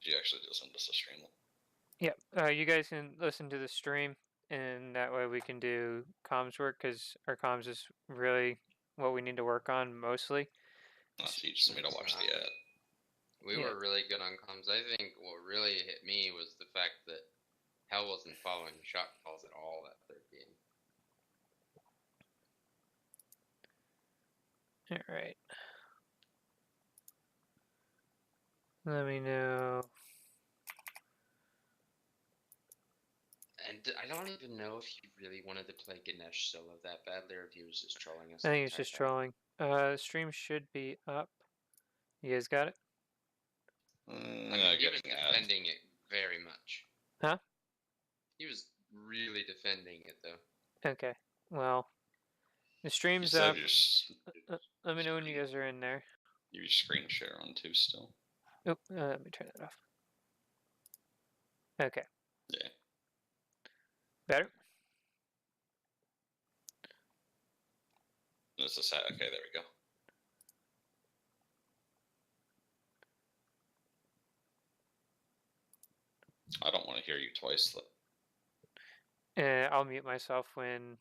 Did you actually just send us a stream? Yep. You guys can listen to the stream, and that way we can do comms work, because our comms is really what we need to work on mostly. Oh, so you just want me to watch the ad. We were really good on comms. I think what really hit me was the fact that Hell wasn't following shot calls at all that third game. All right. Let me know. And I don't even know if he really wanted to play Ganesh solo that badly, or if he was just trolling us. I think it's just trolling. Stream should be up. You guys got it? I mean, he was defending it very much. Huh? He was really defending it, though. Okay. Well, the stream's up. Let me know when you guys are in there. You screen share on too still. Oh, let me turn that off. Okay. Yeah. Better? This is okay, there we go. I don't want to hear you twice. I'll mute myself when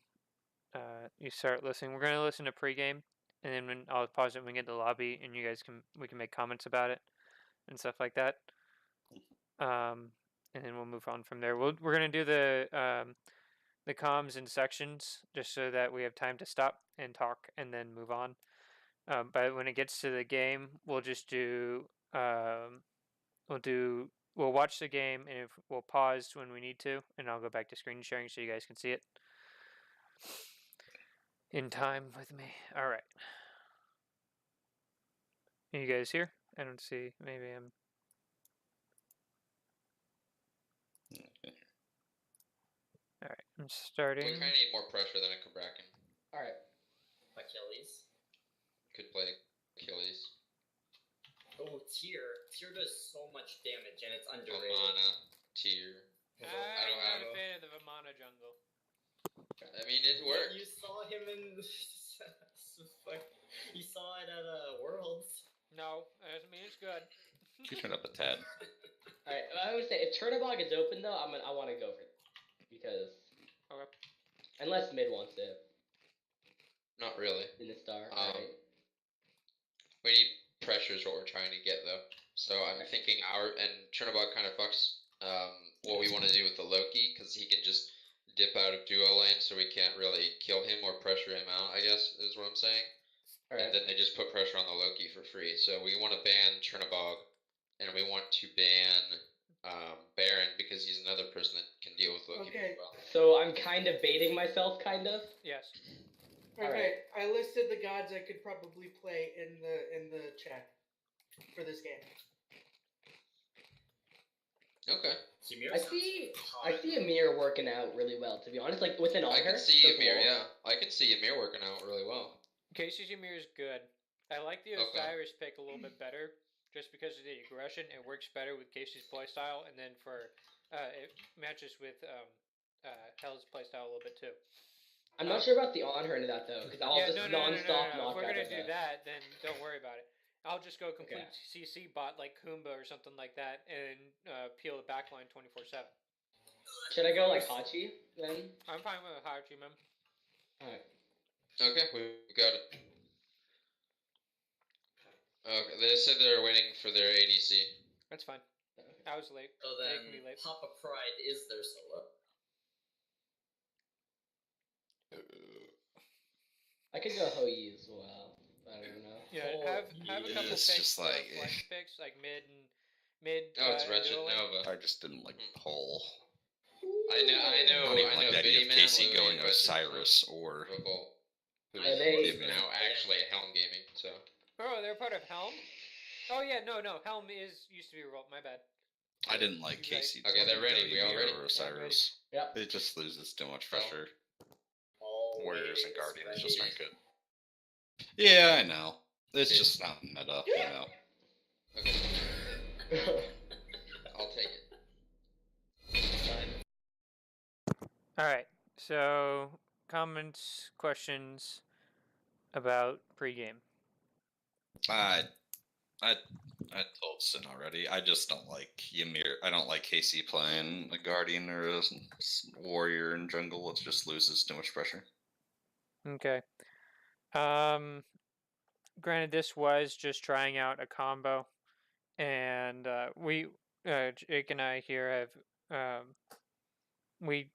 you start listening. We're going to listen to pregame, and then when I'll pause it when we get to the lobby, and we can make comments about it and stuff like that. And then we'll move on from there. We're going to do the comms in sections, just so that we have time to stop and talk and then move on. But when it gets to the game, we'll just do we'll watch the game, and if we'll pause when we need to, and I'll go back to screen sharing so you guys can see it in time with me. All right. Are you guys here? I don't see. Maybe I'm. All right, I'm starting. We kind of need more pressure than a Kabrakan. All right. Achilles. Could play Achilles. Oh, Tyr. Tyr does so much damage, and it's underrated. Vamana, Tyr. I'm not a fan of the Vamana jungle. I mean, it worked. You saw him in... you saw it at Worlds. No, I mean, it's good. You turn up a tad. Alright, I would say, if Chernobog is open, though, I want to go for it. Because... Okay. Unless mid wants it. Not really. In the star, right? We need pressure is what we're trying to get, though. So I'm thinking Chernobog kind of fucks what we want to do with the Loki, because he can just dip out of duo lane, so we can't really kill him or pressure him out, I guess, is what I'm saying. Right. And then they just put pressure on the Loki for free. So we want to ban Chernobog, and we want to ban Baron, because he's another person that can deal with Loki very well. So I'm kind of baiting myself, kind of? Yes. Okay, I listed the gods I could probably play in the chat for this game. Okay. I see Ymir working out really well, to be honest. Like within all I can see Ymir, yeah. I can see Ymir working out really well. Casey's Ymir is good. I like the Osiris pick a little bit better, just because of the aggression. It works better with Casey's playstyle, and then for it matches with Hell's playstyle a little bit too. I'm not sure about the on-her into that, though, because I'll just non-stop knock out. If we're going to do that, then don't worry about it. I'll just go complete CC bot like Kumba or something like that, and peel the backline 24/7. Should I go like Hachi, then? I'm fine with Hachi, man. Alright. Okay, we got it. Okay, they said they're waiting for their ADC. That's fine. I was late. So then, Papa Pride is their solo. I could go Hoi as well. I don't know. Yeah, have a couple picks, flank picks, like mid. Oh, it's Wretched Nova. I just didn't like pull. I know. Like the idea of Casey going Osiris or who's now actually at Helm Gaming. So. Oh, they're part of Helm. Oh yeah, no. Helm used to be Revolt. My bad. I didn't like Casey. Okay, they're ready. We all ready? Or Osiris. Yep. It just loses too much pressure. Warriors and Guardians just aren't good. Yeah, I know. It's just not meta, you know. Okay. I'll take it. Alright, so comments, questions about pregame. I I told Sin already. I just don't like Ymir. I don't like KC playing a Guardian or a Warrior in jungle. It just loses too much pressure. Okay. Granted, this was just trying out a combo, and Jake and I here have we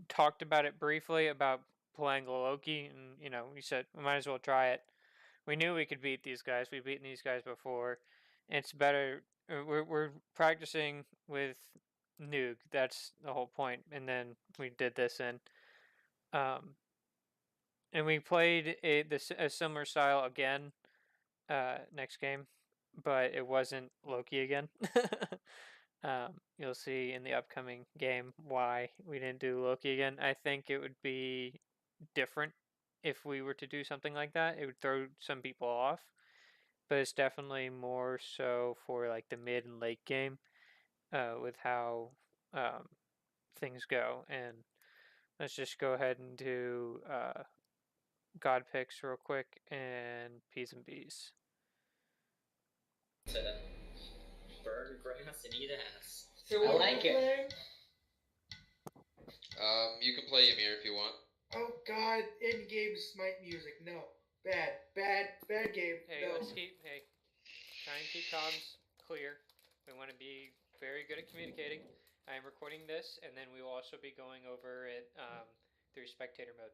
talked about it briefly about playing Loki, and we said we might as well try it. We knew we could beat these guys. We've beaten these guys before. It's better. We're practicing with Nuke. That's the whole point. And then we did this and we played a similar style again next game, but it wasn't Loki again. You'll see in the upcoming game why we didn't do Loki again. I think it would be different if we were to do something like that. It would throw some people off, but it's definitely more so for like the mid and late game with how things go. And let's just go ahead and do God picks real quick and P's and B's. To burn grass and eat ass. So I what like are we it. playing? You can play Ymir if you want. Oh God! In-game smite music. No. Bad game. Hey, no. Try and keep comms clear. We want to be very good at communicating. I am recording this, and then we will also be going over it through spectator mode.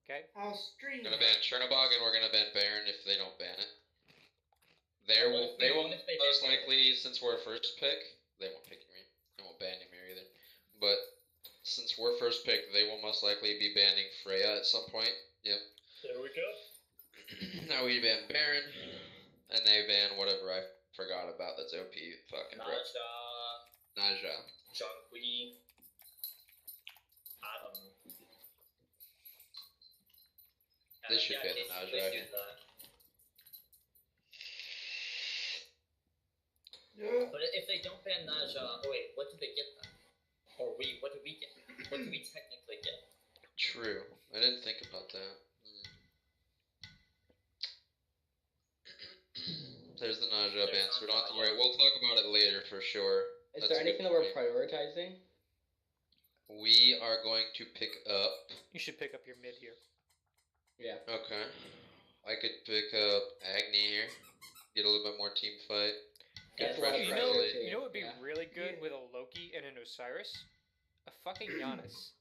Okay? I'll stream. We're gonna ban Chernobog and we're gonna ban Baron if they don't ban it. They will most likely, since we're first pick, they won't pick Ymir. They won't ban Ymir either. But since we're first pick, they will most likely be banning Freya at some point. Yep. There we go. Now we ban Baron, and they ban whatever I forgot about that's OP fucking Naja. Zhonghui. Adam. They should ban Naja again. Yeah. But if they don't ban Naja, oh wait, what did they get then? Or what did we get? What did we technically get? True. I didn't think about that. There's the Naja ban, so we don't have to worry. We'll talk about it later for sure. Is there anything that we're prioritizing? We are going to pick up. You should pick up your mid here. Yeah. Okay. I could pick up Agni here. Get a little bit more team fight. Get That's a lot of pressure. pressure, too. You know what would be Yeah. really good with a Loki and an Osiris? A fucking Giannis.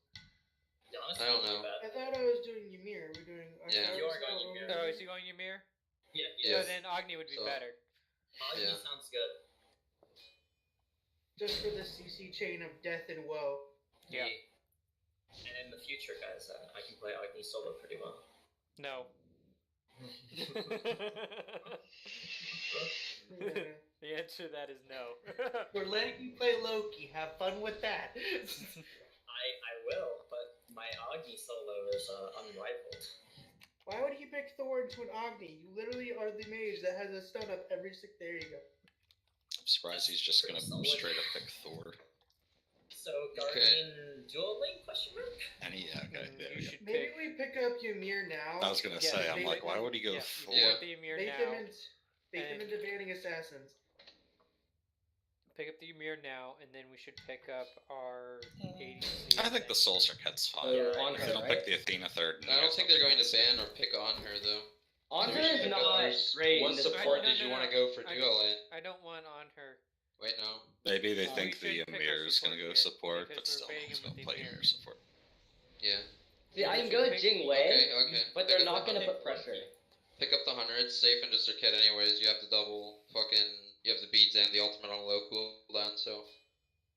Giannis I don't isn't too know. bad. I thought I was doing Ymir. We're doing. Yeah. You are going Ymir. Oh, is he going Ymir? Yeah, Yeah. So then Agni would be So- better. Agni Yeah. sounds good. Just for the CC chain of death and woe. Yeah. And in the future, guys, I can play Agni solo pretty well. No. Yeah. The answer to that is no. We're letting you play Loki. Have fun with that. I will, but my Agni solo is unrivaled. Why would he pick Thor into an Agni? You literally are the mage that has a stun up every six. There you go. I'm surprised he's just gonna Pretty solid. straight up pick Thor. So, Guardian dual lane question mark? And okay, there You we go. should Maybe pick. we pick up Ymir now. I was gonna Yeah, say, I'm bait like, why would he go Yeah, Thor? Yeah. Pick up the Ymir Bait now. them into banning assassins. Pick up the Ymir now, and then we should pick up our ADC. I think the Soul Circuit's fine. Yeah, on If her, they don't right? pick the Athena third. I don't think they're going to ban or pick on her though. On her Maybe is pick not up hers. great. What in this support No, did no, you no, want to no. go for I- duo lane? I don't want on her. Wait, no. Maybe they We think should the pick our Ymir is gonna go support support, here, but because still, we're baiting he's him gonna with play the Ymir. Ymir support. Yeah. See, I We can should go pick- Jing Wei, Okay. but Pick they're up not the gonna hunter. put pressure. Pick up the hunter. It's safe and just a kit anyways. You have the double fucking. You have the beads and the ultimate on low cooldown, so.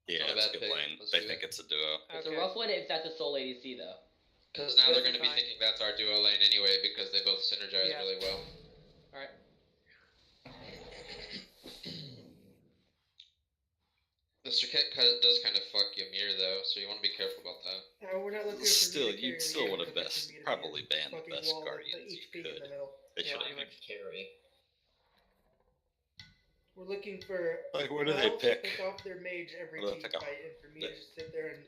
Yeah, Not a it's a bad good pick. lane. Let's They do think it. it's a duo. It's Okay. a rough one if that's a sole ADC though. Because now That'd they're be going to be fine. thinking that's our duo lane anyway because they both synergize Yeah. really well. Alright. The Circuit does kind of fuck Ymir though, so you want to be careful about that. We're not looking for Still, me to carry you'd the still game, would have looking for best me to be probably a banned the fucking best wall with guardians you HP in could. the middle. They Yeah, should pretty have. much. Carry. We're looking for. Like, what do they Valve to pick? pick off their mage every What do they team pick off? fight, and for me to They- just sit there and.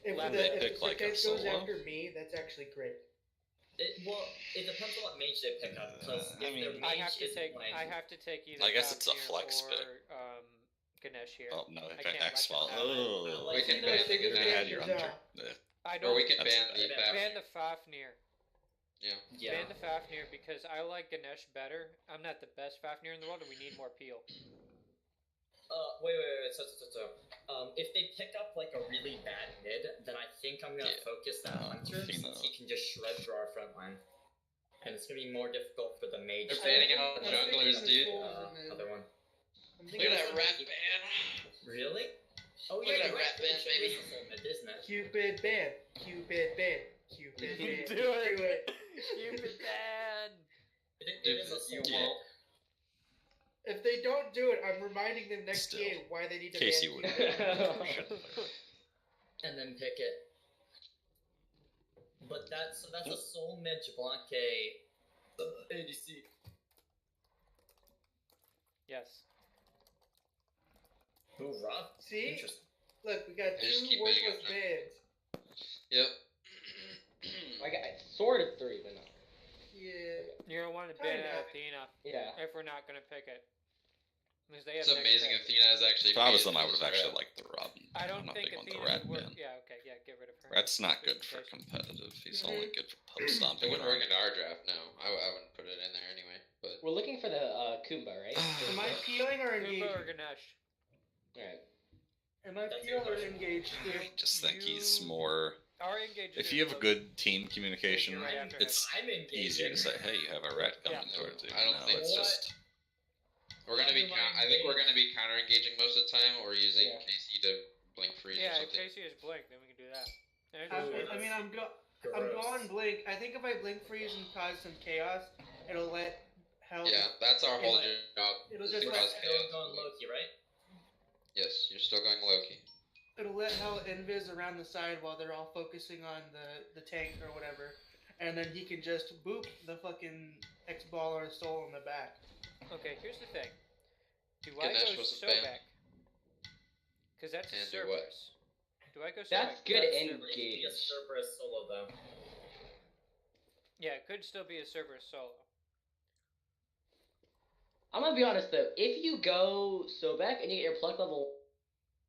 If Left the, they if pick the like a Circuit goes solo? after me, that's actually great. It depends on what mage they pick up. Because I if mean, their I mage have to is take. like, I have to take either. I guess it's a Fafnir flex or, pick. Ganesh here. Oh no, I if can't I let X them file. have it. Oh, We can You know, ban so the you you can had Ganesh. your ban under. I Or don't we can That's ban bad. the Ban ban Fafnir. the Fafnir. Yeah. yeah. Ban the Fafnir because I like Ganesh better. I'm not the best Fafnir in the world, and we need more peel. Wait. So. If they pick up like a really bad mid, then I think I'm gonna focus that hunter since he can just shred through our front line, and it's gonna be more difficult for the mage. They're banning out I'm junglers, thinking dude. the souls in Other one. I'm Look thinking at that of rat ban. Really? Oh Look yeah, at that you're right. rat band, It baby. is a full mid, isn't it? Cupid ban. Cupid ban. Cupid ban. Do it. Do it. Cupid ban. It is a You soul won't. If they don't do it, I'm reminding them next Still. game why they need to Casey ban would. Cupid. and then pick it. But that's a soul mid Jablonke ADC. Yes. Ooh, Rob. See? Interesting. Look, we got I just two keep bidding worthless up. bans. Yep. I got sort of 3, but no. Yeah. You're gonna want to ban Kinda. Athena Yeah. if we're not gonna pick it. Because they have It's next amazing. pick. Athena is actually. If I was made them, I would have for actually Rat. liked the Robin. I don't I'm not think big on the Athena's Rat worth. ban. Yeah, okay, yeah, get rid of her. Rat's not Just good in for case. competitive. He's Mhm. only good for pub It stomping. wouldn't work into our draft. No, I wouldn't put it in there anyway. But We're looking for the Kumba, right? Am I peeling or engaging? Kumba or Ganesh? Alright. Am I That's peeling your or question. engaged? I just think he's more. Our engage. If you have a good team communication, Right after it's I'm engaging. easier to say, "Hey, you have a rat coming Yeah. towards you." I don't No, think it's so. just. we're gonna be. I think we're gonna be counter engaging most of the time, or using Yeah. KC to blink freeze or Yeah, if something. Casey is blink, then we can do that. There's I'm just- I'm Gross. going blink. I think if I blink freeze and cause some chaos, it'll let hell. Yeah, that's our whole job. It'll is just to let- cause Still chaos. going Loki, right? Yes, you're still going Loki. It'll let hell invis around the side while they're all focusing on the tank or whatever, and then he can just boop the fucking X ball or soul in the back. Okay, here's the thing. Do I Ganesh go was a fan. Sobek? Because that's And do what? Cerberus. Do I go Sobek? That's good That's and Cerberus. engage. Yes, Cerberus solo though. Yeah, it could still be a Cerberus solo. I'm gonna be honest though, if you go Sobek and you get your pluck level,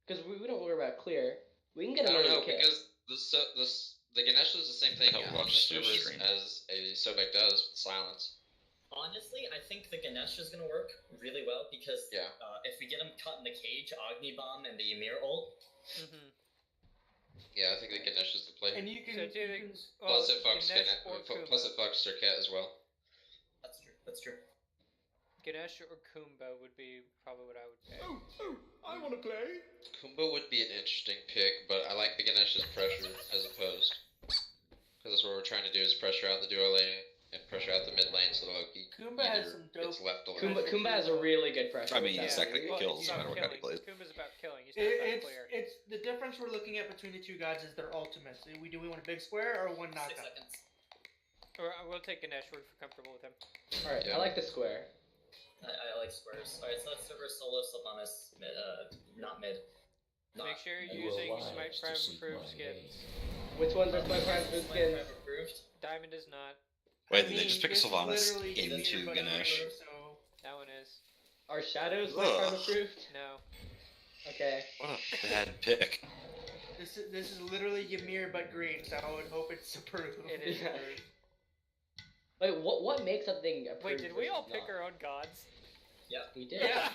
because we don't worry about clear, we can I get a don't know million kill. because the Ganesh does the same thing Yeah, on watch the your servers stream. as a Sobek does with silence. Honestly, I think the Ganesh is gonna work really well because Yeah. if we get him cut in the cage, Agni Bomb and the Ymir ult. Mm-hmm. Yeah, I think the Ganesh is the play. And you can. So do you they- can Plus it fucks Ganesh or plus it Kumba. fucks Serket as well. That's true. That's true. Ganesh or Kumba would be probably what I would pick. I want to play. Kumba would be an interesting pick, but I like the Ganesh's pressure as opposed. Because that's what we're trying to do is pressure out the duo lane and pressure out the mid lane so the Loki Kumba has either some dope. gets left alone. Kumba has a really good pressure. I mean, with he's that. not gonna get Well, kills it's no about matter what how he killing. plays. Kumba's about killing. He's not about clear. It's the difference we're looking at between the two gods is their ultimates. Do we want a big square or one 6 knockout? seconds. Or we'll take Ganesh. We're comfortable with him. Alright, Yeah. I like the square. I like squares. Alright, so that's Cerberus solo Sylvanas mid, not mid. Make sure you're You will using rise Smite to Prime seek improved my skins. Which ones are my prime food Smite skins? Prime approved. Diamond is not. Wait, I did they mean, just pick it's Sylvanas literally into easier, but Ganesh? harder, so That one is. Are shadows my prime Ugh. approved? No. Okay. What a bad pick. this is literally Ymir but green. So I would hope it's approved. It is. Yeah. approved. Wait, what makes something approved? Wait, did we all versus pick not? our own gods? We did. Yeah.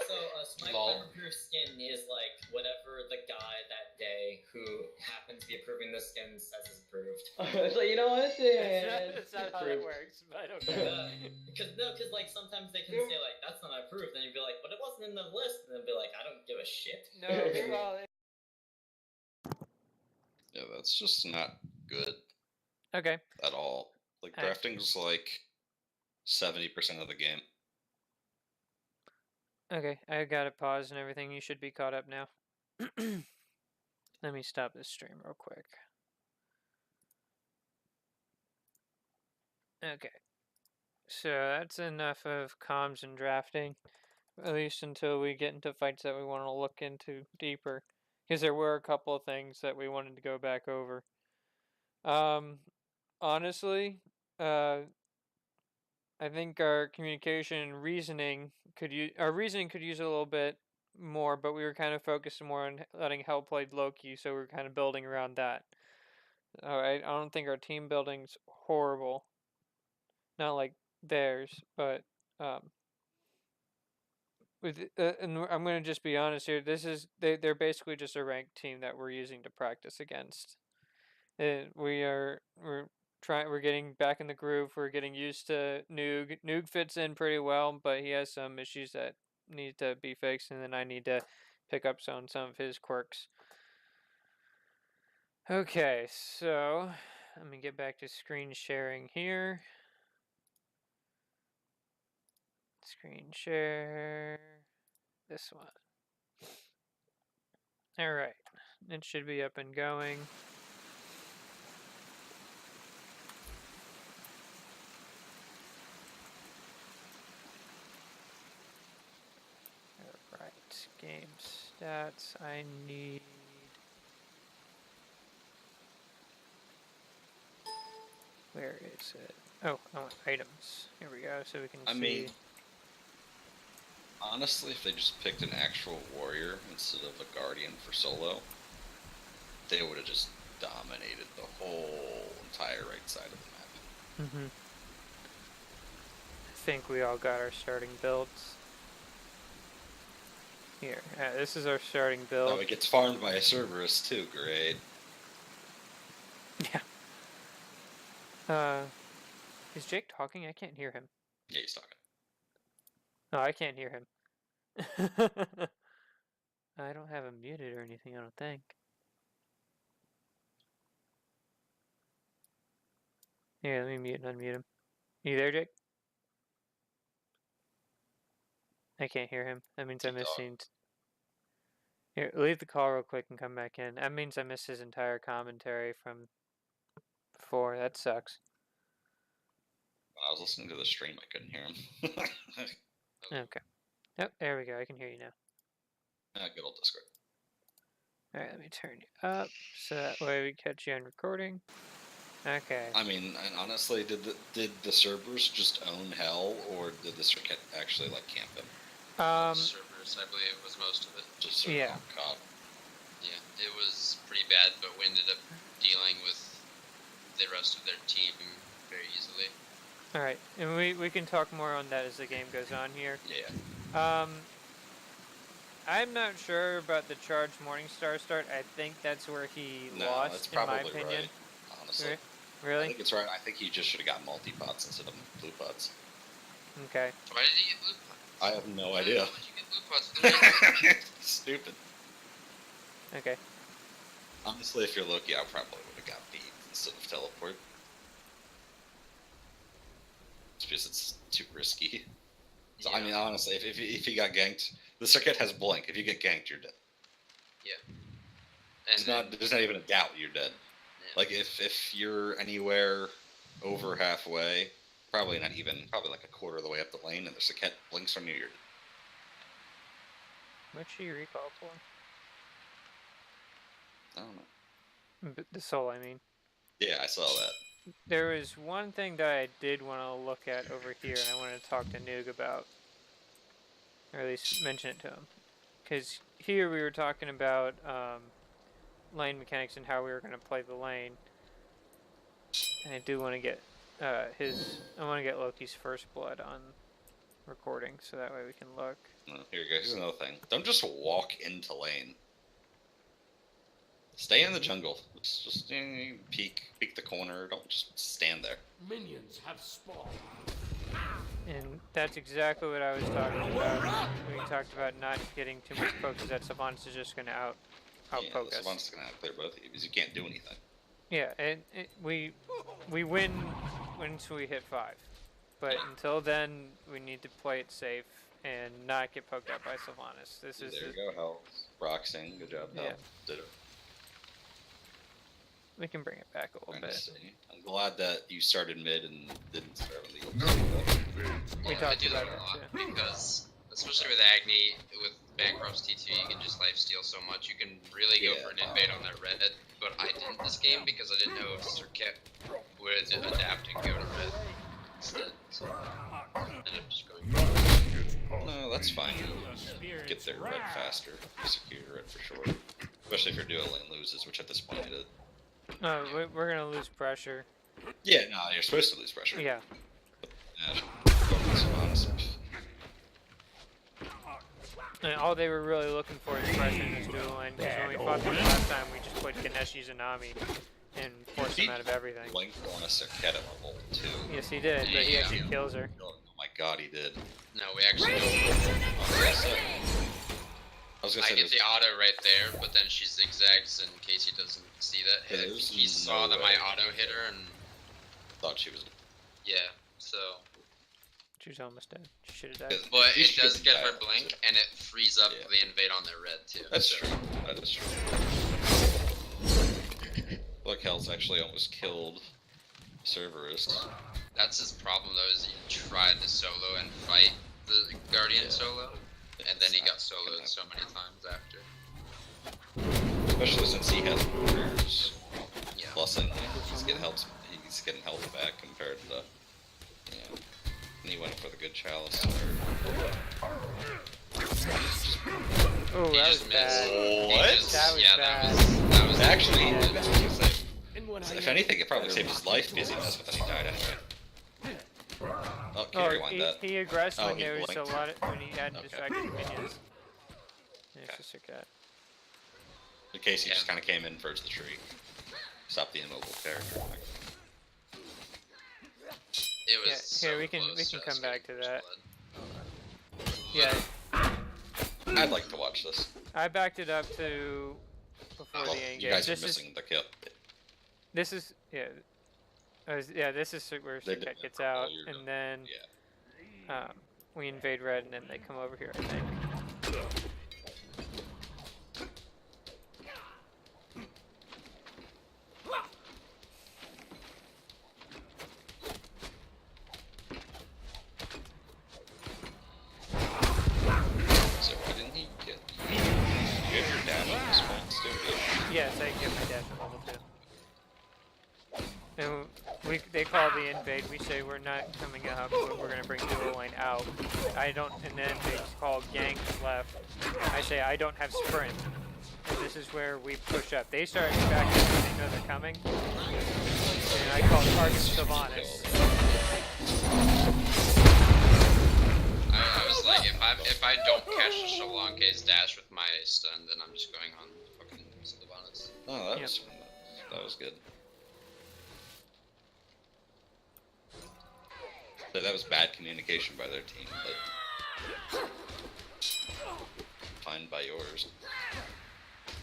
So Smite Lol. Prime approved skin is like whatever the guy that day who happens to be approving the skin says is approved. So you know what? That's not how that approved. works, but okay. Because like sometimes they can say like that's not approved, then you'd be like, but it wasn't in the list, and they'd be like, I don't give a shit. No, well, Yeah, that's just not good okay. at all. Like Alright. drafting's like 70% of the game. Okay, I got it paused and everything. You should be caught up now. Let me stop this stream real quick. Okay. So that's enough of comms and drafting. At least until we get into fights that we want to look into deeper. Because there were a couple of things that we wanted to go back over. honestly, I think our communication and reasoning could use a little bit more, but we were kind of focused more on letting Hell play Loki, so we were kind of building around that. All right, I don't think our team building's horrible. Not like theirs, but and I'm gonna just be honest here. They're basically just a ranked team that we're using to practice against. We're getting back in the groove. We're getting used to Noog. Noog fits in pretty well, but he has some issues that need to be fixed, and then I need to pick up some of his quirks. Okay, so let me get back to screen sharing here. Screen share this one. All right, it should be up and going. All right, game stats. I need. Where is it? Oh, I want items. Here we go, so we can see. I mean, honestly, if they just picked an actual warrior instead of a guardian for solo, they would have just dominated the whole entire right side of the map. Mm-hmm. I think we all got our starting builds. Here, this is our starting build. Oh, it gets farmed by a Cerberus too, great. Yeah. Is Jake talking? I can't hear him. Yeah, he's talking. No, I can't hear him. I don't have him muted or anything, I don't think. Here, let me mute and unmute him. You there, Jake? I can't hear him. That means I'm missing. Here, leave the call real quick and come back in. That means I missed his entire commentary from before. That sucks. When I was listening to the stream, I couldn't hear him. Okay. Oh, there we go. I can hear you now. Good old Discord. Alright, let me turn you up so that way we catch you on recording. Okay. I mean, and honestly, did the Cerberus just own Hell, or did the Circuit actually like camp him? Cerberus, I believe, was most of it. Just sort yeah. of caught. Yeah, it was pretty bad, but we ended up dealing with the rest of their team very easily. Alright, and we can talk more on that as the game goes on here. Yeah. I'm not sure about the Charge Morningstar start. I think that's where he lost, that's probably in my opinion. Right, honestly. Really? I think it's right. I think he just should have got multi-pots instead of blue pots. Okay. Why did he get blue pots? I have no idea. Why did you get blue pots? Stupid. Okay. Honestly, if you're Loki, I probably would have got beat instead of teleport. It's because it's too risky. So, Yeah. I mean, honestly, if he got ganked, the Circuit has blink. If you get ganked, you're dead. Yeah. And There's not even a doubt you're dead. Yeah. Like, if you're anywhere over halfway, probably like a quarter of the way up the lane, and the Circuit blinks on you, you're dead. What'd she recall for? I don't know. The soul, I mean. Yeah, I saw that. There was one thing that I did want to look at over here, and I wanted to talk to Noog about. Or at least mention it to him. Because here we were talking about lane mechanics and how we were going to play the lane. And I do want to get I want to get Loki's first blood on recording, so that way we can look. Oh, here you go. Here's another thing. Don't just walk into lane. Stay in the jungle. Just peek the corner. Don't just stand there. Minions have spawned. And that's exactly what I was talking about. We talked about not getting too much poke, because that Sylvanas is just going to outpoke us. Sylvanas is going to outclear both of you because you can't do anything. Yeah, and we win once we hit 5. But until then, we need to play it safe and not get poked out by Sylvanas. There you go, Hell. Roxing, good job, Hell. Yeah. Did it. We can bring it back a little bit. I'm glad that you started mid and didn't start on the We I talked do that about a lot that too. because, especially with Agni, with Bancroft's T2, you can just lifesteal so much. You can really go for an invade on that red. But I didn't this game because I didn't know if Circuit would adapt and go to red instead. So I ended up just going. No, that's fine. Get there red faster. Secure red for sure. Especially if your duo lane loses, which at this point it is. No, we're gonna lose pressure. Yeah, no, you're supposed to lose pressure. Yeah. And all they were really looking for is pressure in this duel lane, because when we fought them last time, we just put Ganeshi Zanami and forced them out of everything. Blinked on a Circuit level 2. Yes, he did, but he actually kills her. Oh my god, he did. No, we actually. I get the auto right there, but then she zigzags in case he doesn't see that hit. He saw that my auto hit her and thought she was. Yeah, so. She was almost dead. She should have died. But it does get her blink, and it frees up the invade on their red too. That's true. That is true. Look, Hell's actually almost killed Cerberus. That's his problem though, is he tried to solo and fight the Guardian solo, and then he got soloed so many times after. Especially since he has warriors. Yeah. Plus, he's getting health back compared to, and he went for the good chalice. Oh, that was bad. What? That was bad. Actually, if anything, it probably saved his life because he messed with and he died anyway. Oh, can you rewind that? He aggressed when there was a lot of, when he had distracted minions. There's the Circuit. In case he just kind of came in first the tree. Stop the immobile character. It was here, we can come back to that. Yeah. I'd like to watch this. I backed it up to before the end game. You guys are missing the kill. This is this is where Circuit gets out, and then we invade red, and then they come over here, I think. Yes, I can get my dash at level 2. And they call the invade. We say we're not coming up. We're gonna bring dual line out. And then they call gank left. I say I don't have sprint. And this is where we push up. They start backing when they know they're coming. And I call target Sylvanas. I was like, if I don't catch Shalonke's dash with my stun, then I'm just going on fucking Sylvanas. Oh, that was good. So that was bad communication by their team, but fine by yours.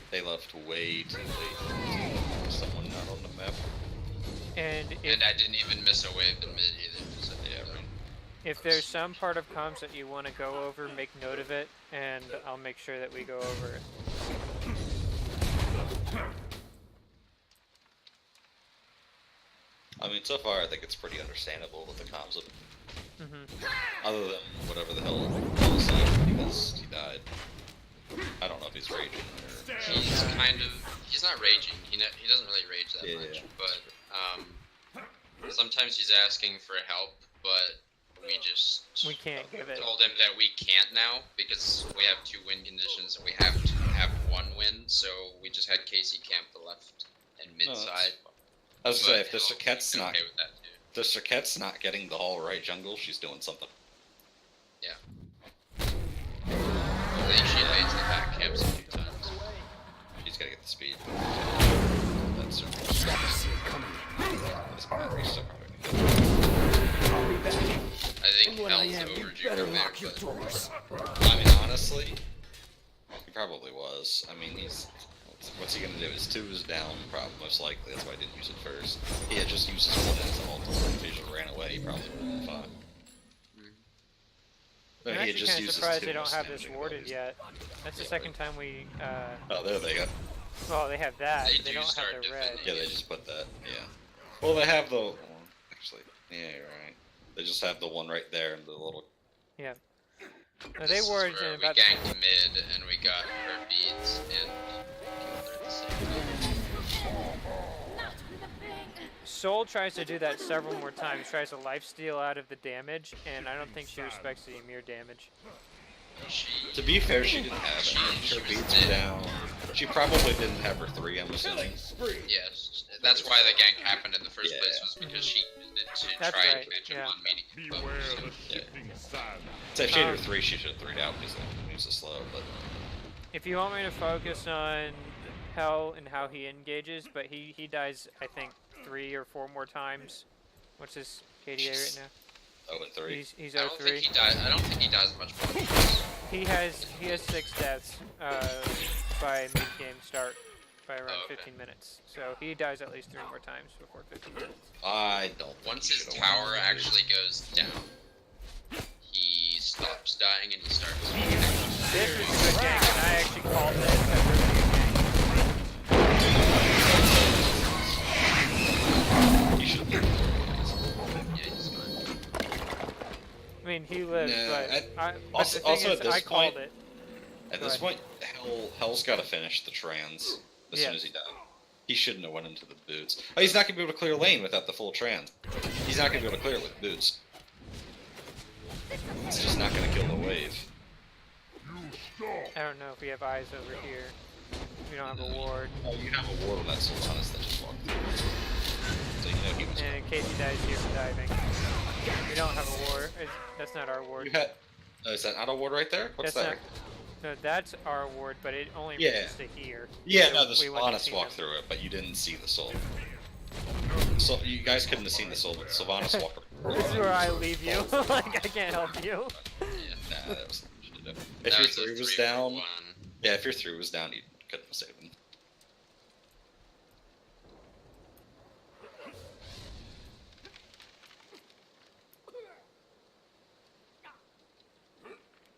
They left way too late. Someone not on the map. And I didn't even miss a wave in mid either. So if there's some part of comms that you want to go over, make note of it, and I'll make sure that we go over it. I mean, so far I think it's pretty understandable with the comms. Other than whatever the hell Paul said, because he died. I don't know if he's raging or... He's kind of... He's not raging. He doesn't really rage that much. But sometimes he's asking for help, but we can't give it. Told him that we can't now because we have 2 win conditions and we have to have 1 win. So we just had Casey camp the left and mid side. I was gonna say, if the Circuit's not getting the whole right jungle, she's doing something. Yeah. I think she lays the back camps a few times. She's gotta get the speed. That's I think Hell's overdue from there, but... I mean, honestly, he probably was. I mean, what's he gonna do? His 2 is down, probably, most likely. That's why I didn't use it first. He had just used his 1 as an ult. If he just ran away, he probably would have been fine. I'm actually kind of surprised they don't have this warded yet. That's the second time we... Oh, there they go. Well, they have that, but they don't have the red. Yeah, they just put that, yeah. Well, they have the... Actually, yeah, you're right. They just have the one right there in the little... Yeah. No, they warded in about... We ganked mid, and we got her beads, and killed her at the same time. Soul tries to do that several more times. Tries to lifesteal out of the damage, and I don't think she respects the Ymir damage. To be fair, she didn't have it. Her beats were down. She probably didn't have her 3, I'm assuming. Yes, that's why the gank happened in the first place, was because she used it to That's try right, and catch him yeah. on meeting. So if she had her 3, she should have 3'd out because it was a slow, but... If you want me to focus on Hell and how he engages, but he dies, I think, 3 or 4 more times. What's his KDA right now? 0-3. He's I don't 0-3. think he dies. I don't think he dies much more. He has 6 deaths by mid game start by around 15 minutes. So he dies at least 3 more times before 15 minutes. I don't think Once he his should've tower won. actually goes down, he stops dying and he starts. This is a good gank, and I actually called this a really good gank. He should have Yeah, he's fine. I mean, he lives, Nah, but, also- the thing also is, at this I called point- it. At Go this ahead. point, Hell's got to finish the trans as soon Yeah. as he died. He shouldn't have went into the boots. Oh, he's not going to be able to clear lane without the full trans. He's not going to be able to clear it with boots. It's just not going to kill the wave. I don't know if we have eyes over here. We don't have a ward. Oh, you have a ward on that Sultanas that just walked through. So you know he was. And in case he dies here from diving. We don't have a ward. That's not our ward. You had. Oh, is that not a ward right there? What's That's that? No, that's our ward, but it only Yeah. reaches to here. Yeah, So no, the we wouldn't have Sylvanas seen walked them. through it, but you didn't see the soul. So you guys couldn't have seen the soul, but Sylvanas walked. This is where I leave you. Like, I can't help you. Nah, that was something you should do. If That your was a 3 was 3 for down, 1. yeah, if your 3 was down, you couldn't have saved him.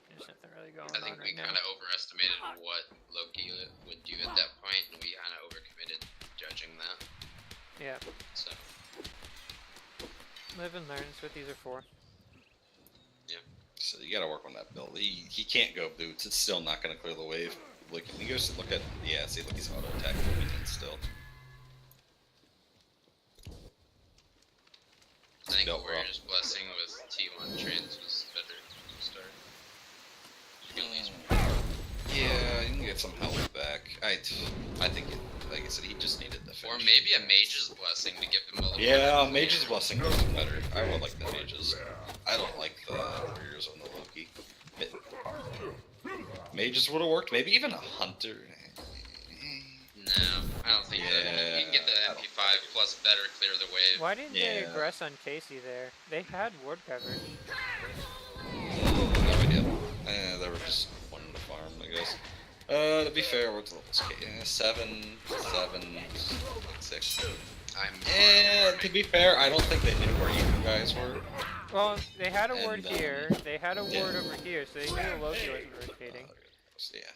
There's nothing really going I think on we right now. kind of overestimated what Loki would do at that point, and we kind of overcommitted judging that. Yeah. So Live and learn. That's what these are for. So you gotta work on that build. He can't go boots. It's still not gonna clear the wave. Look, he goes look at see, look, he's auto attacking still. I think Built Warrior's Blessing with T1 trans was better to start. You can at least Yeah, you can get some health back. I think, like I said, he just needed the finish. or maybe a Mage's Blessing to give him a little. Yeah, Mage's Blessing goes better. I would like the Mages. I don't like the Warriors on the Loki. Mages would have worked. Maybe even a Hunter. No, I don't think that. You can get the MP5 plus better clear the wave. Why didn't they Yeah. aggress on Casey there? They had ward coverage. No idea. They were just wanting to farm, I guess. To be fair, what's the levels? 7, 6. To be fair, I don't think they knew where you guys were. Well, they had a ward And, here. They had a ward over here, so they knew Loki wasn't rotating. Yeah.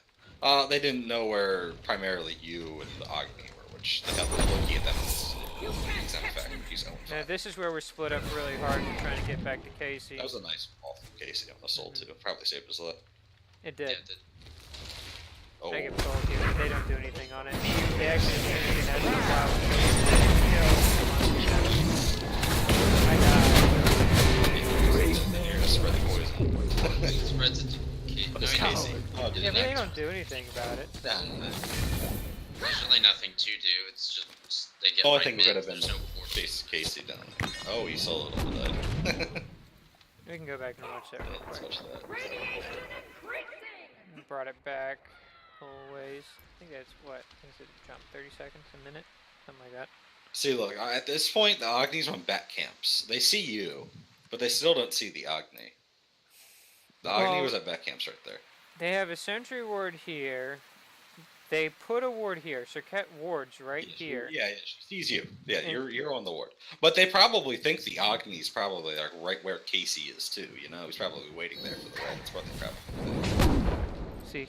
They didn't know where primarily you and the Agni were, which they have the Loki at that fact. He's Now, this is where we're split up really hard and trying to get back to Casey. That was a nice ball from Casey on the soul too. Probably saved his life. It did. Oh, I get sold here, but they don't do anything on it. They actually do anything that I spread the poison. Spreads it to But it's Casey. Oh, died. Yeah, but they don't do anything about it. There's really nothing to do. It's just they get. Oh, I right think we could have mid, been there's no force. face Casey down. Oh, he soloed him to die. We can go back and watch that real Let's quick. watch that. Brought it back always. I think that's what? Is it jump 30 seconds, a minute? Something like that. See, look, at this point, the Agni's on back camps. They see you, but they still don't see the Agni. The Agni Well- was at back camps right there. They have a sentry ward here. They put a ward here. Circuit ward's right here. Yeah, she sees you. Yeah, you're on the ward. But they probably think the Agni's probably like right where Casey is too. You know, he's probably waiting there for the red. That's what they probably think. See,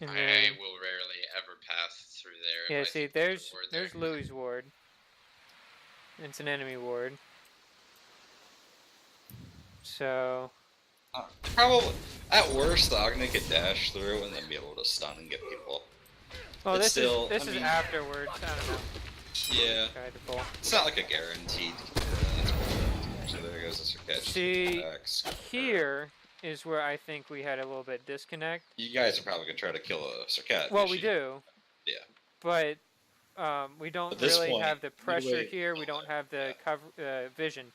and I then, will rarely ever pass through there. yeah. if I See, think there's ward there's there. Louis' ward. It's an enemy ward. So Probably at worst, the Agni could dash through and then be able to stun and get people. well, But this still, is I mean- afterwards. I don't know. Yeah. Tried to pull. It's not like a guaranteed. So there goes the Circuit. See, here is where I think we had a little bit disconnect. You guys are probably gonna try to kill a Circuit. Well, we do. Yeah. But we don't At this really point, have the pressure midway- here. We don't have the vision.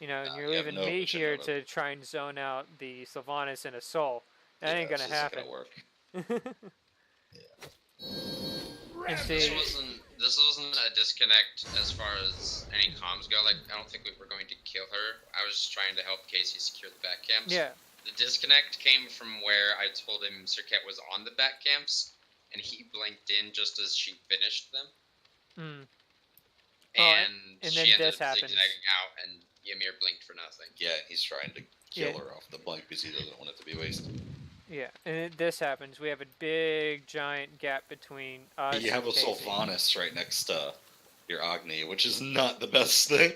You know, and No, you're you have leaving no me vision here of it. to try and zone out the Sylvanas and a Soul. That ain't this gonna isn't happen. work. And This see, wasn't a disconnect as far as any comms go. Like, I don't think we were going to kill her. I was just trying to help Casey secure the back camps. yeah, The disconnect came from where I told him Circuit was on the back camps, and he blinked in just as she finished them. mm, And and she then ended this up happens. zigzagging out, and Ymir blinked for nothing. Yeah, he's trying to kill Yeah. her off the blink because he doesn't want it to be wasted. yeah. And this happens. We have a big, giant gap between us. But you have a and Casey. Sylvanas right next to your Agni, which is not the best thing.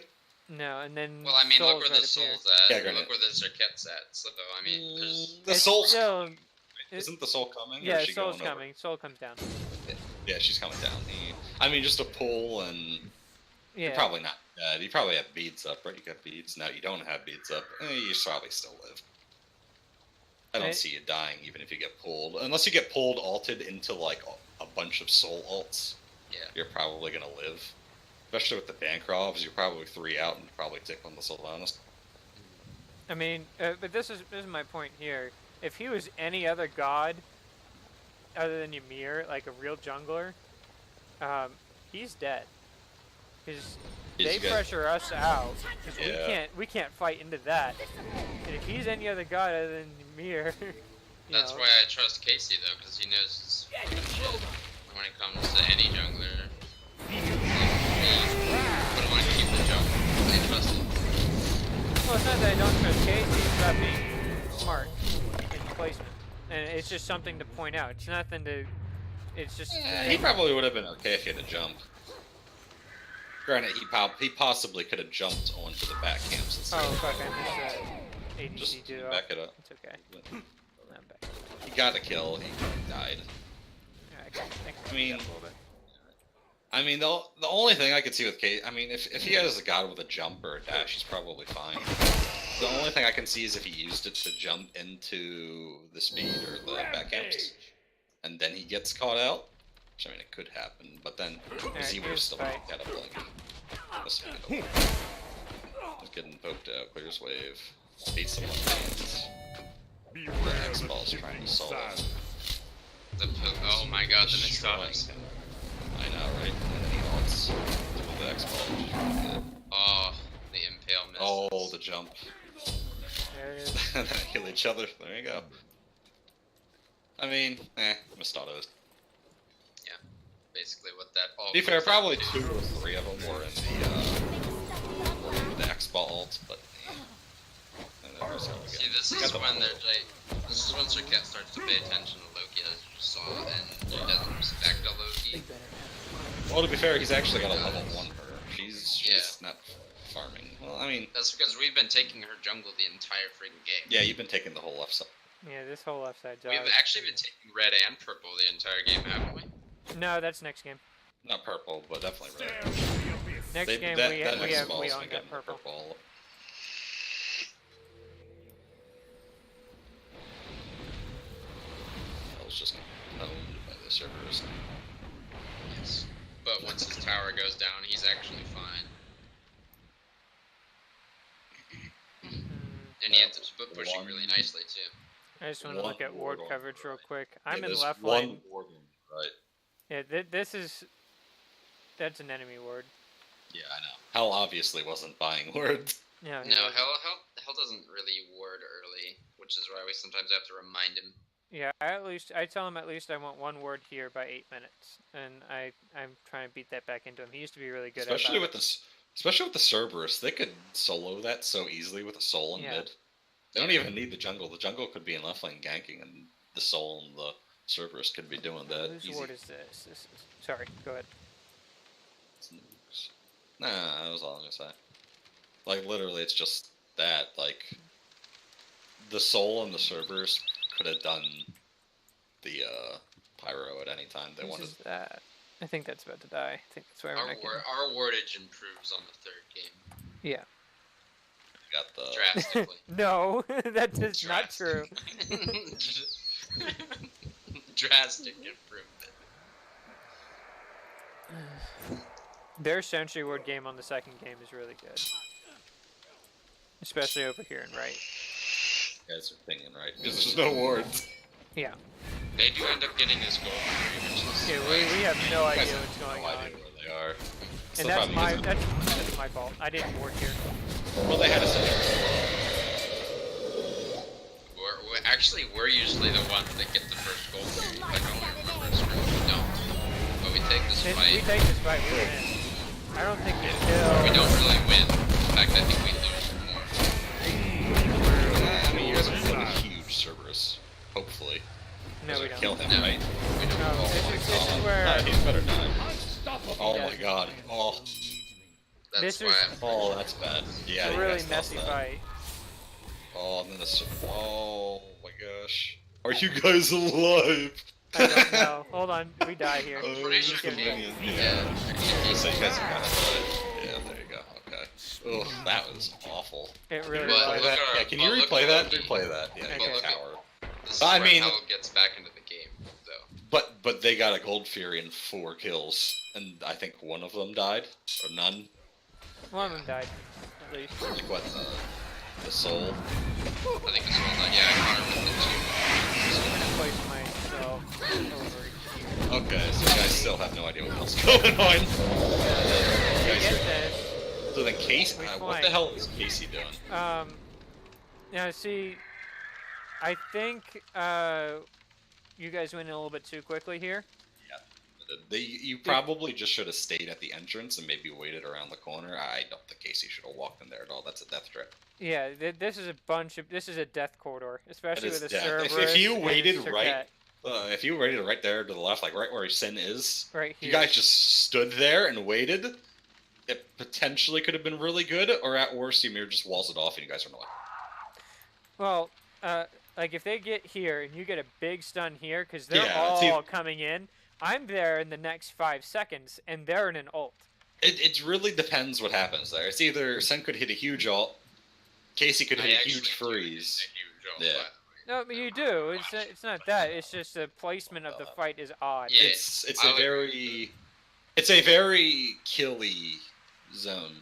No, and then Well, I mean, look Soul's where right the up here. soul's at. Yeah, and granted. look where the Circuit's at. So, I mean, there's... The It's soul's still, isn't the soul coming? or yeah, is she Soul's going over? coming. Soul comes down. Yeah, she's coming down. I mean, just a pull and Yeah. you're probably not dead. You probably have beads up, right? You got beads. No, you don't have beads up. You probably still live. I don't Right. see you dying even if you get pulled. Unless you get pulled alted into like a bunch of soul alts. Yeah. You're probably gonna live. Especially with the Bancroft's, you're probably 3 out and probably tick on the Sylvanas. I mean, but this is my point here. If he was any other god other than Ymir, like a real jungler, he's dead. Because He's they good. pressure us out. 'Cause Yeah. we can't fight into that. And if he's any other god other than Ymir, you That's know, why I trust Casey, though, because he knows his fucking shit when it comes to any jungler. I wouldn't want to keep the jump. I trust him. well, it's not that I don't trust Casey. It's about being smart in placement, and it's just something to point out. It's nothing to. It's just. He probably would have been okay if he had to jump. Granted, he possibly could have jumped onto the back camps and Oh stuff. fuck! I missed that. ADC Just duo. back it up. It's okay. I'm back. He got a kill. He died. Alright, thanks. I mean- A little bit. I mean, the only thing I could see with Kate, I mean, if he has a god with a jump or a dash, he's probably fine. The only thing I can see is if he used it to jump into the speed or the back camps, and then he gets caught out. Which, I mean, it could happen, but then he would have here's still fight. had a blink. He's getting poked out. Clears wave. Beats him on hands. The X-Ball's trying to solve it. Oh my god, the missed Destroying offense. him. I know, right? And then he ults with the X-Ball, which is really good. Oh, the impale miss. Oh, the jump. There it is. And then kill each other. There you go. I mean, missed autos. Basically what that all To be fair, comes down probably to. 2 or 3 of them were in the X-Ball ult, but and then there's how we See, get- this got is the when bubble. this is when Circuit starts to pay attention to Loki, as you saw, and he doesn't respect a Loki. Well, to be fair, he's actually got a level 1 her. She's Yeah. not farming. Well, I mean, That's because we've been taking her jungle the entire freaking game. yeah, you've been taking the whole left side. Yeah, this whole left side job. We've actually been taking red and purple the entire game, haven't we? No, that's next game. Not purple, but definitely red. Next They- game that- we that next have ball's we been all getting got the purple. I was just owned by the servers. Yes. But once his tower goes down, he's actually fine. And he ends up pushing really nicely, too. I just want to One look at ward ward on coverage the real right. quick. I'm Yeah, in there's left one lane. ward on the right. Yeah, this is. That's an enemy ward. Yeah, I know. Hell obviously wasn't buying words. No, he No, wasn't. Hell doesn't really ward early, which is why we sometimes have to remind him. Yeah, I tell him at least I want one word here by 8 minutes, and I'm trying to beat that back into him. He used to be really good Especially at with this, especially with the Cerberus, they could solo that so easily with a soul in Yeah. mid. They don't even need the jungle. The jungle could be in left lane ganking, and the soul and the Cerberus could be doing that Whose easy. word is this? Sorry, go ahead. Nah, that was all I'm gonna say. Like literally, it's just that. Like the soul and the Cerberus could have done the pyro at any time they Whose wanted. is that? I think that's about to die. I think that's why we're not getting... Our wardage improves on the third game. Yeah. Got the Drastically. No, that is not true. Drastic improvement. Their Sentry Ward game on the second game is really good. Especially over here in right. You guys are thinking right because there's no wards. Yeah. They do end up getting this goal. Yeah, we have no idea what's going No on. idea where they are. And that's my fault. I didn't ward here. Well, they had a sentry. We're usually the ones that get the first goal. Like only the first Scrim. No. But we take this If fight. we take this fight, we win. I don't think we kill. We don't really win. In fact, I think we lose more. I mean, you guys are playing a huge Cerberus. Hopefully. No, we don't. Kill him, No. right? We don't. No, Oh this my is god. where... He's better die. Oh Yeah. my god. Oh. That's This why is- I'm. Oh, that's bad. Yeah, It's a you really guys lost messy that. fight. Oh, and then the... Oh my gosh. Are you guys alive? I don't know. Hold on, we die here. I'm pretty sure Just kidding. Minion, Yeah. So you guys are kind of dead. Yeah, there you go. Okay. Ugh, that was awful. It really But was. look at Yeah, can you look replay at that? Loki. Replay that. Yeah, Okay. you get tower. This is I where mean- Hell gets back into the game, though. But they got a Gold Fury and 4 kills, and I think one of them died, or none. One of them died, at least. Like what? The soul. I think this one, yeah, I can't remember the two. I'm gonna place myself over here. Okay, so you guys still have no idea what else is going on. We You guys get are- this. So then Casey, We what flank. the hell is Casey doing? Now see, I think you guys went in a little bit too quickly here. You probably just should have stayed at the entrance and maybe waited around the corner. I don't think Casey should have walked in there at all. That's a death trap. Yeah, this is a death corridor, especially That is with the death. Cerberus. If you and waited Serket right, if you waited right there to the left, like right where Sin is, right here. you guys just stood there and waited, it potentially could have been really good, or at worst, Ymir just walls it off and you guys are annoyed. Well, like if they get here and you get a big stun here, because they're Yeah, all coming in, I'm there in the next 5 seconds, and they're in an ult. It really depends what happens there. It's either Sen could hit a huge ult, Casey could hit a huge freeze. Yeah. No, but you do. It's not that. It's just the placement of the fight is odd. Yeah. It's I a would very killy zone.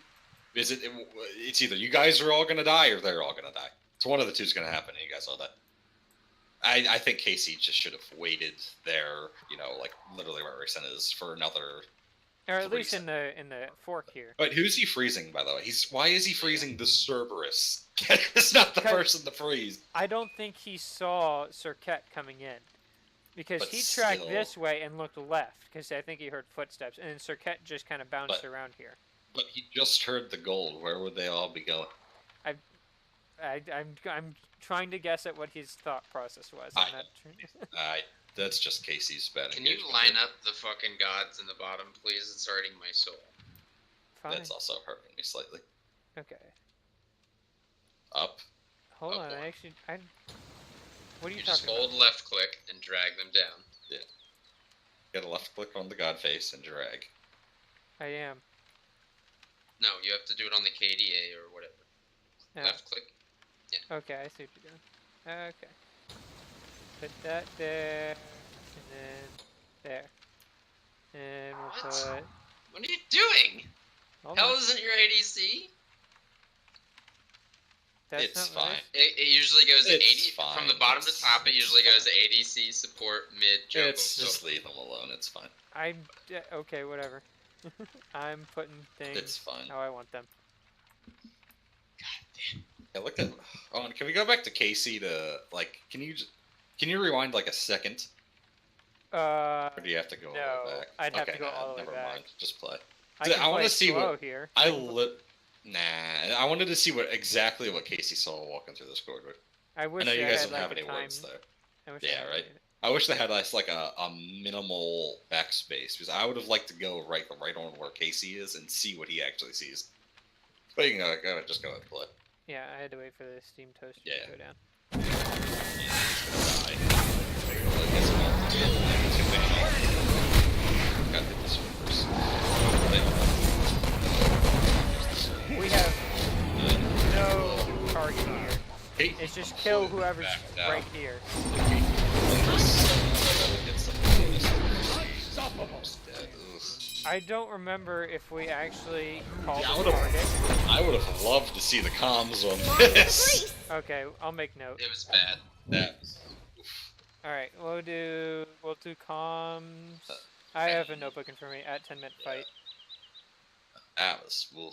It's either you guys are all gonna die or they're all gonna die. So one of the two is gonna happen, and you guys know that. I think Casey just should have waited there, like literally where Rayson is for another. Or at least freeze. in the fork here. But who's he freezing, by the way? Why is he freezing the Cerberus? It's not the person to freeze. I don't think he saw Serket coming in. Because But he tracked still. this way and looked left, because I think he heard footsteps, and then Serket just kind of bounced around here. But he just heard the gold. Where would they all be going? I'm trying to guess at what his thought process was. I'm not That's just Casey's bad. Can you engagement. line up the fucking gods in the bottom, please? It's hurting my soul. Fine. That's also hurting me slightly. Okay. Up. Hold Up on. one. What are you, You just talking hold about? left click and drag them down. Get a left click on the god face and drag. I am. No, you have to do it on the KDA or whatever. No. Left click. Okay, I see what you're doing. Okay. Put that there, and then there. And we'll What? put... What are you doing? Hold Hell on. isn't your ADC? That's It's not what I- fine. It usually goes to It's 80 fine. from the bottom to It's- top. It it's usually goes to fine. ADC, support, mid, jungle. It's just so leave them alone. It's fine. Okay, whatever. I'm putting things It's fine. how I want them. Yeah, look at. Oh, and can we go back to Casey to Can you rewind like a second, or do you have to go all the no, way back? I'd have to Okay, go all the way never back. mind. Just play. I So can I wanna play see slow what- here. Nah, I wanted to see exactly what Casey saw walking through this corridor. I wish I know you I guys had, don't have like, any a words time- there. I wish Yeah, I had right? it. I wish they had like a minimal backspace, because I would have liked to go right on where Casey is and see what he actually sees. But you can just go ahead and play. Yeah, I had to wait for the steam toaster Yeah. to go down. Yeah, he's gonna die. Got the is just kill whoever's Back down. right here. I don't remember if we actually called the target. I would have loved to see the comms on this. Okay, I'll make note. It was bad. That Alright, we'll do comms. I have a notebook in front of me at 10-minute fight. was. Ugh.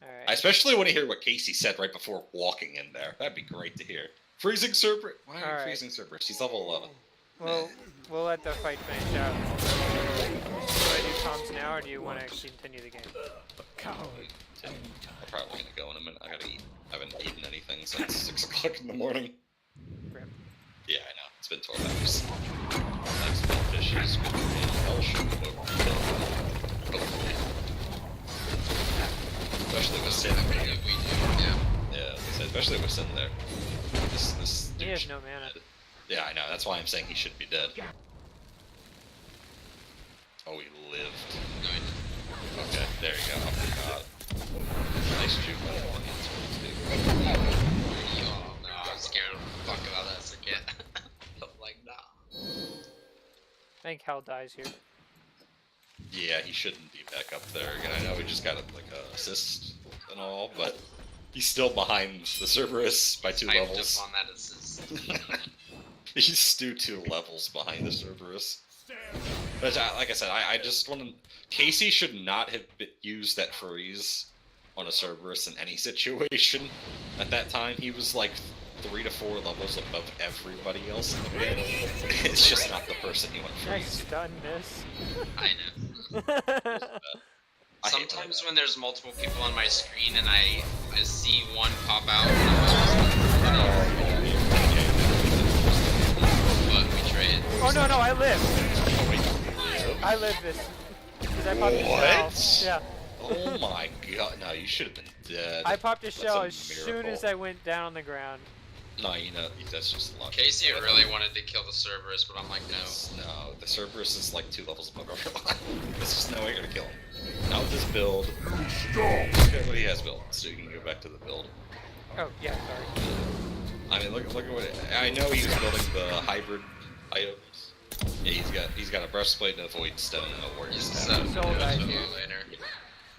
Alright. I especially want to hear what Casey said right before walking in there. That'd be great to hear. Freezing Cerberus. Why are you Alright. freezing Cerberus? She's level 11. Well, we'll let the fight finish out. Do I do comms now, or do you want to continue the game? I'm probably gonna go in a minute. I gotta eat. I haven't eaten anything since 6 o'clock in the morning. Rip. Yeah, I know. It's been 12 hours. Next big fish is good. Hell should go hopefully. Especially with Sin. Yeah, especially with Sin there. This He dude has should no be mana. dead. Yeah, I know. That's why I'm saying he should be dead. Oh, he lived. Okay, there you go. Oh my god. Nice juke. Oh, no, I'm scared of fuck about that again. I'm like, nah. I think Hell dies here. Yeah, he shouldn't be back up there again. I know he just got like a assist and all, but he's still behind the Cerberus by 2 levels. Up on that assist. He's still 2 levels behind the Cerberus. But like I said, I just want to. Casey should not have used that freeze on a Cerberus in any situation. At that time, he was like 3 to 4 levels above everybody else in the game. It's just not the person you want to Nice freeze. stun miss. I know. I hate Sometimes that. when there's multiple people on my screen and I see one pop out, but we trade. Oh no, I live. Oh, wait. I live this. Because I popped a What? shell. Yeah. Oh my god, no, you should have been dead. I popped a shell a as soon miracle. as I went down on the ground. No, you know, that's just luck. Casey really wanted to kill the Cerberus, but I'm like, no. No, the Cerberus is like 2 levels above everyone. There's just no way you're gonna kill him. Not with this build. Look at what he has built, so you can go back to the build. Oh, yeah, sorry. I mean, look at what I know he was building the hybrid items. Yeah, he's got a breastplate and a void stone and a warrior staff. Soul died Later. here.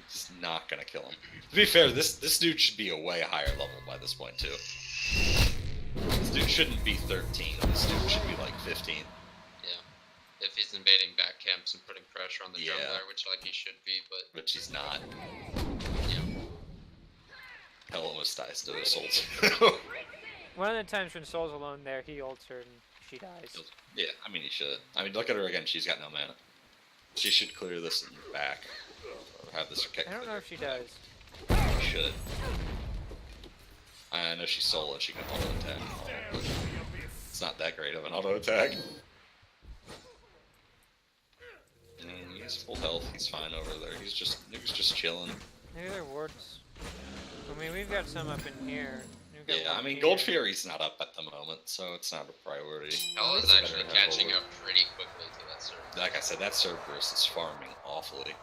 It's not gonna kill him. To be fair, this dude should be a way higher level by this point too. This dude shouldn't be 13. This dude should be like 15. If he's invading back camps and putting pressure on the Yeah. jungler, which like he should be, but Which he's not. yeah. Hell almost dies to his souls. One of the times when Soul's alone there, he ults her and she dies. Yeah, I mean he should. I mean, look at her again. She's got no mana. She should clear this in the back. Or have this kick. I don't know if she does. She should. I know she's solo and she can auto attack. But it's not that great of an auto attack. He's full health. He's fine over there. He was just chilling. Maybe they're wards. I mean, we've got some up in here. We've got Yeah, I one mean, here. Gold Fury's not up at the moment, so it's not a priority. Hell is It's actually better to have catching over. up pretty quickly to that Cerberus. Like I said, that Cerberus is farming awfully.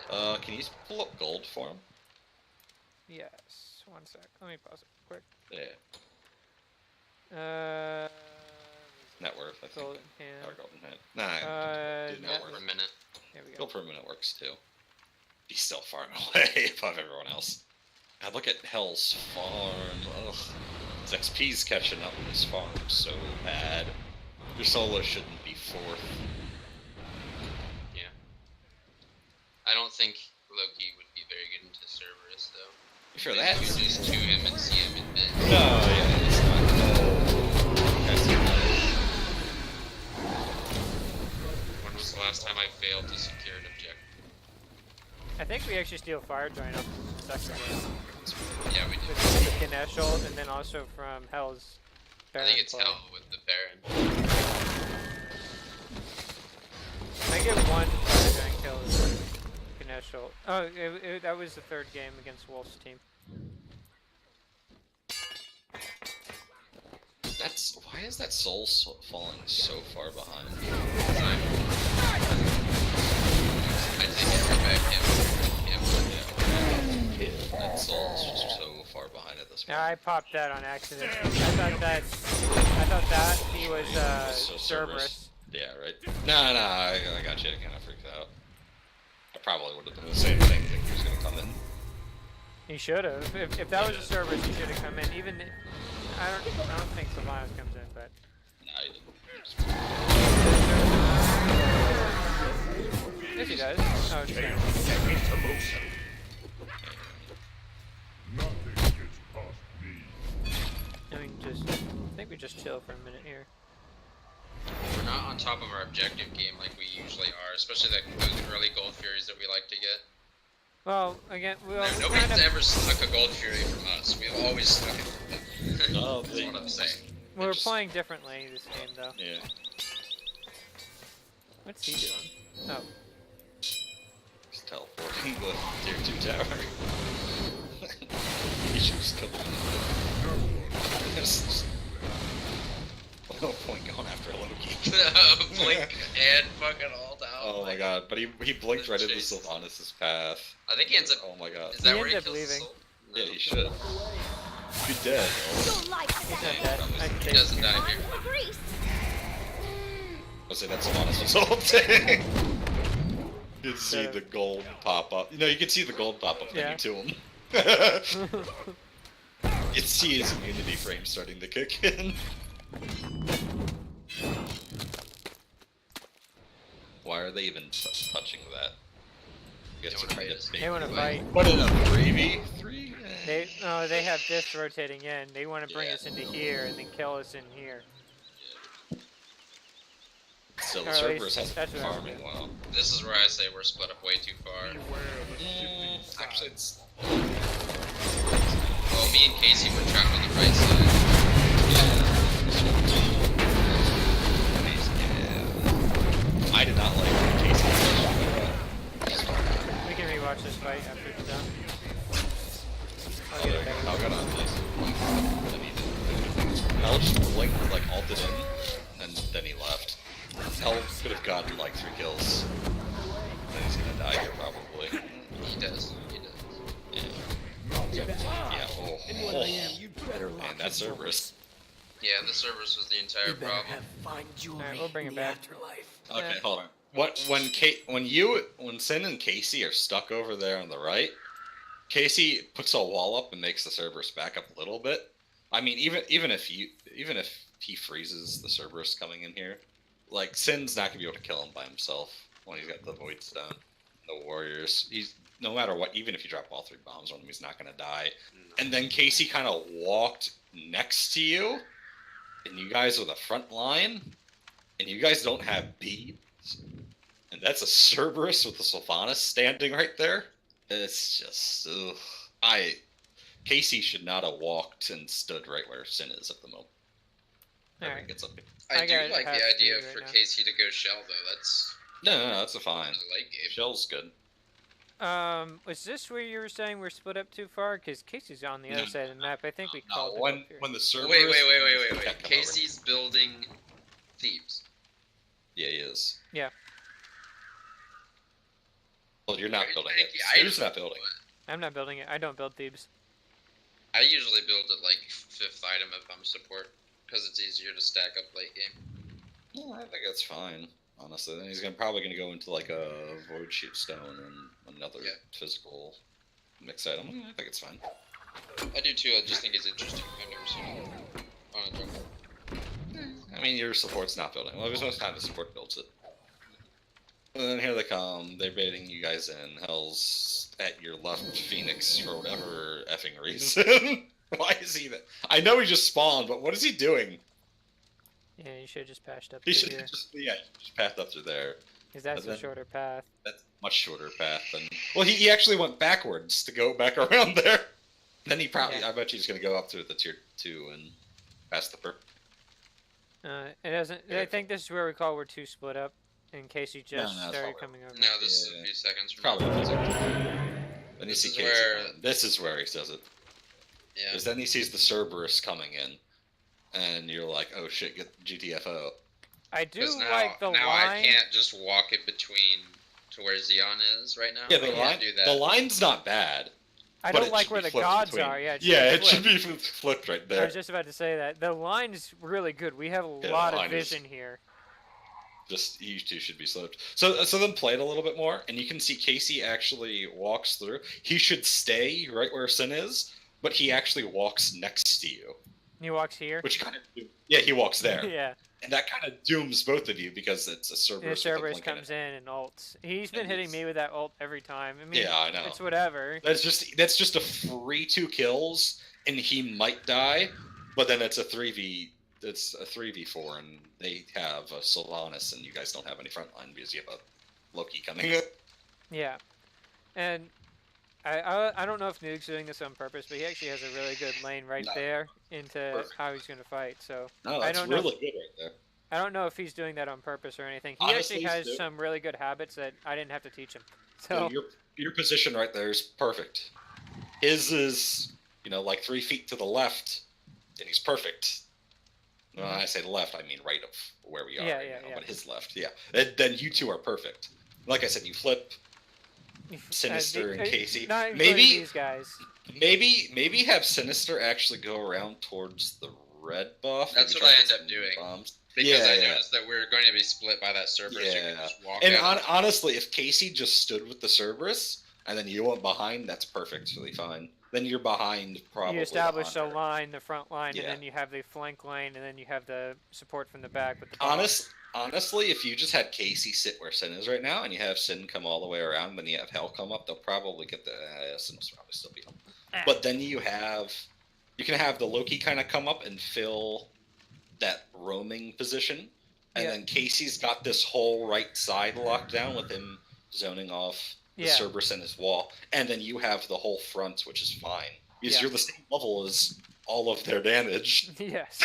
Can you pull up gold for him? Yes. One sec. Let me pause it quick. Yeah. Net worth, I think. Gold in hand. Or gold in hand. Nah, do net net worth. For a minute. There we go. Gold per minute works too. He's still far away above everyone else. God, look at Hell's farm. Ugh. His XP's catching up with his farm so bad. Your solo shouldn't be 4th. Yeah. I don't think Loki would be very good into Cerberus though. For I that? think you just 2 him and see him in mid. No, yeah, it's not. When was the last time I failed to secure an objective? I think we actually steal Fire Joint up in the second game. Yeah, we did. With Ganesh ult, and then also from Hell's I Baron think it's play. Hell with the Baron. I get one Fire Giant kill with Ganesh ult. Oh, that was the 3rd game against Wolf's team. That's why is that soul falling so far behind? I think it's back him. Yeah, that soul's just so far behind at this Yeah, point. I popped that on accident. I thought that he was So Cerberus. Yeah, right. No, I got you. I kind of freaked out. I probably would have done the same thing. Think he was gonna come in. He should have. If that was a Cerberus, he should have come in. Even I don't think Sylvanas comes in, but. Nah, he didn't. Yes, he does. Oh, it's Chaos fine. set into motion. Nothing gets past me. I think we just chill for a minute here. We're not on top of our objective game like we usually are, especially those early Gold Furies that we like to get. Well, again, Nobody's ever snuck a Gold Fury from us. We've always snuck it from them. No, That's what I'm saying. we're playing differently this game, though. Yeah. What's he doing? Oh. He's teleporting the tier 2 tower. He should just come in. There's no point going after Loki. Blink and fucking all down. Oh my god, but he blinked right into Sylvanas' path. I think he ends up. Oh my god. Is that He where he ends up kills the leaving. soul? No. Yeah, he should. Be dead. He's not dead. I He think. doesn't die here. I'll say that's Sylvanas' ulting. You can see the gold pop up. You know, you can see the gold pop up Yeah. to him. You can see his immunity frame starting to kick in. Why are they even touching that? I guess They want to fight. What in a 3v3? They have this rotating in. They want to bring Yeah. us into here and then kill us in here. Still, Or the at Cerberus least hasn't that's been what I was farming thinking. well. This is where I say we're split up way too far. Beware of a shifting side. Actually, it's... Well, me and Casey were trapped on the right side. I did not like Casey. We can rewatch this fight after it's done. I'll Oh, get there it you back. go. I'll go on this. Then he didn't. Hell just blinked, like, ulted in, and then he left. Hell could have gotten, like, 3 kills. Then he's gonna die here, probably. He does. Yeah, oh. And when I am, you'd better lock Man, that's the doors. Cerberus. Yeah, the Cerberus was the entire You better problem. have fine jewelry Alright, we'll bring in it the back. afterlife. Okay, Yeah. hold on. When Sin and Casey are stuck over there on the right, Casey puts a wall up and makes the Cerberus back up a little bit. I mean, even if he freezes the Cerberus coming in here, like Sin's not gonna be able to kill him by himself when he's got the Void Stone. The Warriors, he's no matter what, even if you drop all 3 bombs on him, he's not gonna die. And then Casey kind of walked next to you, and you guys are the front line, and you guys don't have beads, and that's a Cerberus with a Sylvanas standing right there. It's just, Casey should not have walked and stood right where Sin is at the moment. Alright. Gets up. I I do got like half the idea speed for right now. Casey to go shell though. That's No, that's a fine. the late game. Shell's good. Was this where you were saying we're split up too far? Because Casey's on the other No, side of the map. I think we No, called it when up here. when the Cerberus. Wait. Yeah, come over. Casey's building Thebes. Yeah, he is. Yeah. Well, you're not Where's building Mikey? it. Stu's not building it. I'm not building it. I don't build Thebes. I usually build it like 5th item if I'm support, because it's easier to stack up late game. Yeah, I think that's fine. Honestly, then he's probably gonna go into like a Void Shoot Stone and another Yeah. physical mix item. I think it's fine. I do too. I just think it's interesting. I've never seen it on a jungle. I mean, your support's not building. Well, there's no time the support builds it. And then here they come. They're baiting you guys in. Hell's at your left, Phoenix, for whatever effing reason. Why is he there? I know he just spawned, but what is he doing? Yeah, you should have just patched up He through should here. just path up through there. Because that's and a then- shorter path. That's a much shorter path than. Well, he actually went backwards to go back around there. Then he probably, Yeah. I bet he's gonna go up through the tier 2 and past the perp. It doesn't. I think this is where we call we're too split up. In case you just no, it's started probably- coming over. No, this is Yeah. a few seconds from Probably. now. Then you This see is Casey. where- coming. This is where he does it. Yeah. Because then he sees the Cerberus coming in, and you're like, oh shit, get GTFO. I do Because now, like the now line. I can't just walk in between to where Xeon is right now. Yeah, I can't do that. the line's not bad. I But don't it like should where be the flipped gods between- are. Yeah, Yeah, be it should flipped. be flipped right I there. was just about to say that. The line is really good. We have a Yeah, lot the of line is- vision here. Just you two should be flipped. So then play it a little bit more, and you can see Casey actually walks through. He should stay right where Sin is, but he actually walks next to you, He walks here. which kind of he walks there, Yeah. and that kind of dooms both of you because it's a The Cerberus. Cerberus comes in and ults. He's been And hitting he's- me with that ult every time. I mean, Yeah, I know. it's whatever. That's just a free 2 kills, and he might die, but then it's a 3v. It's a 3v4, and they have a Sylvanas, and you guys don't have any frontline because you have a Loki coming up. Yeah. And I don't know if Nuke's doing this on purpose, but he actually has a really good lane right No. there into Perfect. how he's going to fight. So No, I that's don't know really good right there. I don't know if he's doing that on purpose or anything. He Honestly, actually has Stu- some really good habits that I didn't have to teach him. So So your position right there is perfect. His is like 3 feet to the left, and he's perfect. When I say left, I mean right of where we are Yeah, right yeah, now, yeah. but his left, yeah. Then you two are perfect. Like I said, you flip Sinister and Casey. Not including Maybe these guys. maybe have Sinister actually go around towards the red buff. That's maybe what try I to end get up some doing. bombs. Because Yeah, I yeah. noticed that we're going to be split by that Cerberus. You can Yeah. just walk And out. honestly, if Casey just stood with the Cerberus and then you went behind, that's perfectly fine. Then you're behind probably. You establish the a line, the front line, Yeah. and then you have the flank line, and then you have the support from the back with the bombs. Honestly, if you just had Casey sit where Sin is right now, and you have Sin come all the way around, then you have Hell come up, they'll probably get the Sin will probably still beat them. But then you can have the Loki kind of come up and fill that roaming position, and Yeah. then Casey's got this whole right side locked down with him zoning off the Yeah. Cerberus and his wall, and then you have the whole front, which is fine because Yeah. you're the same level as all of their damage. Yes.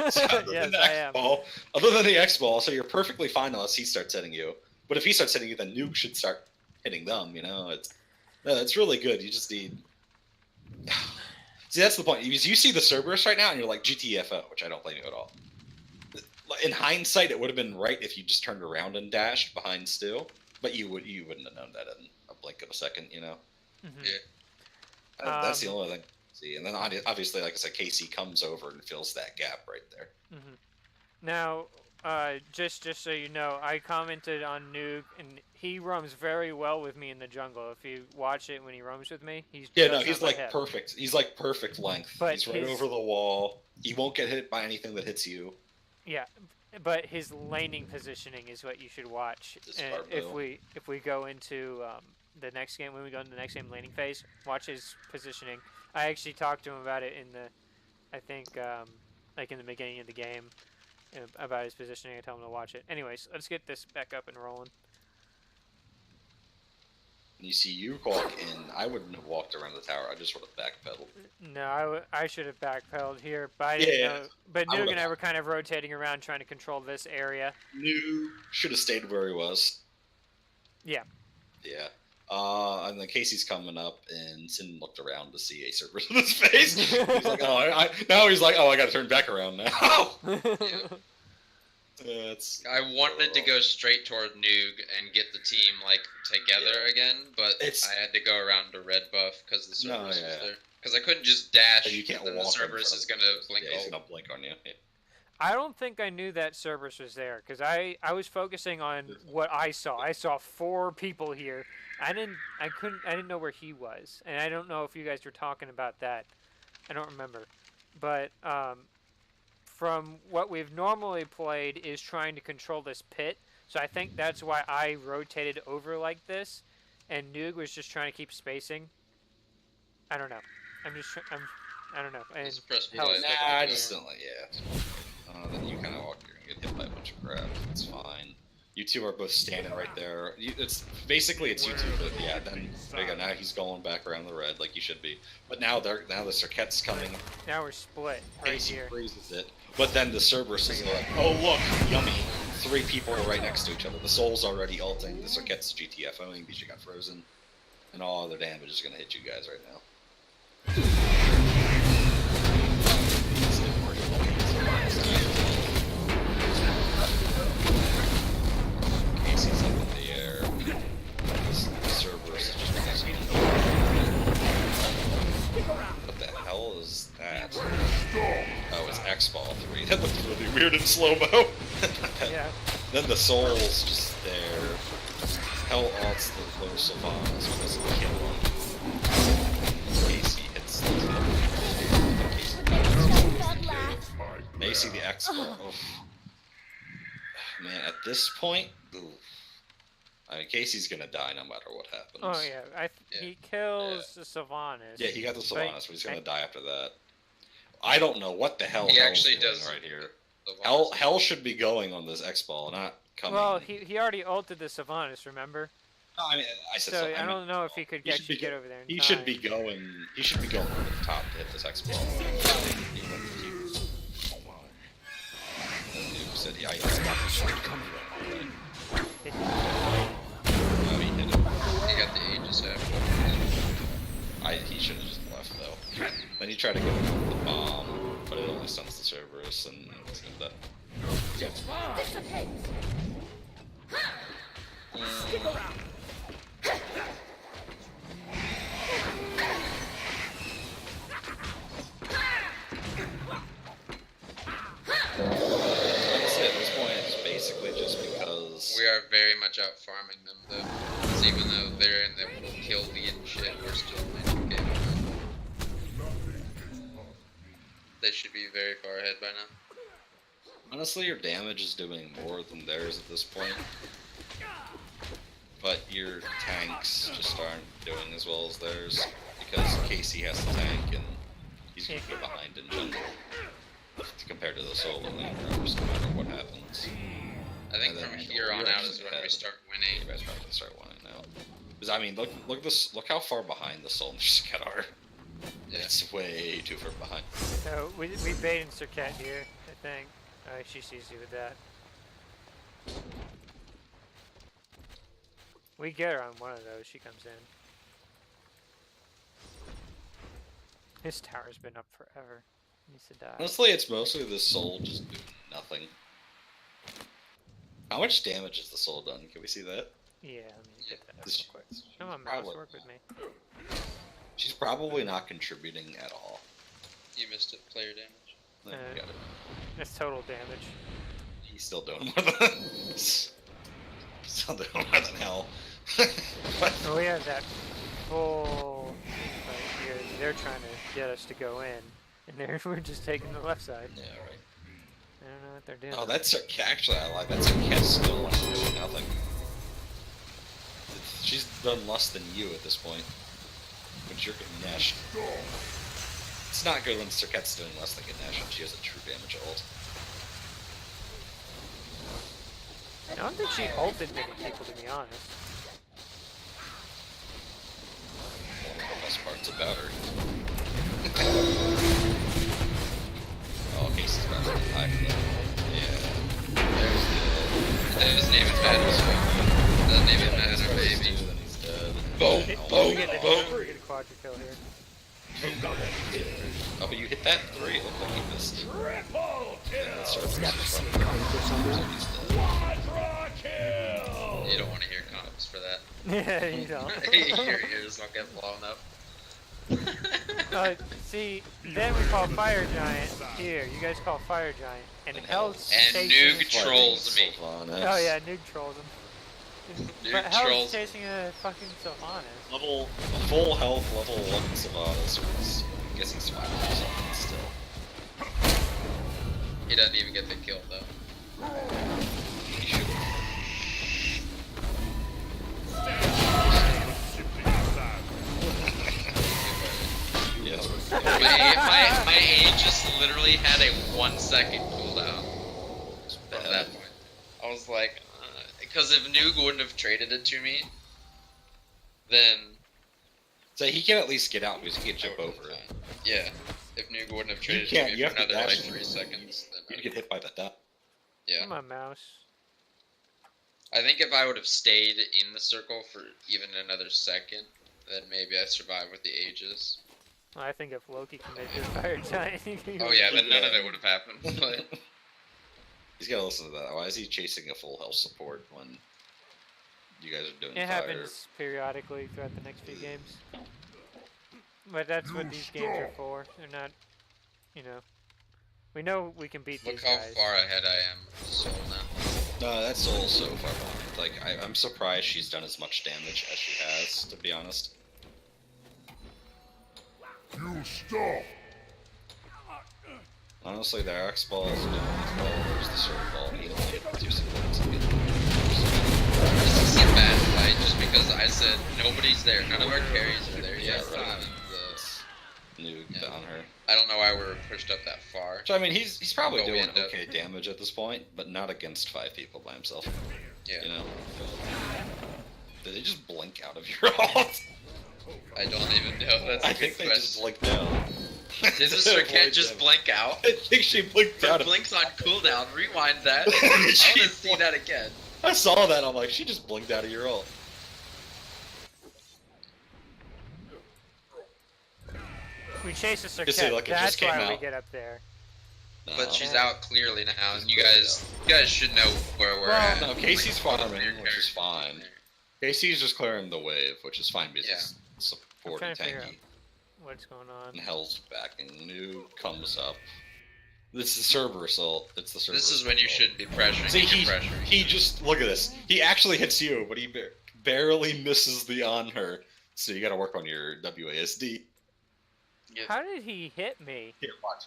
So other Yes, than the I X am. ball, other than the X ball, so you're perfectly fine unless he starts hitting you. But if he starts hitting you, then Nuke should start hitting them. It's really good. You just need. See, that's the point. Because you see the Cerberus right now, and you're like GTFO, which I don't blame you at all. In hindsight, it would have been right if you just turned around and dashed behind Stu, but you wouldn't have known that in a blink of a second. Mhm. Yeah. That's the only thing. See, and then obviously, like I said, Casey comes over and fills that gap right there. Now, just so you know, I commented on Nuke, and he roams very well with me in the jungle. If you watch it when he roams with me, he's Yeah, just no, on he's my like hip. perfect. He's like perfect length. But He's right his- over the wall. He won't get hit by anything that hits you. Yeah, but his laning positioning is what you should watch. This And barbell. if we go into the next game, when we go into the next game laning phase, watch his positioning. I actually talked to him about it in the, I think, like in the beginning of the game, about his positioning. I told him to watch it. Anyways, let's get this back up and rolling. And you see you walk in. I wouldn't have walked around the tower. I just would have backpedaled. No, I should have backpedaled here, but I didn't Yeah, know. But I Nuke would've and I were kind of rotating around trying to control this area. New should have stayed where he was. Yeah. Yeah. And then Casey's coming up, and Sin looked around to see a Cerberus in his face. He's like, oh, now he's like, oh, I got to turn back around now. That's. I wanted to go straight toward Noog and get the team together again, but It's- I had to go around to red buff because the No, Cerberus yeah. was there. Because I couldn't just dash. You can't then walk the in Cerberus front is of- gonna blink. Yeah, he's ult. gonna blink on you. Yeah. I don't think I knew that Cerberus was there because I was focusing on what I saw. I saw 4 people here. I didn't know where he was, and I don't know if you guys were talking about that. I don't remember, but from what we've normally played is trying to control this pit. So I think that's why I rotated over like this, and Noog was just trying to keep spacing. I don't know. I don't know. And Just press Hell, play. nah, Nah, I Yeah. just don't like. Yeah. Then you kind of walk. You're gonna get hit by a bunch of crap. It's fine. You two are both standing right there. It's you two, but yeah. Then there you go. Now he's going back around the red like you should be. But now the Circuit's coming. now we're split right Casey here. freezes it. But then the Cerberus is like, oh look, yummy. 3 people are right next to each other. The Soul's already ulting. The Circuit's GTFOing because you got frozen. And all other damage is gonna hit you guys right now. Casey's up in the air. This Cerberus is just slow-mo. Yeah. Then the soul's just there. Hell ults the low Sylvanas because it kill him. Casey hits the Macy the X-Ball. Man, at this point, I mean, Casey's gonna die no matter what happens. Oh yeah, he kills the Sylvanas. Yeah, he got the Sylvanas, but he's gonna die after that. I don't know what the hell He Hell's actually doing does right here. Sylvanas. Hell should be going on this X-Ball, not coming. Well, he already ulted the Sylvanas, remember? No, I mean, I said So something. I don't know if he could actually get over there in He time. should be going. He should be going over the top to hit this X-Ball. Said, yeah, I got coming. Hit He hit him. He got the Aegis after. He should have just left though. Then he tried to go with the bomb, but it only stuns the Cerberus and that. Stick around. Honestly, at this point, it's basically just because We are very much out farming them though. 'Cause even though they're in the kill lead and shit, we're still playing the game. They should be very far ahead by now. honestly, your damage is doing more than theirs at this point. But your tanks just aren't doing as well as theirs because Casey has the tank and he's gonna go behind in general compared to the solo laners, no matter what happens. I think And then from here on you're out actually is when we ahead. start You winning. guys probably gonna start winning now. Because I mean, look this, look how far behind the soldiers are. Yeah. It's way too far behind. So we baited Serket here, I think. She sees you with that. We get her on one of those, she comes in. His tower's been up forever. Needs to die. Honestly, it's mostly the soul just doing nothing. How much damage has the soul done? Can we see that? Yeah, let me get that up This- real quick. Come on, mouse, probably- work with me. She's probably not contributing at all. You missed it. Player damage. No, you got it. That's total damage. He's still doing more than still doing more than hell. But Oh, we have that full right here. They're trying to get us to go in, and we're just taking the left side. yeah, right. I don't know what they're doing. Oh, that's actually I like that's Cat still like doing nothing. She's done less than you at this point. But you're Ganesh. It's not good when Serket's doing less than Ganesh and she has a true damage ult. I don't think she ulted many people, to be honest. One of the best parts about her. Oh, Casey's about to die. Yeah. It doesn't even matter. Doesn't even matter, baby. Then he's dead. Boom, We boom, get the boom. we get a quadra kill here. Oh, but you hit that 3. It looked like you missed. Triple Yeah, kill. that's right. Never seen a comic for some reason. He's dead. Quadra kill. You don't want to hear comps for that. Yeah, you don't. Your ears don't get blown up. See, then we call Fire Giant here. You guys call Fire Giant, and And Hell's And chasing. Nuke trolls me. Oh yeah, Nuke trolls him. Nuke But Hell's trolls. chasing a fucking Sylvanas. Level, full health, level 11 Sylvanas. I guess he's 5 or something still. He doesn't even get the kill though. He should. Yes. My Aegis literally had a 1 second cooldown at that point. I was like, because if Nuke wouldn't have traded it to me, then So he can at least get out because he can jump I over would've it. been fine. Yeah, if Nuke wouldn't have traded can't, to me you for have to another like dash. 3 seconds, then You'd get hit by the dot. yeah. Come on, mouse. I think if I would have stayed in the circle for even another second, then maybe I survive with the Aegis. Well, I think if Loki can make this Fire Giant, he can Oh yeah, then none of it would have happened. But He's gotta listen to that. Why is he chasing a full health support when you guys are doing It fire? happens periodically throughout the next few games. But that's what these games are for. They're not, you know, We know we can beat Look these how guys. far ahead I am with Soul now. That Soul's so far behind. Like, I'm surprised she's done as much damage as she has, to be honest. You stop. Honestly, the Axe Ball is doing as well. There's the Sword Ball. He only hit 2 supports. This is a bad fight just because I said nobody's there. None of our carries are there yet. Yeah, right. Other than Nuke Yeah. on her. I don't know why we were pushed up that far. So, I mean, he's probably But we doing end up- okay damage at this point, but not against 5 people by himself. Yeah. You know? Did they just blink out of your ult? I don't even know. That's a I good think they just question. blinked out. Did the Circuit just blink out? I think she blinked out. It blinks on cooldown. Rewind that. I want to see that again. I saw that. I'm like, she just blinked out of your ult. We chase the Just say, Circuit. like, it That's just came why we out. get up there. No. But she's Yeah. out clearly now, and you guys should know where we're Well, at. No, Casey's farming, Clear which is fine. Casey's just clearing the wave, which is fine because it's supporting trying to figure tanky. What's going on? And Hell's backing. New comes up. This is server assault. It's the server. This is when you assault. shouldn't be pressuring. See, You're pressuring. he just look at this. He actually hits you, but he barely misses the on her. So you got to work on your WASD. Yeah. How did he hit me? Here, watch.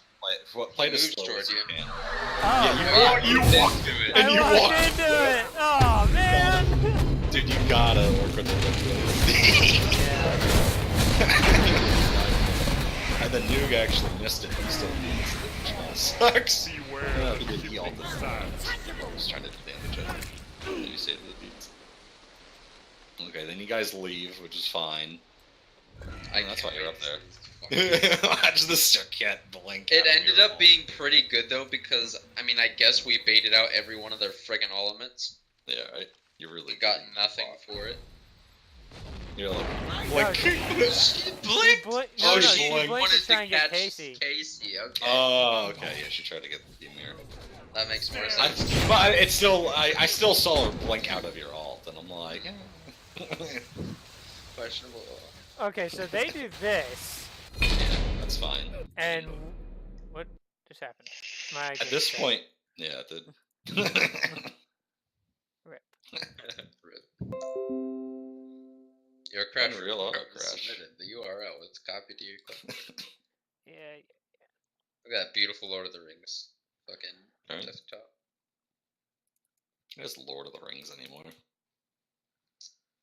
Play this Moves slow towards as you you. can. Oh, Yeah, you walked into it. and you I walked walked. into it. Oh man. Dude, you gotta work with the WASD. Yeah. And the Noog actually missed it, but he still needs it, which sucks. Beware No, of he did. He the ulted. sides. I was trying to do damage. I think. Maybe save the beats. Okay, then you guys leave, which is fine. That's why you're up there. Watch the Circuit blink. It out of ended your up wall. being pretty good though, because I mean, I guess we baited out every one of their friggin' elements. Yeah, right. You really We got nothing for it. You're like, No, like, She blinked. Blink. Oh, No, she she blinked. blinked to try and get Casey. Casey, okay. oh, okay, yeah, she tried to get the mirror. That makes more I, sense. but it's still, I still saw her blink out of your ult, and I'm like, Questionable. Okay, so they do this, that's fine. and what just happened? My At game this said- point, yeah, it did. Rip. Rip. Your crash Unreal auto report was crash. submitted. The URL was copied to your cloud. Yeah. Look at that beautiful Lord of the Rings fucking Right. desktop. There's Lord of the Rings anymore.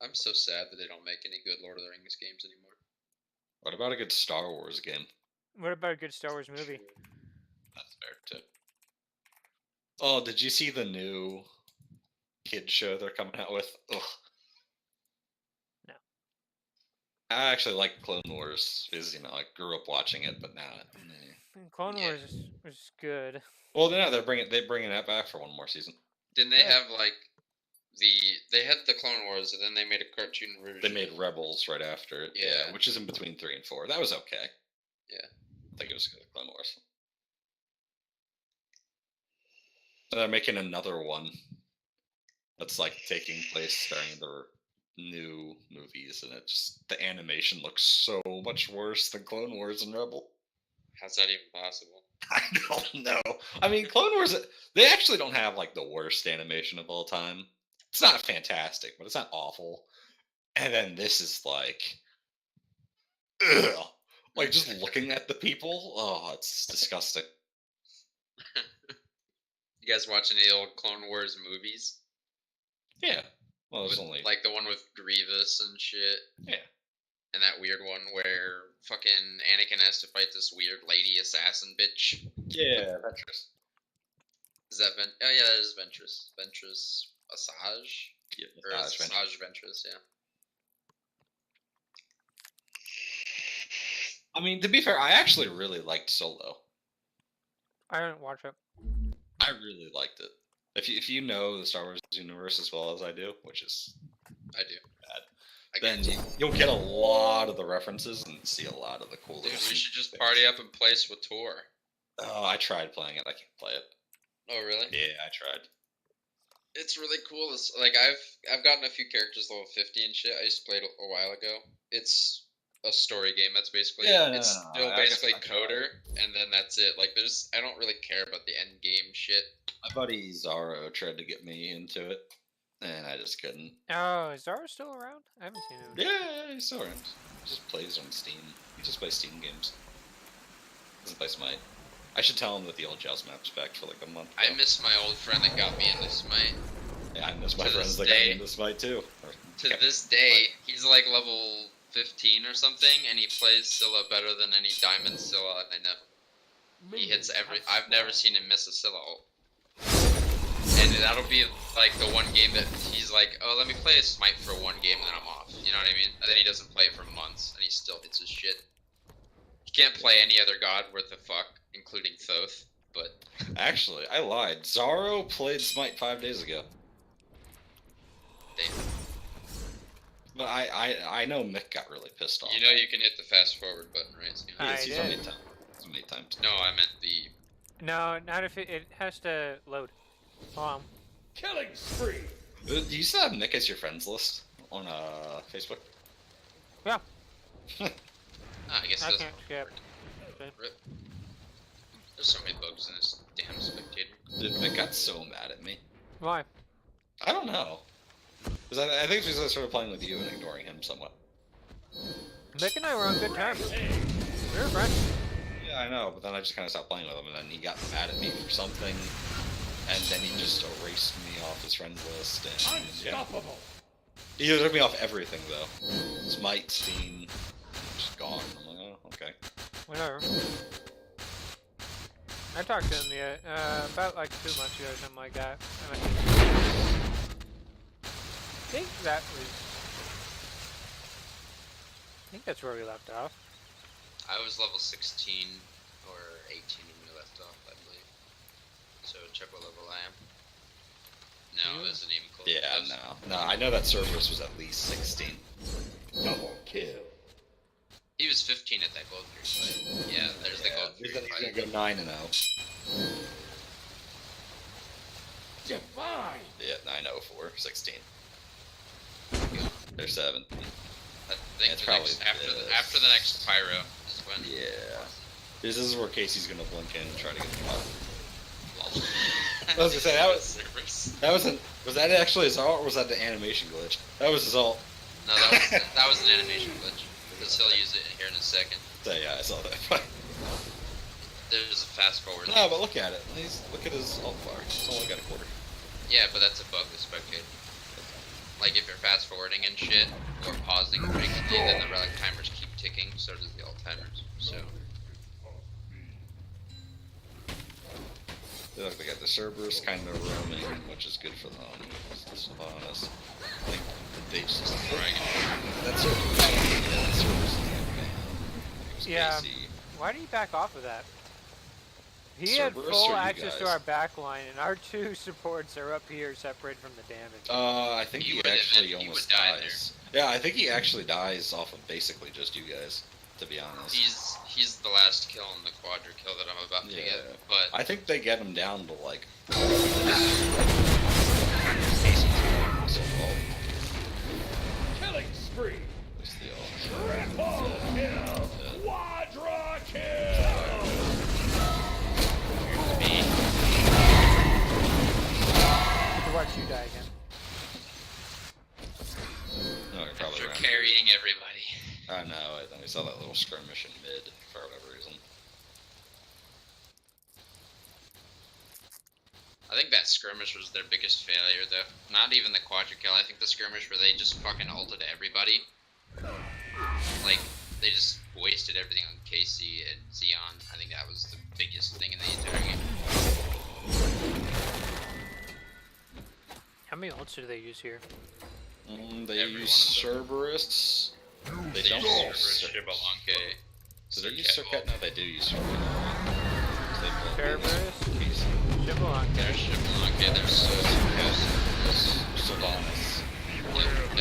I'm so sad that they don't make any good Lord of the Rings games anymore. What about a good Star Wars game? What about a good Star Wars movie? That's fair too. Oh, did you see the new kid show they're coming out with? Ugh. No. I actually like Clone Wars because I grew up watching it, but now. Clone Yeah. Wars was good. Well, no, they're bringing that back for one more season. Didn't they Yeah. have like they had the Clone Wars and then they made a cartoon version? They made Rebels right after it. Yeah. Which is in between 3 and 4. That was okay. Yeah. I think it was good. Clone Wars. And they're making another one that's like taking place during the new movies, and it just the animation looks so much worse than Clone Wars and Rebel. How's that even possible? I don't know. I mean, Clone Wars, they actually don't have like the worst animation of all time. It's not fantastic, but it's not awful. And then this is like, ugh. Like just looking at the people, oh, it's disgusting. You guys watch any old Clone Wars movies? Yeah. Well, there's With, only like the one with Grievous and shit. Yeah. And that weird one where fucking Anakin has to fight this weird lady assassin bitch. yeah, Ventress. Is that Oh yeah, that is Ventress. Ventress Asajj? Yeah, Or is Ventress. Asajj Ventress, yeah. I mean, to be fair, I actually really liked Solo. I didn't watch it. I really liked it. If you know the Star Wars universe as well as I do, which is I do. I then guarantee. you'll get a lot of the references and see a lot of the cool. Dude, little we should just things. party up and play SWTOR. Oh, I tried playing it. I can't play it. Oh really? Yeah, I tried. It's really cool. It's like I've gotten a few characters level 50 and shit. I used to play it a while ago. It's a story game. That's basically Yeah, it. It's no, still I guess basically I tried. coder, and then that's it. Like, I don't really care about the end game shit. My buddy Zaro tried to get me into it, and I just couldn't. Oh, is Zara still around? I haven't seen him. Yeah, he's still around. He just plays on Steam. He just plays Steam games. Doesn't play Smite. I should tell him that the old Jaws map's back for like a month. I miss my old friend that got me into Smite. Yeah, I miss my to friends this that got me day- into Smite too. To this day, he's like level 15 or something, and he plays Scylla better than any Diamond Scylla I know. He hits every. I've never seen him miss a Scylla ult. And that'll be like the one game that he's like, oh, let me play a Smite for one game and then I'm off. You know what I mean? And then he doesn't play it for months and he still hits his shit. He can't play any other god worth a fuck, including Thoth, but. Actually, I lied. Zaro played Smite 5 days ago. Damn. But I know Mick got really pissed off. You know you can hit the fast forward button, right? So, I He's did. on 8 times. He's on 8 times. no, I meant the. No, not if it has to load. Hold on. Killing spree. Do you still have Mick as your friends list on Facebook? Yeah, I guess it I doesn't. can't skip. Rip. There's so many bugs in this damn spectator. Dude, Mick got so mad at me. Why? I don't know. Because I think it's because I started playing with you and ignoring him somewhat. Mick and I were on good terms. We were friends. Yeah, I know, but then I just kind of stopped playing with him, and then he got mad at me for something, and then he just erased me off his friends list, and yeah. Unstoppable. He took me off everything, though. Smite, Steam, just gone. I'm like, oh, okay. Whatever. I talked to him about like 2 months ago or something like that. I think that was. I think that's where we left off. I was level 16 or 18 when we left off, I believe. So check what level I am. No, it isn't even close. Yeah, no. I know that Cerberus was at least 16. Double kill. He was 15 at that gold 3 fight. Yeah, there's the gold 3 He's gonna fight. go 9 and 0. Divine. Yeah, 9-0-4, 16. They're 7. I think It's the probably next, this. after the next Pyro is when. Yeah. This is where Casey's gonna blink in and try to get the ball. I was gonna say, that wasn't. Was that actually his ult, or was that the animation glitch? That was his ult. No, that was an animation glitch. Because he'll use it here in a second. So yeah, I saw that. There's a fast forward. No, but look at it. Look at his ult bar. It's only got a quarter. Yeah, but that's a bug with Spectate. Like if you're fast forwarding and shit, or pausing frequently, then the relic timers keep ticking, so does the alt timers. So. Look, they got the Cerberus kind of roaming, which is good for them. Just honest. I think they just that Cerberus. Yeah, that Cerberus is like, man. It was Yeah. Casey. Why did he back off of that? He Cerberus had full or you access to guys? our back line, and our 2 supports are up here separated from the damage. I think He he would actually he would almost die there. dies. Yeah, I think he actually dies off of basically just you guys, to be honest. He's the last kill in the quadra kill that I'm about to Yeah. get, but I think they get him down to like. Killing spree. What's the ult? Triple kill. Quadra kill. me, To watch you die again. No, you're probably after around. carrying everybody. I know, and then we saw that little skirmish in mid for whatever reason. I think that skirmish was their biggest failure, though. Not even the quadra kill. I think the skirmish where they just fucking ulted everybody. Like, they just wasted everything on Casey and Xeon. I think that was the biggest thing in the entire game. How many ults do they use here? They Every use one of Cerberus. They They don't use use Cerberus, Shibalanke. Do they use Circuit? No, they do use Circuit. Cerberus, Casey. Shibalanke. There's Shibalanke, there's Sylvanas.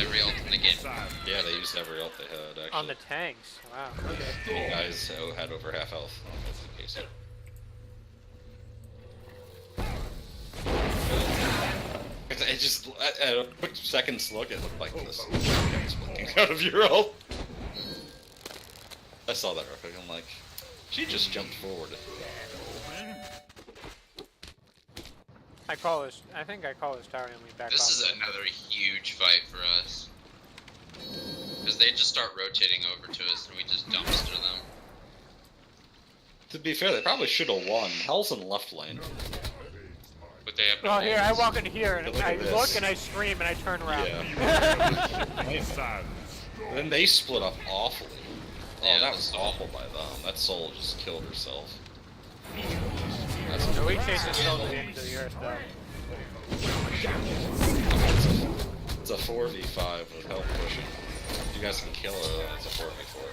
every ult in the game. Yeah, they used every ult they had, actually. On the tanks. Wow. Okay. You guys who had over half health. That's the case. It just, at a quick second's look, it looked like this. It's looking out of your ult. I saw that real quick. I'm like, she just jumped forward. I think I call this tower and we back This off. is another huge fight for us. Because they just start rotating over to us and we just dumpster them. To be fair, they probably should have won. Hell's in the left lane. But they have no Oh, here, I ults. walk in here and Look at I this. look and I scream and I turn around. Yeah. Then they split up awfully. Oh, Yeah, that was awful by them. That soul just killed herself. That's So we chase this soul to the end of the earth, though. It's a 4v5 with help pushing. If you guys can kill her, it's a 4v4.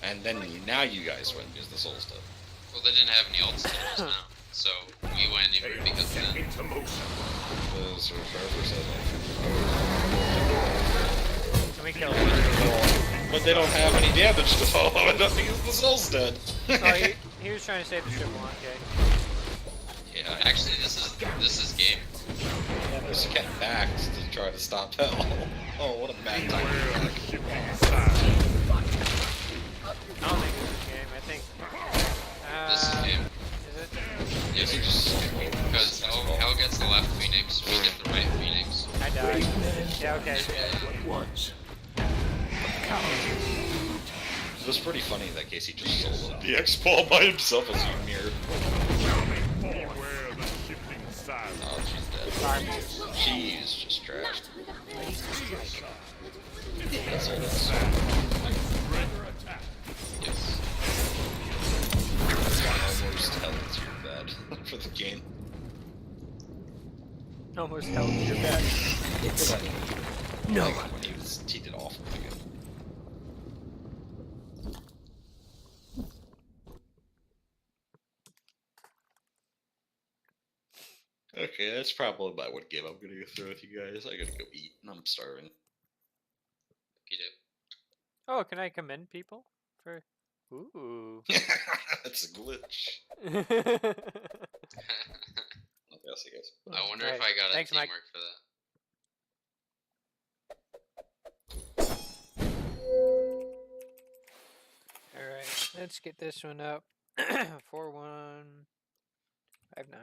And then now you guys win because the soul's dead. Well, they didn't have any ults till just now. So we went even because of that. Into motion. Those are forever said Can we kill him? But they don't have any damage to follow it up because the soul's dead. Oh, he was trying to save the ship one, okay. Yeah, actually, this is game. Yeah, there's a cat back to try to stop Hell. Oh, what a bad time. Beware the shifting side. I don't think this is game, I think... This is game. Is it? Yes, He just because Hell gets the left Phoenix, we get the right Phoenix. I died. Yeah, okay. Once. It was pretty funny that Casey just soloed the X-Ball by himself as you mirrored. Beware the shifting side. Oh, she's dead. Sorry. She's just trashed. That's all that's. Yes. That's why almost hell is your bad for the game. Almost held your bet. No. When he did awful again. Okay, that's probably about what game I'm gonna go through with you guys. I gotta go eat, and I'm starving. You do. Oh, can I commend people? For... Ooh. That's a glitch. Alright, I'll see you guys. I wonder if I got a Thanks, Mike. teamwork for that. let's get this one up. 4 1 5 9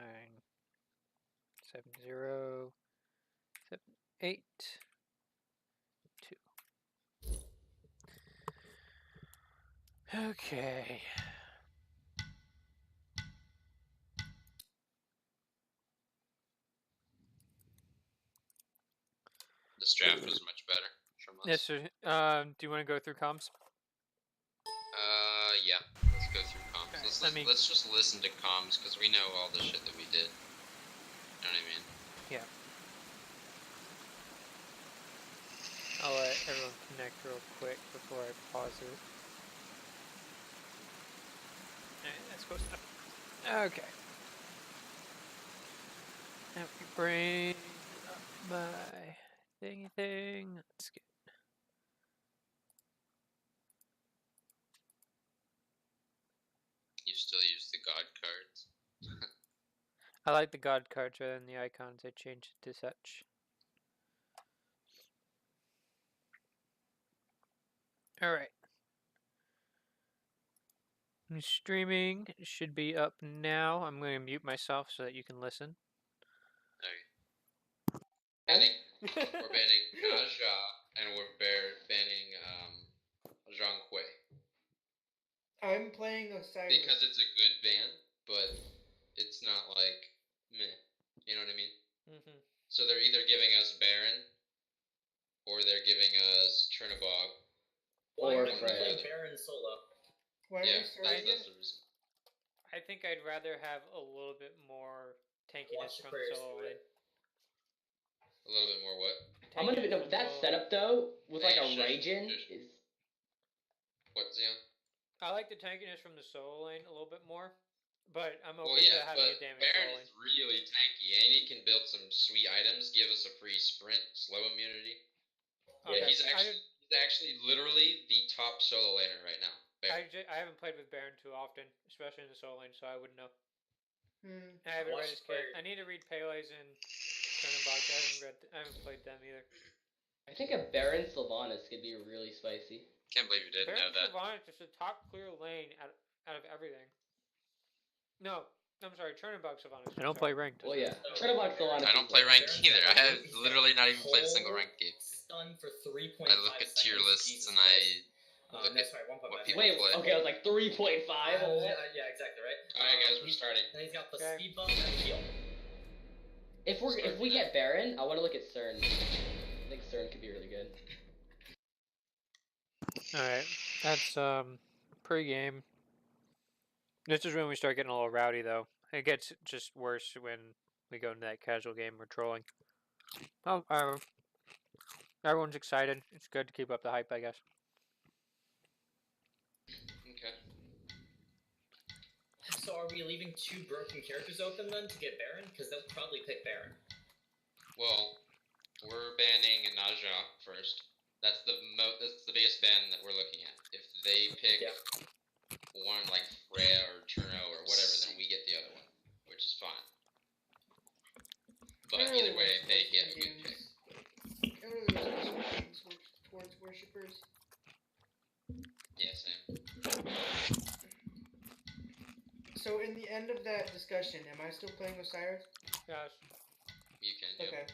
7 0 7 8 2. Okay. This draft was much better from us. Yes, sir. Do you want to go through comms? Yeah. Let's go through comms. Okay, Let's just listen to comms because we know all the shit that we did. You know what I mean? Yeah. I'll let everyone connect real quick before I pause it. Alright, that's close enough. Okay. Now we bring up my thingy thing. Let's get. You still use the god cards. I like the god cards rather than the icons. I changed it to such. Alright. Streaming should be up now. I'm going to mute myself so that you can listen. Okay. We're banning Naja and we're banning Zhang Hui. I'm playing Osiris. Because it's a good ban, but it's not like meh. You know what I mean? Mm-hmm. So they're either giving us Baron or they're giving us Chernobog. Why Or don't you Fred. play Baron solo? Why are Yeah, we starting that's it? the reason. I think I'd rather have a little bit more tankiness Watch the from prayers solo through lane. it. A little bit more what? I'm gonna be no, Tankiness from that solo setup though with like a Hey, shush, Raijin shush. is What, Zion? I like the tankiness from the solo lane a little bit more, but I'm Well, open yeah, to having but a damage Baron solo is lane. really tanky, and he can build some sweet items, give us a free sprint, slow immunity. Okay. He's actually literally the top solo laner right now. Baron. I haven't played with Baron too often, especially in the solo lane, so I wouldn't know. Hmm. I haven't Watch read his kit. Baron. I need to read Pele's and Chernobog. I haven't played them either. I think a Baron Sylvanas could be really spicy. Can't believe you didn't know that. Sylvanas is the top clear lane out of everything. No, I'm sorry, Chernobog Sylvanas. I don't play ranked. Well, yeah. Chernobog Sylvanas. I don't play ranked either. I have literally not even played a single ranked game. Stun for 3.5 I look at tier lists and I look no, at sorry, 1.5 what seconds. people Wait, play. okay, I was like 3.5. Yeah, exactly, right? Alright guys, we're starting. And he's got the Okay. speed bump and the heal. If we get Baron, I want to look at CERN. I think CERN could be really good. Alright, that's pre-game. This is when we start getting a little rowdy, though. It gets just worse when we go into that casual game we're trolling. Oh, everyone's excited. It's good to keep up the hype, I guess. Okay. So are we leaving 2 broken characters open then to get Baron? Because they'll probably pick Baron. Well, we're banning Naja first. That's the biggest ban that we're looking at. If they pick one like Freya or Cherno or whatever, then we get the other one, which is fine. But either way, they get a good pick. Towards worshippers. Yeah, same. So in the end of that discussion, am I still playing Osiris? Yes. You can. Yeah. Okay.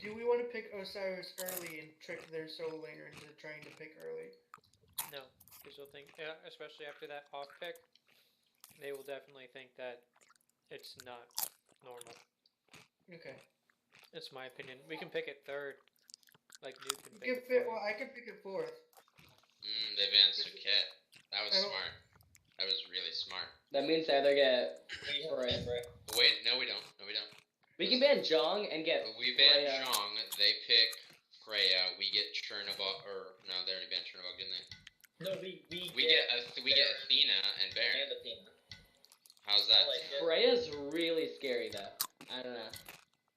Do we want to pick Osiris early and trick their solo laner into trying to pick early? No. Because they'll think, especially after that off pick, they will definitely think that it's not normal. Okay. That's my opinion. We can pick it third. Like Nuke can You pick can it fit, fourth. well, I can pick it fourth. They banned Suket. That was I don't- smart. That was really smart. That means they either get We have Freya. Freya. Wait, no we don't. No we don't. We can ban Zhong and get We ban Freya. Zhong, they pick Freya, we get Chernobog, or no, they already banned Chernobog, didn't they? No, we We get Athena and Baron. and Athena. How's that? I like it. Freya's really scary though. I don't know.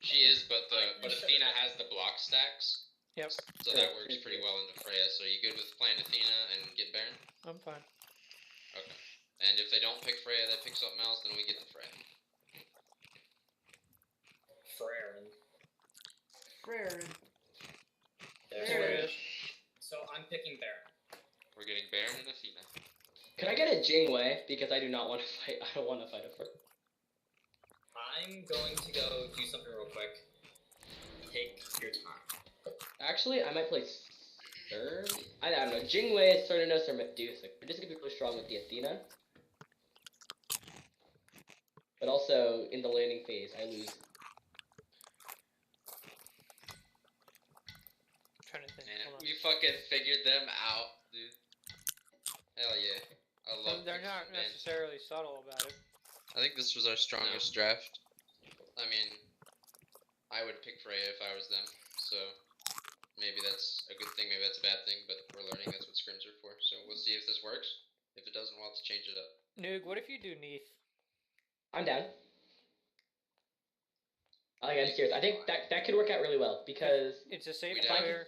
She is, but Athena has the block stacks, Yep. so that works pretty well into Freya. So you good with playing Athena and get Baron? I'm fine. Okay. And if they don't pick Freya, they pick something else, then we get the Freya. Freyrin. Freyrin. There's There it Freyrin. is. So I'm picking Baron. We're getting Baron and Athena. Can I get a Jingwei? Because I do not want to fight. I don't want to fight a first. I'm going to go do something real quick. Take your time. Actually, I might play CERN. I don't know. Jingwei, Cernos, or Medusa. Medusa could be really strong with the Athena. But also, in the laning phase, I lose. I'm trying to think. Man, Hold on. we fucking figured them out, dude. Hell yeah. I love They're not man. necessarily subtle about it. I think this was our strongest draft. I mean, I would pick Freya if I was them, so maybe that's a good thing, maybe that's a bad thing, but we're learning that's what scrims are for, so we'll see if this works. If it doesn't, we'll have to change it up. Nuke, what if you do Neath? I'm down. I'm serious. I think that could work out really well because It's a safe We player,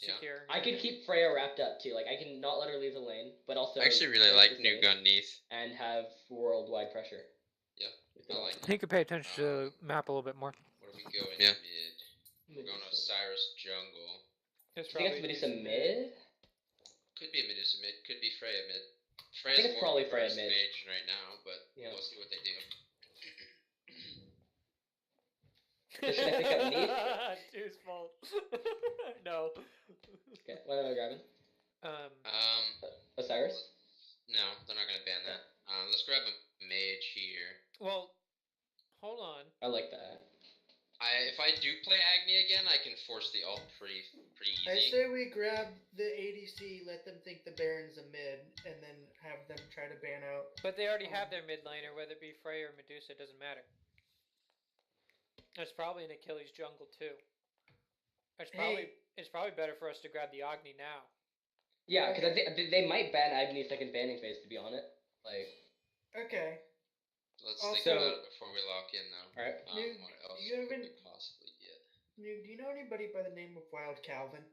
Yeah. secure. I could keep Freya wrapped up too. Like I can not let her leave the lane, but also I actually really take like the New save Gun Neath. and have worldwide pressure. Yeah, If I they like want. He could pay attention to the map a little bit more. What are we going Yeah. mid? We're going Osiris jungle. It's I think it's Medusa mid. Could be a Medusa mid, could be Freya mid. think Freya's it's more probably of a Freya burst mid. mage right now, but Yeah. we'll see what they do. Should I pick up Neath? Dude's fault. No. Okay, what am I grabbing? Osiris? No, they're not gonna ban that. Let's grab a mage here. Well, hold on. I like that. If I do play Agni again, I can force the ult pretty easy. I say we grab the ADC, let them think the Baron's a mid, and then have them try to ban out. But they already have their mid laner, whether it be Freya or Medusa, it doesn't matter. It's probably an Achilles jungle too. It's probably better for us to grab the Agni now. Yeah, because I think they might ban Agni second banning phase. To be on it, like. Okay. Let's Also- think about it before we lock in, though. All right. What else you could haven't- we possibly get? Do you know anybody by the name of Wild Calvin?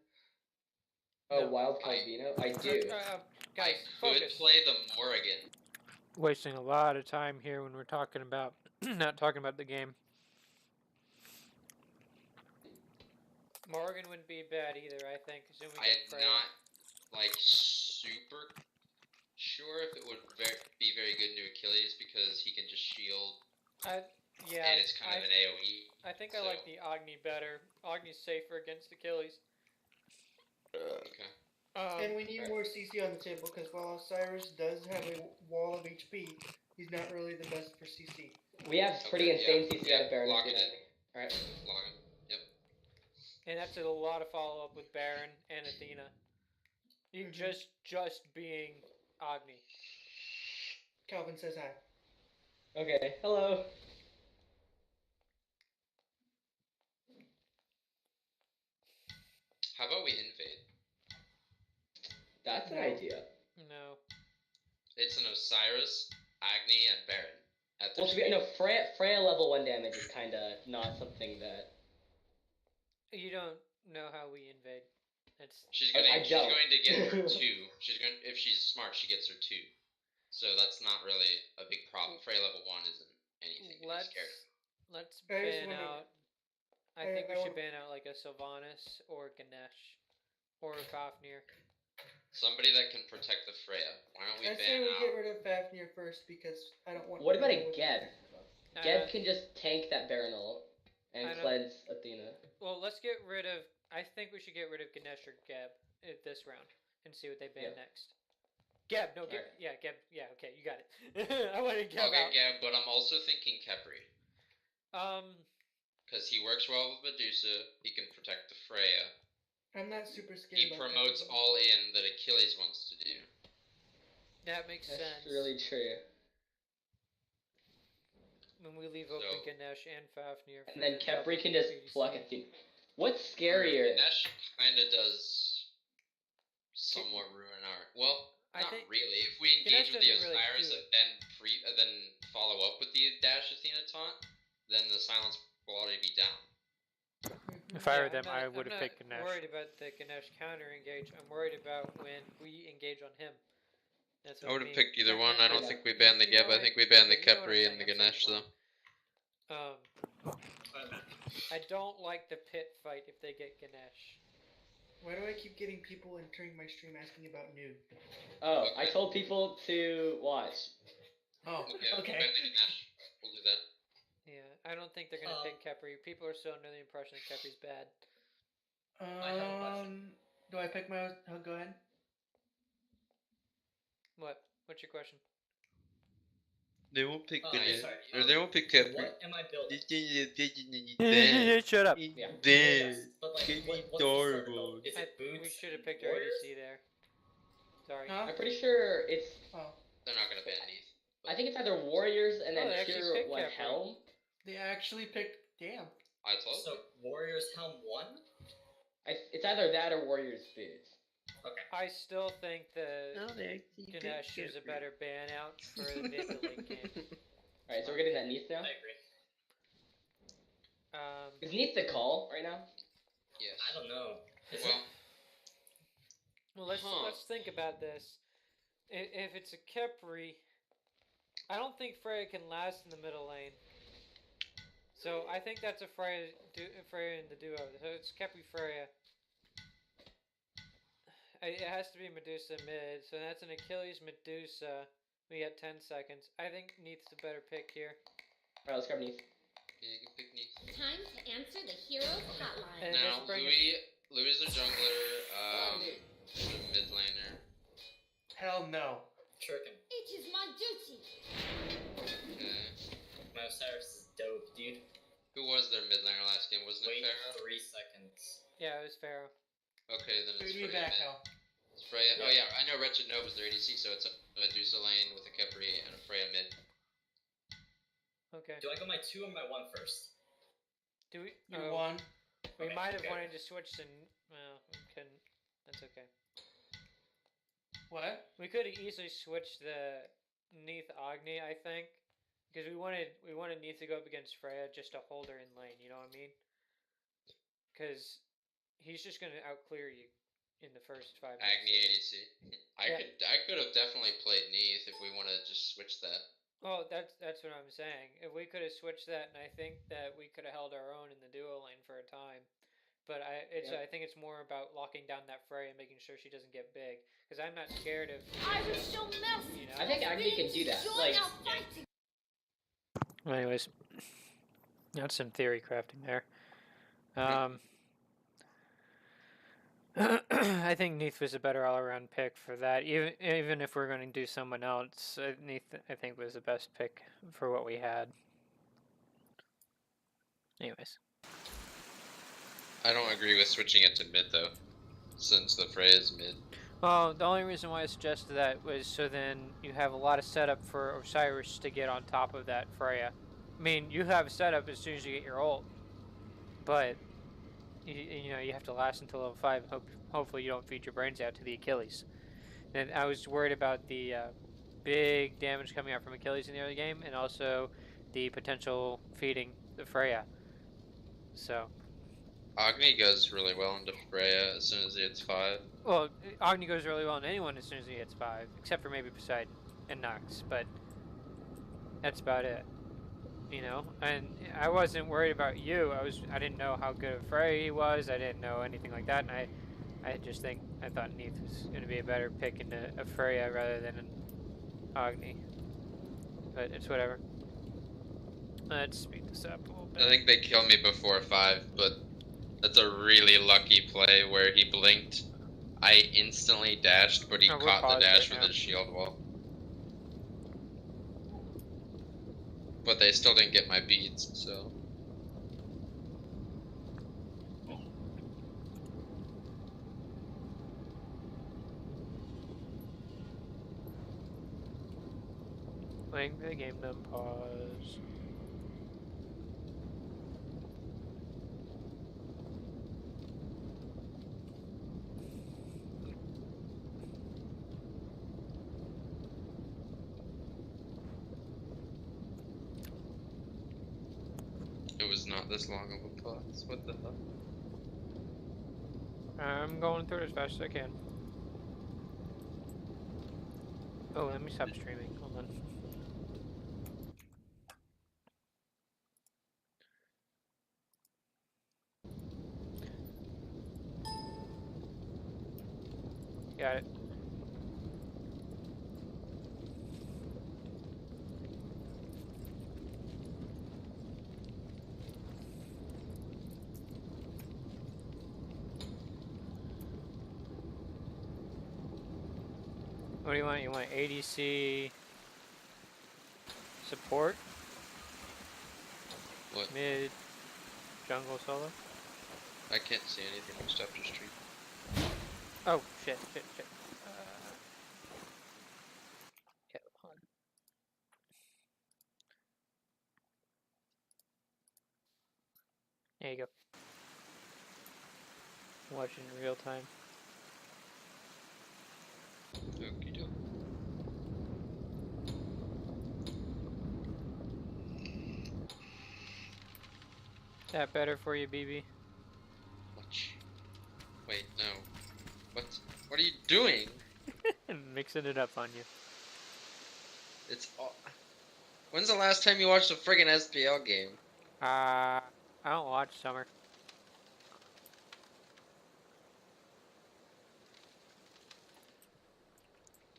Oh, No. Wild Calvino? I do. Guys, I could focus. play the Morrigan. Wasting a lot of time here when we're talking about not talking about the game. Morgan wouldn't be bad either, I think. Assuming we I get am Freya. not like super sure if it would be very good into Achilles because he can just shield. Yeah. And it's kind of an AoE. I think I like the Agni better. Agni's safer against Achilles. Okay. And we need more CC on the table because while Osiris does have a wall of HP, he's not really the best for CC. We have pretty insane CC out of Baron. Lock it in. Alright. Lock it. Yep. And that's a lot of follow up with Baron and Athena. You just being Agni. Calvin says hi. Okay. Hello. How about we invade? That's an idea. No. It's an Osiris, Agni, and Baron. Well, Freya level 1 damage is kind of not something that... You don't know how we invade. She's going to get her 2. If she's smart, she gets her 2. So that's not really a big problem. Freya level 1 isn't anything to be scared of. Let's ban out... I think we should ban out like a Sylvanas or Ganesh or Fafnir. Somebody that can protect the Freya. Why don't we I say ban we out? get rid of Fafnir first because I don't want. What about a Geb? Geb can just tank that Baron ult and cleanse Athena. Well, let's get rid of... I think we should get rid of Ganesh or Geb this round and see what they ban next. Geb, no, Geb. Yeah, Geb. Yeah, okay, you got it. I wanted Geb out. Okay, Geb, but I'm also thinking Khepri. Because he works well with Medusa, he can protect the Freya. I'm not super scared. He promotes all in that Achilles wants to do. That makes sense. That's really true. When we leave open Ganesh and Fafnir. And then Khepri can just pluck Athena. What's scarier? Ganesh kind of does somewhat ruin our... Well, not really. If we engage with the Osiris and then follow up with the Dash Athena taunt, then the silence will already be down. If I were them, I would have picked Ganesh. I'm not worried about the Ganesh counter engage. I'm worried about when we engage on him. That's what I would have picked either one. I don't think we banned the Geb. I think we banned the Khepri and the Ganesh, though. I don't like the pit fight if they get Ganesh. Why do I keep getting people entering my stream asking about Noob? Oh, I told people to watch. Oh, okay. We'll do that. Yeah, I don't think they're gonna pick Khepri. People are still under the impression that Kepri's bad. I have a question. Do I pick my... Oh, go ahead. What? What's your question? They won't pick Ganesh. Or they won't pick Khepri. What am I building? Shut up. But like, what's adorable. Is it boots? We should have picked our ADC there. Sorry. Huh? I'm pretty sure it's... Oh. They're not gonna ban Neith. I think it's either Warriors and then Pure Helm. They actually picked... Damn. I told you. So, Warriors Helm 1? It's either that or Warriors Boots. Okay. I still think the Ganesh is a better ban out for the mid to late game. Alright, so we're getting that Neith now? I agree. Is Neith the call right now? Yes. I don't know. Well, let's think about this. If it's a Khepri, I don't think Freya can last in the middle lane. So I think that's a Freya in the duo. So it's Khepri Freya. It has to be Medusa mid. So that's an Achilles Medusa. We got 10 seconds. I think Neith's the better pick here. Alright, let's grab Neith. Yeah, you can pick Neith. Time to answer the hero's hotline. And now, Louis is the jungler, mid laner. Hell no. Shuriken. It is my duty. Okay. My Osiris is dope, dude. Who was their mid laner last game? Wasn't it Wait Pharaoh? 3 seconds. Yeah, it was Pharaoh. Okay, then it's Bring me Freya back, mid. Hell. It's Freya. Yeah. Oh yeah, I know Wretched Nova is their ADC, so it's a Medusa lane with a Khepri and a Freya mid. Okay. Do I go my 2 or my 1 first? Do we? You won. We Okay, might have okay. wanted to switch to. Well, we couldn't. That's okay. What? We could have easily switched the Neith Agni, I think, because we wanted Neith to go up against Freya just to hold her in lane. You know what I mean? Because he's just gonna outclear you in the first 5 minutes. Agni ADC. I could have definitely played Neith if we wanted to just switch that. Oh, that's what I'm saying. If we could have switched that, and I think that we could have held our own in the duo lane for a time. but I think it's more about locking down that Freya and making sure she doesn't get big. Because I'm not scared of. I was so messy. You know? I think Agni can do that. Like, Well, anyways, that's some theory crafting there. I think Neath was a better all-around pick for that. Even if we're going to do someone else, Neath I think was the best pick for what we had. Anyways, I don't agree with switching it to mid though, since the Freya is mid. well, the only reason why I suggested that was so then you have a lot of setup for Osiris to get on top of that Freya. I mean, you have a setup as soon as you get your ult, but you know you have to last until level 5. Hopefully, you don't feed your brains out to the Achilles. And I was worried about the big damage coming out from Achilles in the early game, and also the potential feeding the Freya. So. Agni goes really well into Freya as soon as he hits 5. Well, Agni goes really well on anyone as soon as he hits 5, except for maybe Poseidon and Nox, but that's about it. You know, and I wasn't worried about you. I didn't know how good of Freya he was. I didn't know anything like that, and I thought Neath was going to be a better pick into a Freya rather than an Agni. But it's whatever. Let's speed this up a little bit. I think they killed me before 5, but that's a really lucky play where he blinked. I instantly dashed, but he caught the dash with his shield wall. But they still didn't get my beads, so. Playing the game, then pause. It was not this long of a pause. What the hell? I'm going through it as fast as I can. Oh, let me stop streaming. Hold on. Got it. What do you want? You want ADC support? What? Mid jungle solo? I can't see anything except after stream. Oh shit. Yeah, hold on. There you go. Watching in real time. Okie doke. That better for you, BB? Watch. Wait, no. What are you doing? Mixing it up on you. It's all. When's the last time you watched a friggin' SPL game? I don't watch Summer.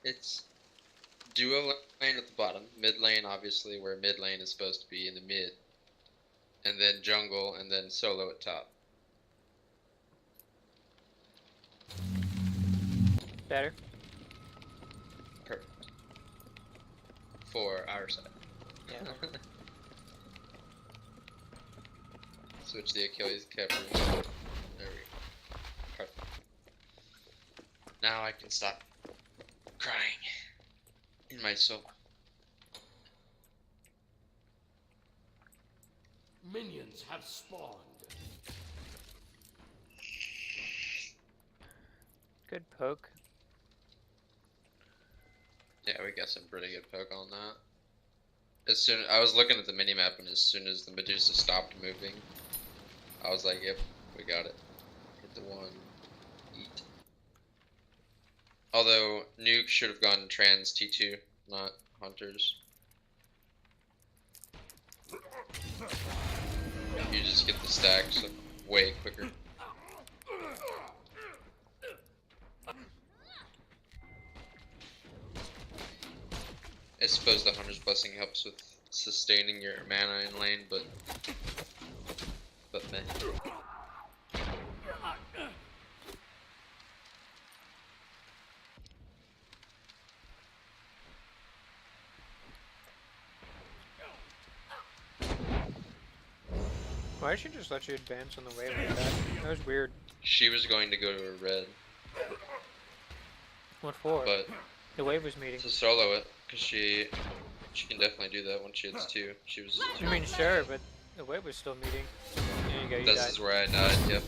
It's duo lane at the bottom, mid lane obviously where mid lane is supposed to be in the mid, and then jungle, and then solo at top. Better? Perfect. For our side. Yeah. Switch the Achilles coverage. There we go. Perfect. Now I can stop crying in my soul. Minions have spawned. Good poke. Yeah, we got some pretty good poke on that. I was looking at the minimap, and as soon as the Medusa stopped moving, I was like, yep, we got it. Hit the one. Eat. Although, Nuke should have gone trans T2, not Hunters. You just get the stacks way quicker. suppose the Hunter's Blessing helps with sustaining your mana in lane, but meh. Why did she just let you advance on the wave like that? That was weird. She was going to go to a red, What for? but The wave was meeting. to solo it, because she can definitely do that once she hits 2. She was. I mean, sure, but the wave was still meeting. There you go, you This died. is where I died, yep.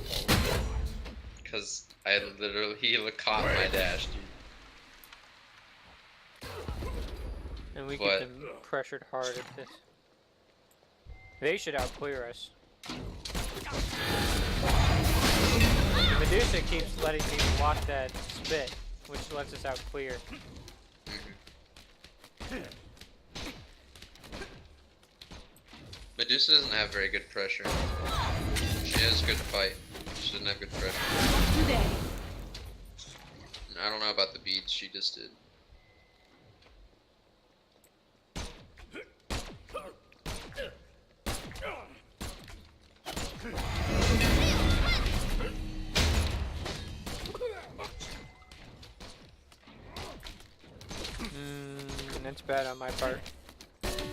Because I literally caught my dash, dude. And we But- get them pressured hard at this. They should outclear us. The Medusa keeps letting me block that spit, which lets us outclear. Medusa doesn't have very good pressure. She has good fight. She doesn't have good pressure. And I don't know about the beads she just did. That's bad on my part. Shouldn't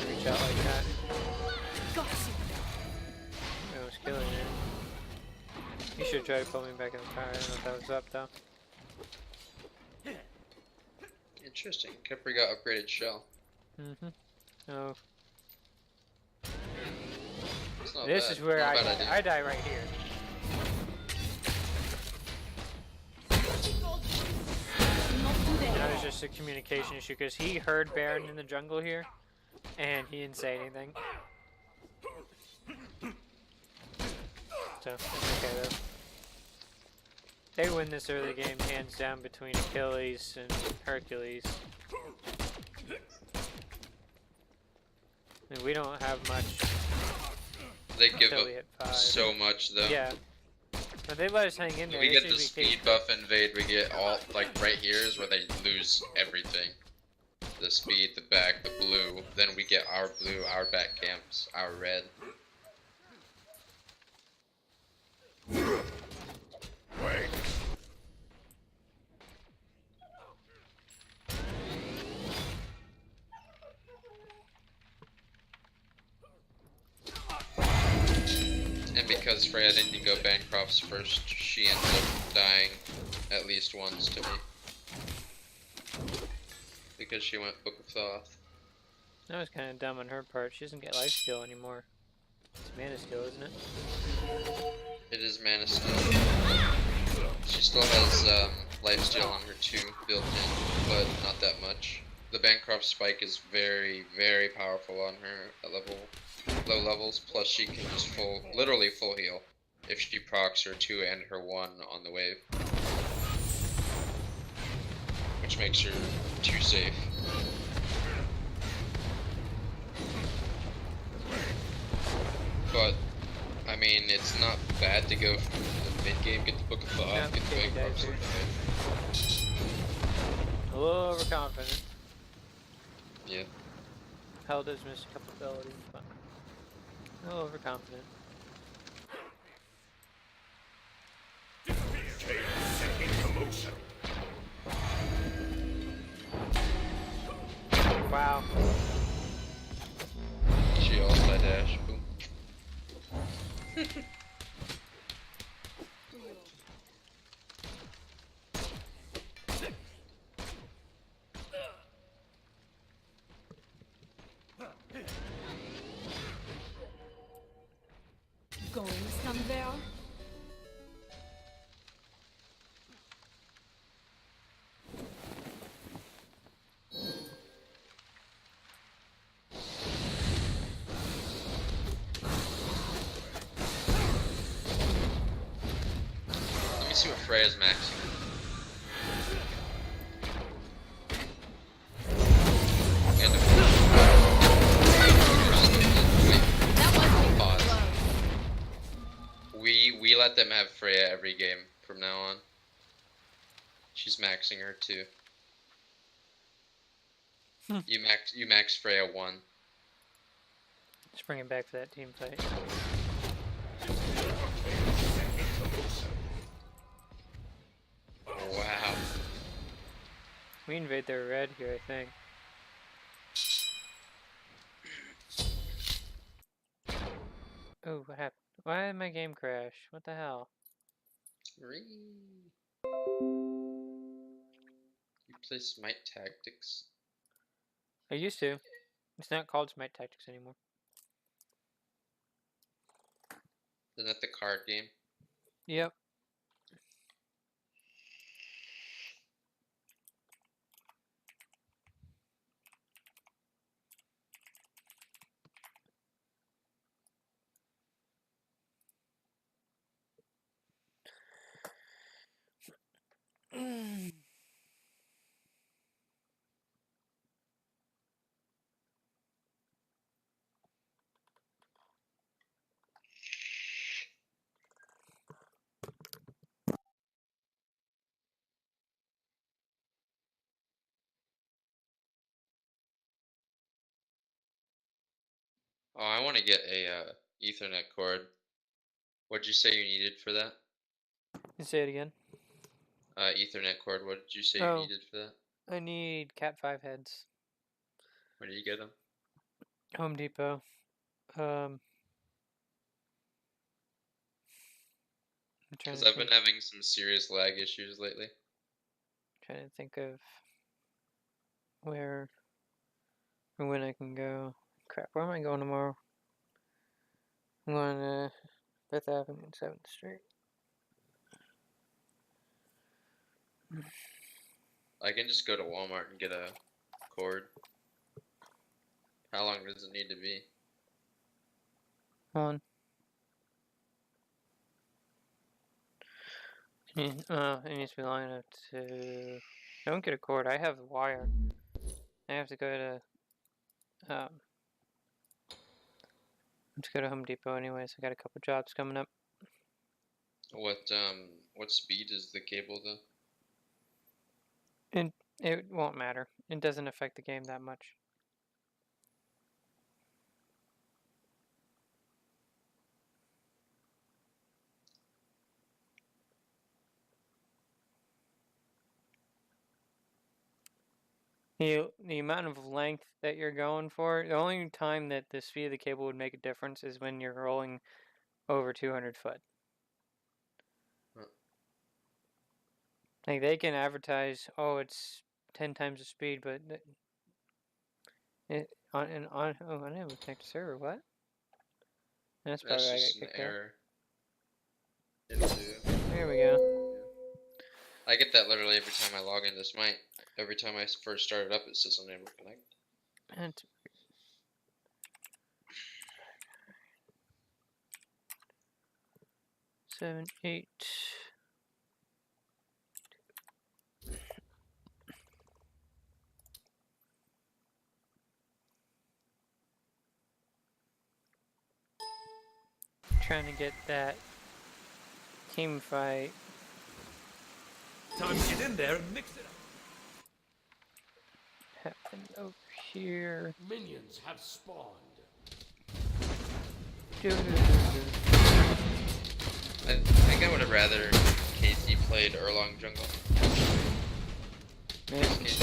reach out like that. I was killing it. You should try to pull me back in the car. I don't know if that was up though. Interesting. Kepri got upgraded shell. Oh. It's not This bad. is where Not I a bad die. idea. I die right here. That was just a communication issue because he heard Baron in the jungle here, and he didn't say anything. So, it's okay though. They win this early game hands down between Achilles and Hercules. I mean, we don't have much. They give until up we hit 5. so much though. Yeah. But they let us hang in there. We They get should the be speed buff invade, we get all, like right here is where they lose everything. The speed, the back, the blue, then we get our blue, our back camps, our red. And because Freya didn't go Bancroft's first, she ended up dying at least once to me. Because she went Book of Thoth. That was kind of dumb on her part. She doesn't get life steal anymore. It's mana steal, isn't it? It is mana steal. She still has life steal on her too, built in, but not that much. The Bancroft spike is very, very powerful on her at low levels, plus she can just literally full heal if she procs her 2 and her 1 on the wave. Which makes her too safe. But, I mean, it's not bad to go from the mid game, get the Book of Thoth, Yeah, get the take Bancroft that sword. A little overconfident. Yeah. Hell does miss a couple abilities, but a little overconfident. Wow. She also dash. Boom. Going somewhere? Let me see what Freya's maxing. And pause. We let them have Freya every game from now on. She's maxing her too. Hmm. You max Freya 1. Just bring it back for that team fight. Wow. We invade their red here, I think. Oh, what happened? Why did my game crash? What the hell? You play Smite Tactics? I used to. It's not called Smite Tactics anymore. Isn't that the card game? Yep. Oh, I want to get a Ethernet cord. What'd you say you needed for that? Say it again. Ethernet cord. What did you say you needed for that? I need Cat 5 heads. Where do you get them? Home Depot. Because I've been having some serious lag issues lately. Trying to think of where or when I can go. Crap, where am I going tomorrow? I'm going to 5th Avenue and 7th Street. I can just go to Walmart and get a cord. How long does it need to be? Hold on. It needs to be long enough to... Don't get a cord. I have the wire. I have to go to... Let's go to Home Depot anyways. I got a couple jobs coming up. What speed is the cable though? It won't matter. It doesn't affect the game that much. The amount of length that you're going for, the only time that the speed of the cable would make a difference is when you're rolling over 200 foot. Huh. Like they can advertise, oh, it's 10 times the speed, but oh, I didn't connect the server. What? That's probably why I got kicked out. There we go. I get that literally every time I log into Smite. Every time I first start it up, it says unable to connect. And 7, 8. Trying to get that team fight. Time to get in there and mix it up. Happen over here. Minions have spawned. I think I would have rather Casey played Erlong Jungle. Maybe. It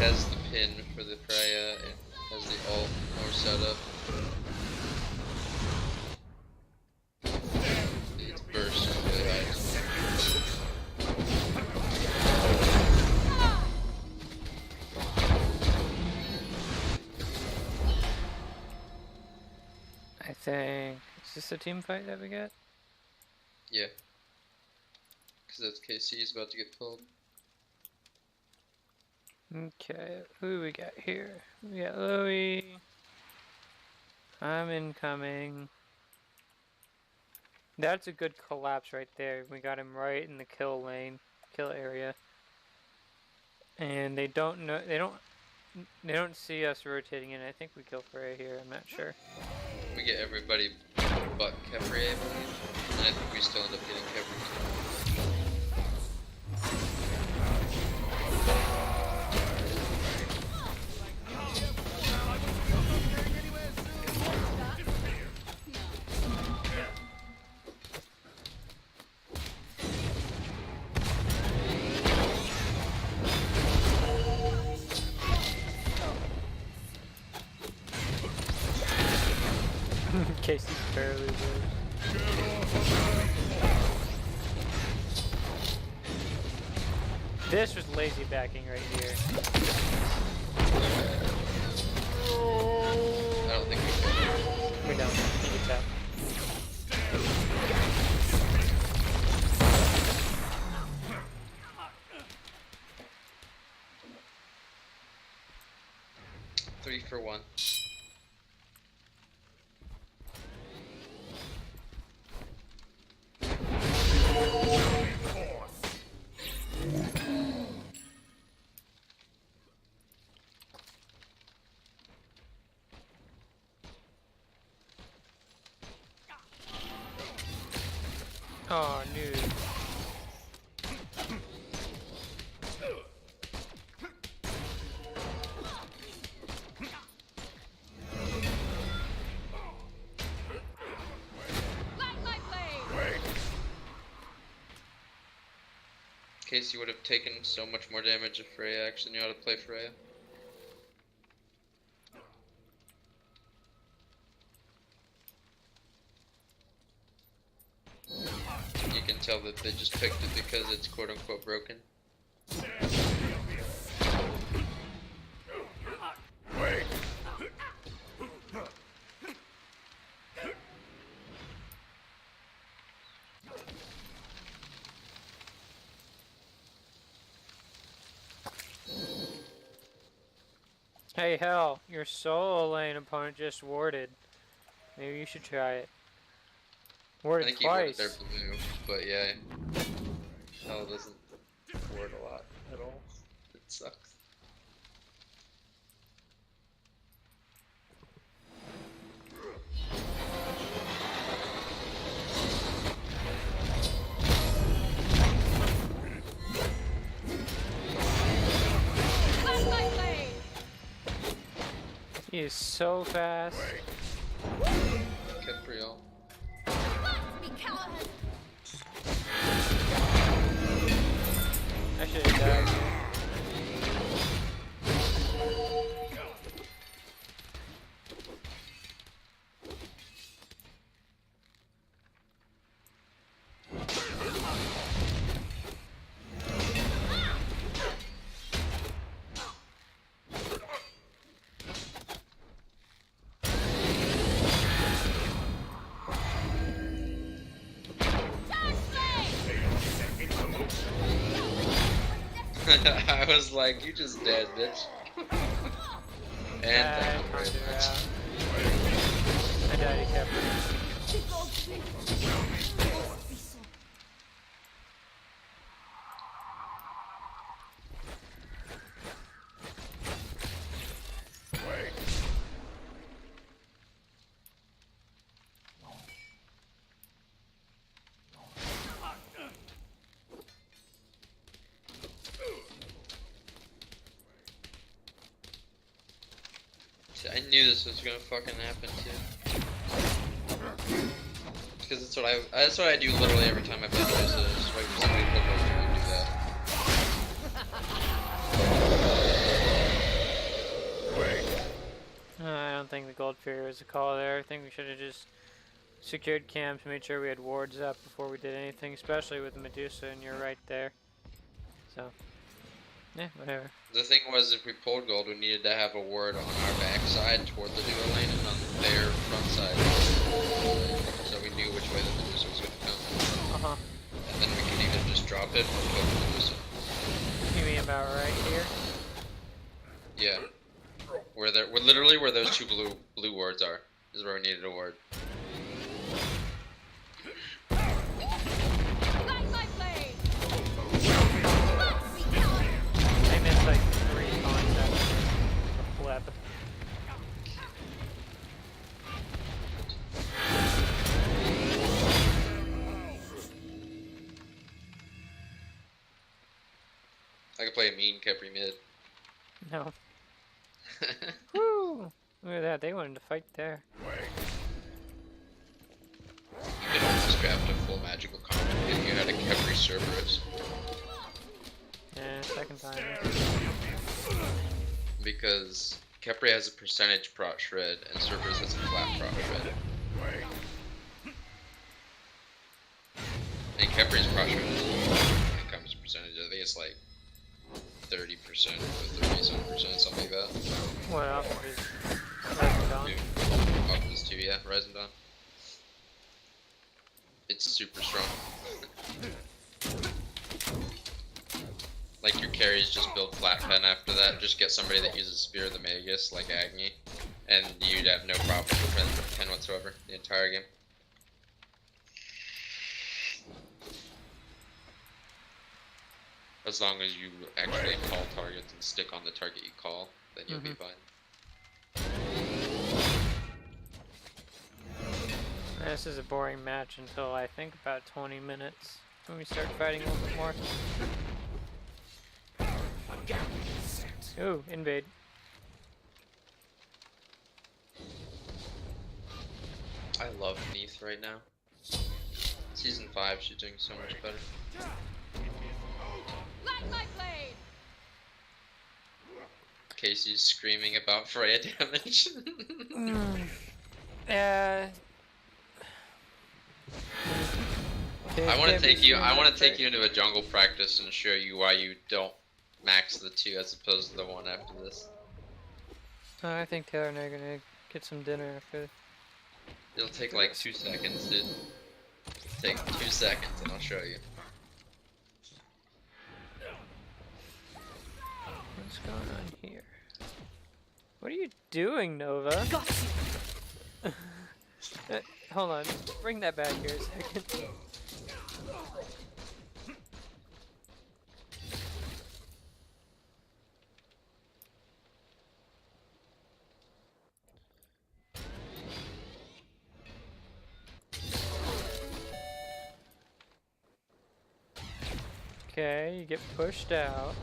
has the pin for the Freya, it has the ult more setup. Its burst is really high. I think... Is this a team fight that we got? Yeah. Because that's KC's about to get pulled. Okay, who do we got here? We got Louie. I'm incoming. That's a good collapse right there. We got him right in the kill lane, kill area. And they don't know, they don't see us rotating in. I think we kill Freya here, I'm not sure. We get everybody but Kefri, I believe. And I think we still end up getting Kefri. Casey barely lives. This was lazy backing right here. I don't think we can. We're down. He gets out. 3 for 1. Oh, no. Casey would have taken so much more damage if Freya actually knew how to play Freya. You can tell that they just picked it because it's quote unquote broken. Hey, hell, your solo lane opponent just warded. Maybe you should try it. Warded I think he warded twice. their blue, but yeah. Hell doesn't ward a lot at all. It sucks. He is so fast. Capriel. I should have died. I was like, you just dead, bitch. And thank you very much. I died to Capri. I knew this was gonna fucking happen too. Because that's what I do literally every time I play DisiD. I just wait for somebody to pull over and do that. I don't think the Gold Fury was a call there. I think we should have just secured camps, made sure we had wards up before we did anything, especially with Medusa, and you're right there. So, yeah, whatever. The thing was, if we pulled gold, we needed to have a ward on our backside toward the duo lane and on their front side. So we knew which way the Medusa was going to come. Uh-huh. And then we could either just drop it or kill the Medusa. You mean about right here? Yeah. We're literally where those two blue wards are, is where we needed a ward. I missed like 3 concepts. A flip. I could play a mean Capri mid. No. Woo! Look at that, they wanted to fight there. You could almost craft a full magical combo if you had a Capri Cerberus. Yeah, second time. Because Capri has a percentage prot shred and Cerberus has a flat prot shred. And Kepri's pressure income's percentage, I think it's like 30% or 37%, something like that. What off of his Rising Dawn? Off of his 2, yeah, Rising Dawn. It's super strong. Like your carries just build flat pen after that, just get somebody that uses Spear of the Magus, like Agni, and you'd have no problem with pen whatsoever the entire game. As long as you actually call targets and stick on the target you call, then you'll be fine. This is a boring match until I think about 20 minutes when we start fighting a little bit more. Ooh, invade. I love Neath right now. Season 5, she's doing so much better. Light my blade. Casey's screaming about Freya damage. I want to take you. I want to take you into a jungle practice and show you why you don't max the 2 as opposed to the 1 after this. I think Taylor and I are gonna get some dinner after. It'll take like 2 seconds, dude. Take 2 seconds and I'll show you. What's going on here? What are you doing, Nova? Got you. Hold on. Bring that back here a second. Okay, you get pushed out.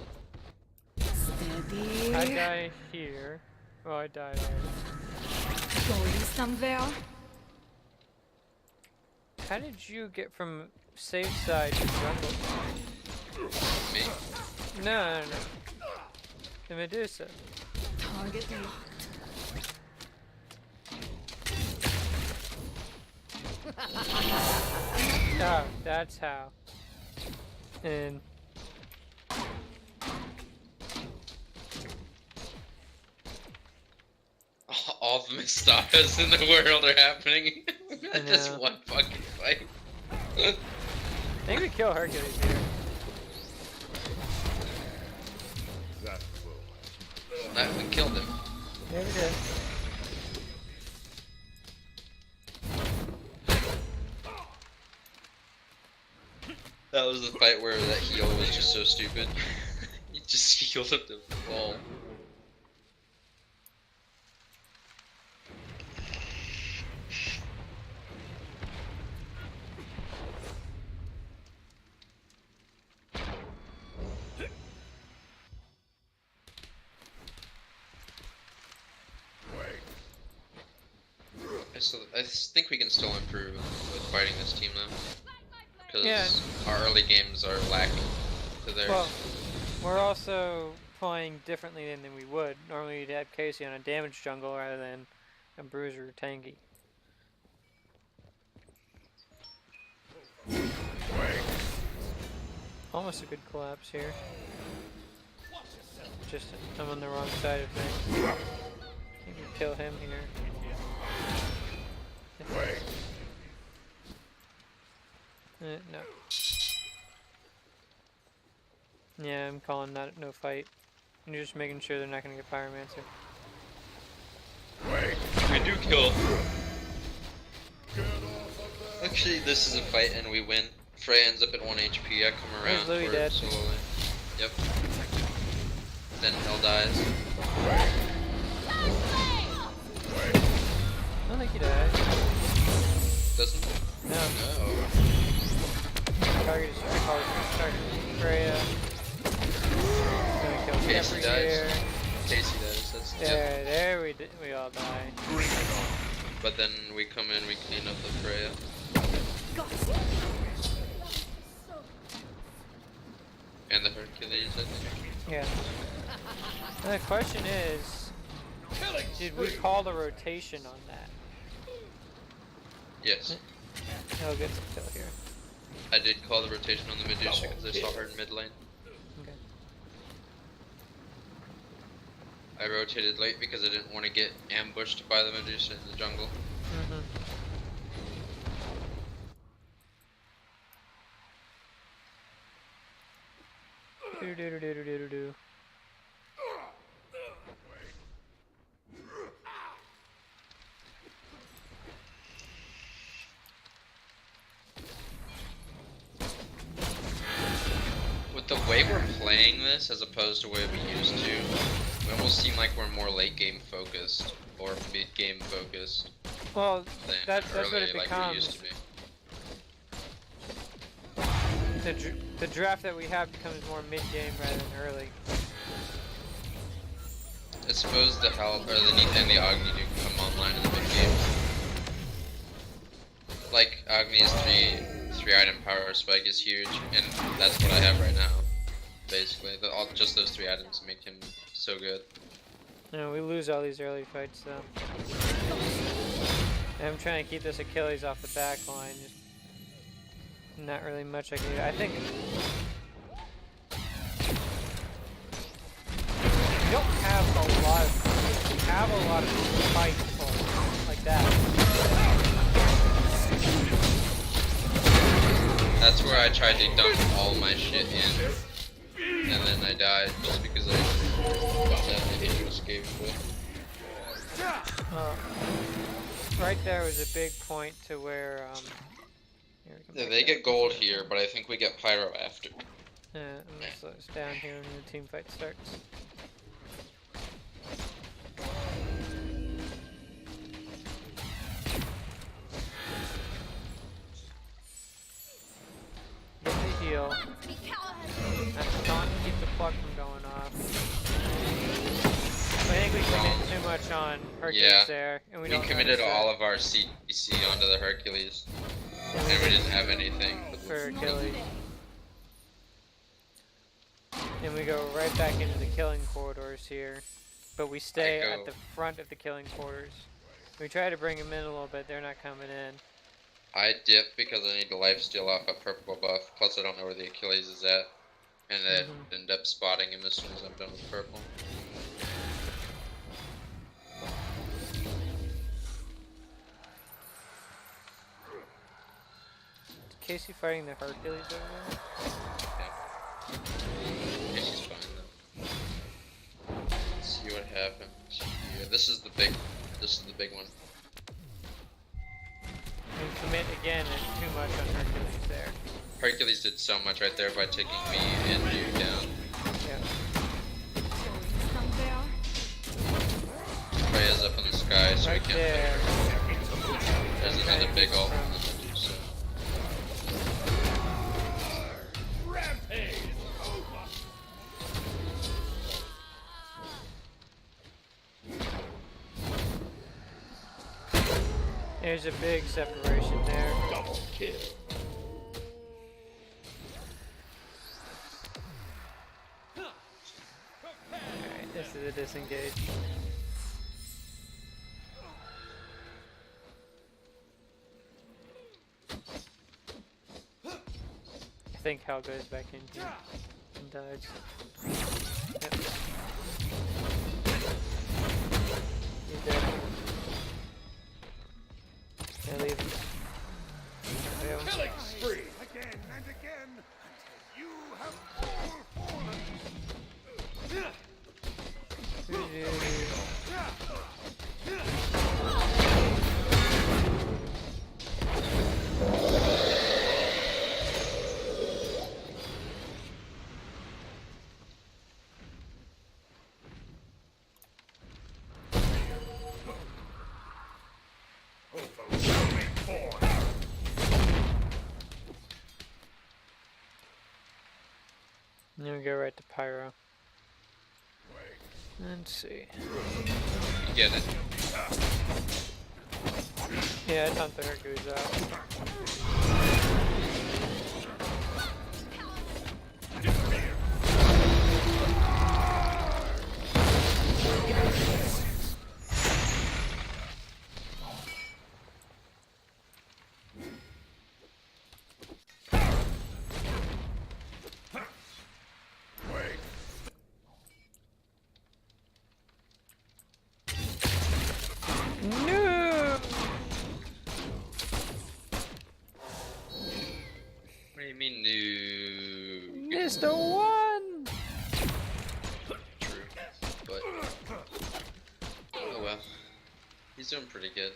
Steady. I die here. Oh, I died already. Going somewhere. How did you get from safe side to jungle? Me? No. The Medusa. Target locked. Oh, that's how. And all the Mistatas in the world are happening at this one fucking fight. I think we kill Hercules here. We killed him. Yeah, we did. That was the fight where that heal was just so stupid. He just healed him to fall. I think we can still improve with fighting this team though. Because our early games are lacking to theirs. Well, we're also playing differently than we would. Normally you'd have Casey on a damage jungle rather than a bruiser tanky. Almost a good collapse here. Just I'm on the wrong side of things. You can kill him here. No. Yeah, I'm calling that no fight. I'm just making sure they're not gonna get Pyromancer. We do kill. Actually, this is a fight and we win. Frey ends up at 1 HP. I come around for it solo lane. Yep. Then Hell dies. I don't think he died. Doesn't? No. No. Target is hard. Target Freya. Gonna kill Casey Kepri dies. here. Casey does. That's There we all die. But then we come in, we clean up the Freya. And the Hercules, I think. Yeah. And the question is, did we call the rotation on that? Yes. He'll get some kill here. I did call the rotation on the Medusa because I saw her in mid lane. Okay. I rotated late because I didn't want to get ambushed by the Medusa in the jungle. Mm-hmm. Do. With the way we're playing this, as opposed to the way we used to, we almost seem like we're more late game focused or mid game focused Well, than that's early, what it like we used becomes. to be. The draft that we have becomes more mid game rather than early. I suppose the Hell or the Neath and the Agni do come online in the mid game. Like Agni's three item power spike is huge, and that's what I have right now. Basically, just those 3 items make him so good. No, we lose all these early fights though. And I'm trying to keep this Achilles off the back line. Just not really much I can do. I think we don't have a lot of. We have a lot of fights like that. That's where I tried to dump all my shit in, and then I died just because I got that dangerous game with. Right there was a big point to where here we come Yeah, back they up. get gold here, but I think we get pyro after. I'm gonna slow this down here when the team fight starts. Get the heal. That's taunt to keep the pluck from going off. I think we committed too much on Hercules there, and we don't committed notice all that of our CC onto the Hercules, and we didn't have anything for Achilles. And we go right back into the killing corridors here, but we stay at the front of the killing quarters. We try to bring them in a little bit, they're not coming in. I dip because I need to lifesteal off a purple buff, plus I don't know where the Achilles is at, and I end up spotting him as soon as I'm done with purple. Is Casey fighting the Hercules over there? Yeah. Casey's fine though. Let's see what happens here. This is the big one. We commit again and too much on Hercules there. Hercules did so much right there by taking me and you down. Yeah. Freya's up in the sky, so Right we can't there. There's another big ult. There's a big separation there. Double kill. Alright, this is a disengage. I think Hal goes back in here and dies. Yep. He's dead. Yeah, leave him. Killing spree. Again and again until you have all fallen. Overwhelming force. And then we go right to Pyro. Let's see. You get it. Yeah, I taunt the Hercules out. He's doing pretty good.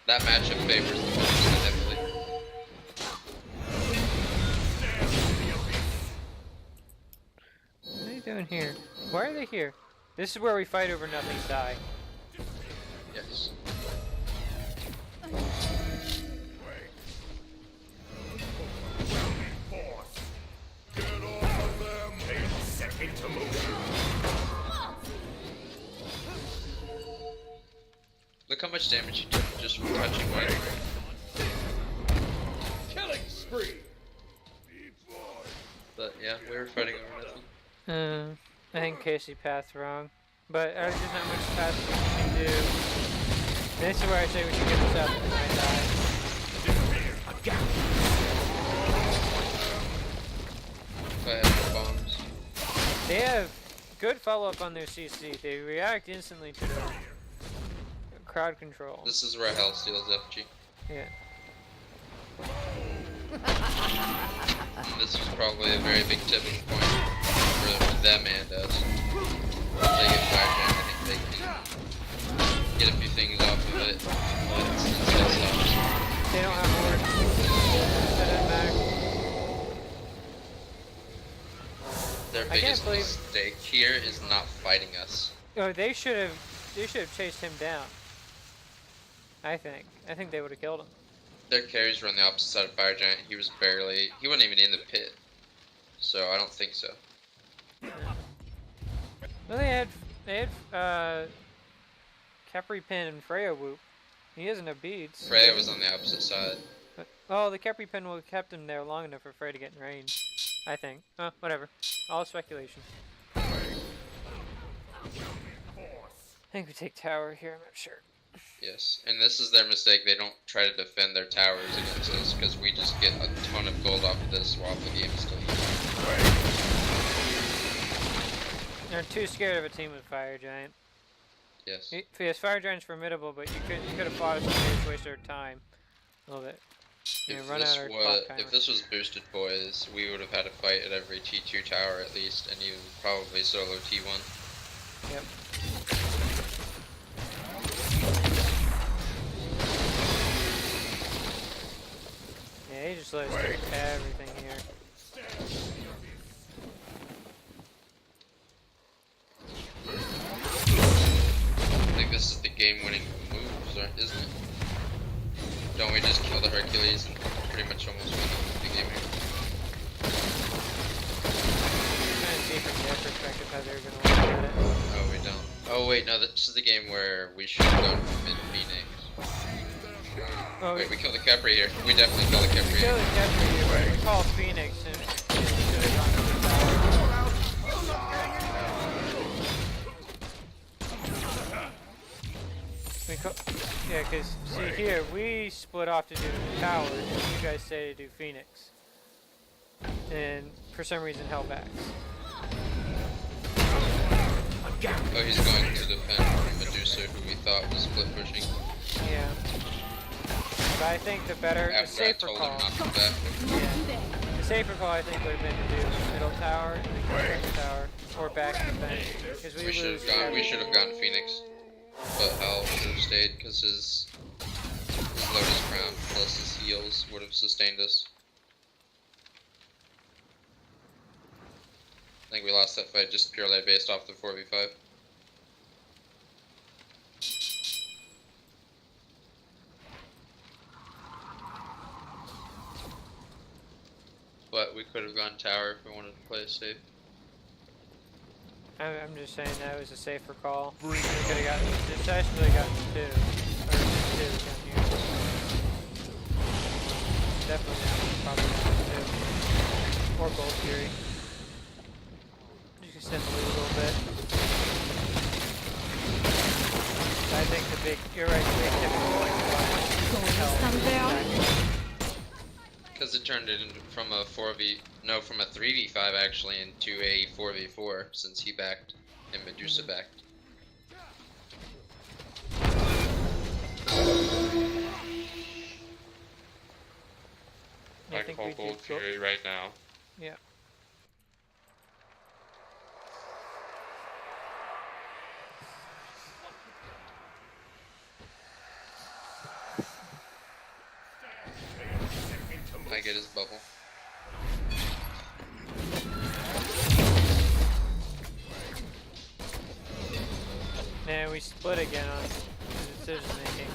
That matchup favors the Medusa heavily. What are you doing here? Why are they here? This is where we fight over nothing, die. Yes. Get off of them! And set into motion. Look how much damage you took just from touching white. Killing spree! But yeah, we were fighting over nothing. I think Casey passed wrong. But there's not much passing we can do. This is where I say we should get this up and I die. If I had no bombs. They have good follow-up on their CC. They react instantly to the crowd control. This is where Hell steals FG. Yeah. This was probably a very big tipping point for them and us. If they get Fire Jam, I think they can get a few things off of it. But since it stops. They don't have more. That doesn't matter. Their biggest mistake here is not fighting us. Oh, they should have chased him down. I think they would have killed him. Their carries were on the opposite side of Fire Giant. He wasn't even in the pit. So I don't think so. Well, they had Capri Pin and Freya Whoop. He isn't a beads. Freya was on the opposite side. But, oh, the Capri Pin would have kept him there long enough for Freya to get in range. I think. Oh, whatever. All speculation. I think we take tower here, I'm not sure. Yes, and this is their mistake. They don't try to defend their towers against us because we just get a ton of gold off of this while the game is still even. They're too scared of a team with Fire Giant. Yes. Yes, Fire Giant's formidable, but you could have fought us and just wasted our time a little bit. If this was boosted boys, we would have had a fight at every T2 tower at least, and even probably solo T1. Yep. Yeah, he just let us do everything here. I think this is the game-winning moves, isn't it? Don't we just kill the Hercules and pretty much almost win the game here? I'm trying to see from their perspective how they're going to look at it. Oh, we don't. Oh, wait, no, this is the game where we should have gone mid-Phoenix. Oh, wait, we killed the Capri here. We definitely killed the Capri here. We killed the Capri here, but we called Phoenix and should have gone to the tower. Yeah, because, see here, we split off to do towers, and you guys say to do Phoenix. And for some reason, hell backs. Oh, he's going to defend Medusa, who we thought was split pushing. Yeah. But I think the safer call. Yeah. The safer call, I think, would have been to do middle tower and then go second tower, or back to defend. Because we should have gone Phoenix. But Hal would have stayed because his Lotus Crown plus his heals would have sustained us. I think we lost that fight just purely based off the 4v5. But we could have gone tower if we wanted to play it safe. I'm just saying that was a safer call. We could have gotten, decisively gotten two. Or two down here. Definitely not, probably not two. Or Gold Fury. Just extend the lead a little bit. I think you're right, the big tipping point was because it turned it into from a 3v5 actually into a 4v4 since he backed and Medusa backed. I call Gold Fury right now. Yeah. get his bubble. Man, we split again on decision making. I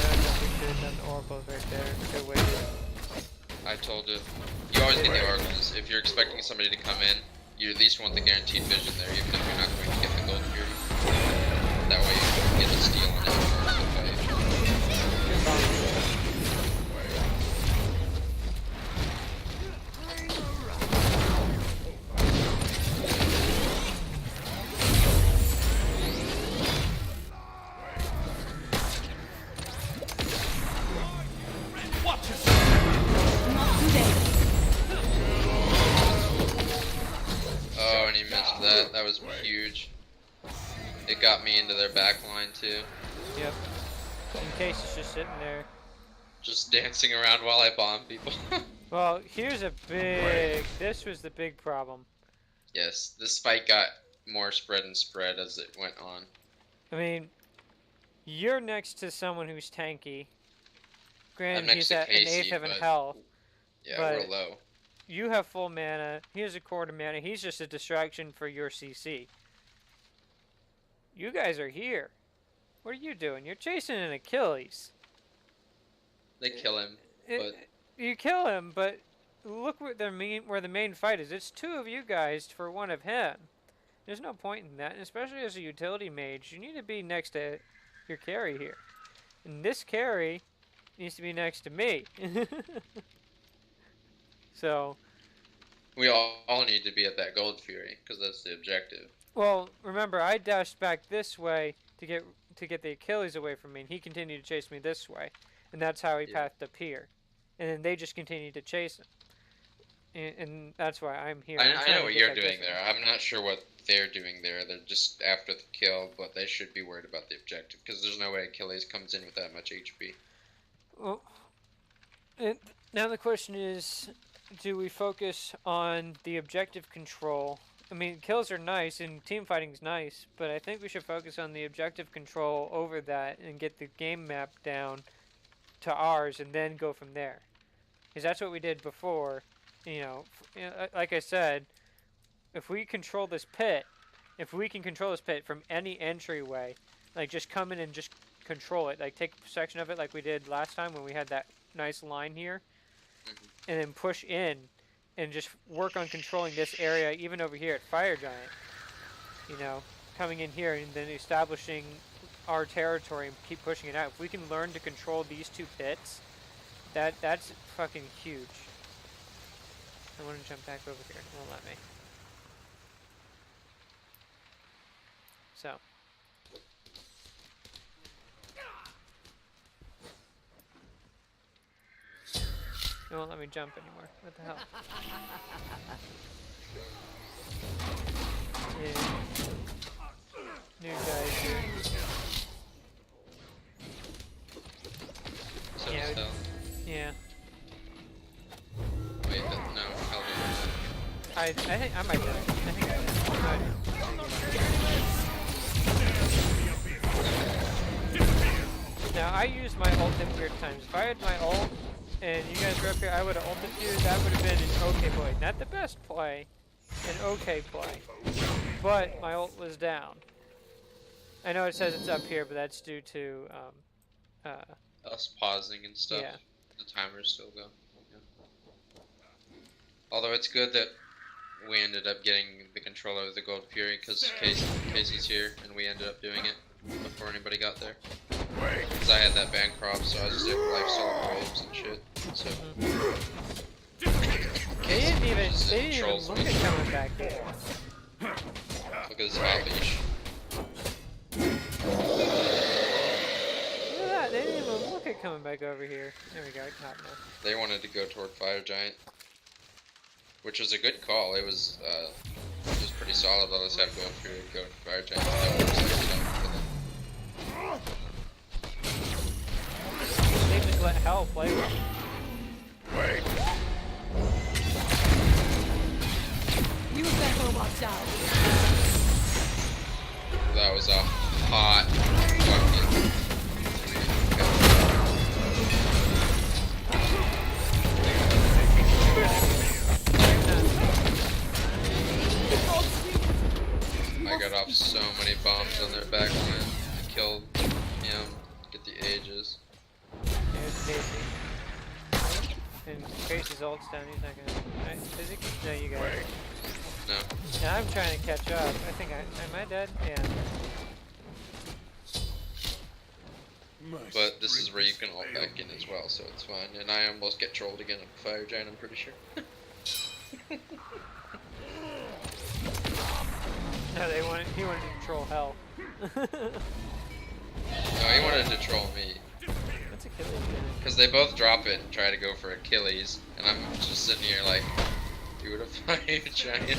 don't know if we should have done oracles right there. Should have waited. I told you. You always get the oracles. If you're expecting somebody to come in, you at least want the guaranteed vision there, even if you're not going to get the gold fury. That way you can get the steal on it or the fight. Oh, and he missed that. That was huge. It got me into their back line too. Yep. In case it's just sitting there. Just dancing around while I bomb people. Well, here's a big... This was the big problem. Yes, this fight got more spread and spread as it went on. I mean, you're next to someone who's tanky. Granted, I'm next he's to at an Casey, eighth of in but- health. Yeah, But- we're low. You have full mana. He has a quarter mana. He's just a distraction for your CC. You guys are here. What are you doing? You're chasing an Achilles. They kill him, but You kill him, but look where the main fight is. It's two of you guys for one of him. There's no point in that, and especially as a utility mage, you need to be next to your carry here. And this carry needs to be next to me. So, we all need to be at that gold fury because that's the objective. well, remember I dashed back this way to get the Achilles away from me, and he continued to chase me this way, and that's how he Yeah. pathed up here. And then they just continued to chase him, and that's why I'm here. I I'm trying know to what get you're that doing distance. there. I'm not sure what they're doing there. They're just after the kill, but they should be worried about the objective because there's no way Achilles comes in with that much HP. Well, now the question is, do we focus on the objective control? I mean, kills are nice and team fighting's nice, but I think we should focus on the objective control over that and get the game map down to ours and then go from there. Because that's what we did before. Like I said, if we control this pit, if we can control this pit from any entryway, like just come in and just control it, like take a section of it like we did last time when we had that nice line here, and then push in and just work on controlling this area, even over here at Fire Giant. Coming in here and then establishing our territory and keep pushing it out. If we can learn to control these two pits, that's fucking huge. I want to jump back over here. It won't let me. So. It won't let me jump anymore. What the hell? Yeah. New guys here. So Yeah, still. Yeah. Wait, no, hell no. I think I might do it. I think I did. Now I use my ult at weird times. If I had my ult and you guys were up here, I would have ulted you. That would have been an okay play. Not the best play, an okay play. But my ult was down. I know it says it's up here, but that's due to Us pausing and stuff. Yeah. The timers still go. Yeah. Although it's good that we ended up getting the control over the Gold Fury because Casey's here and we ended up doing it before anybody got there. Because I had that Bancroft, so I was just able to lifesteal waves and shit. So. they didn't even Trolls look me. at coming back here. Look at this hot leash. Look at that, they didn't even look at coming back over here. There we go, I can hop now. They wanted to go toward Fire Giant, which was a good call. It was pretty solid. Let us have Gold Fury go to Fire Giant. They just let hell play with them. Wait. You better watch out. That was a hot fucking. I got off so many bombs on their back line. I killed him. Get the ages. There's Casey. And Casey's ult's down, he's not gonna... Is he? No, you got it. No. Now I'm trying to catch up. I think am I dead? Yeah. But this is where you can ult back in as well, so it's fine. And I almost get trolled again on Fire Giant, I'm pretty sure. No, he wanted to control hell. No, he wanted to troll me. What's Achilles doing? Because they both drop it and try to go for Achilles, and I'm just sitting here like, dude, a Fire Giant.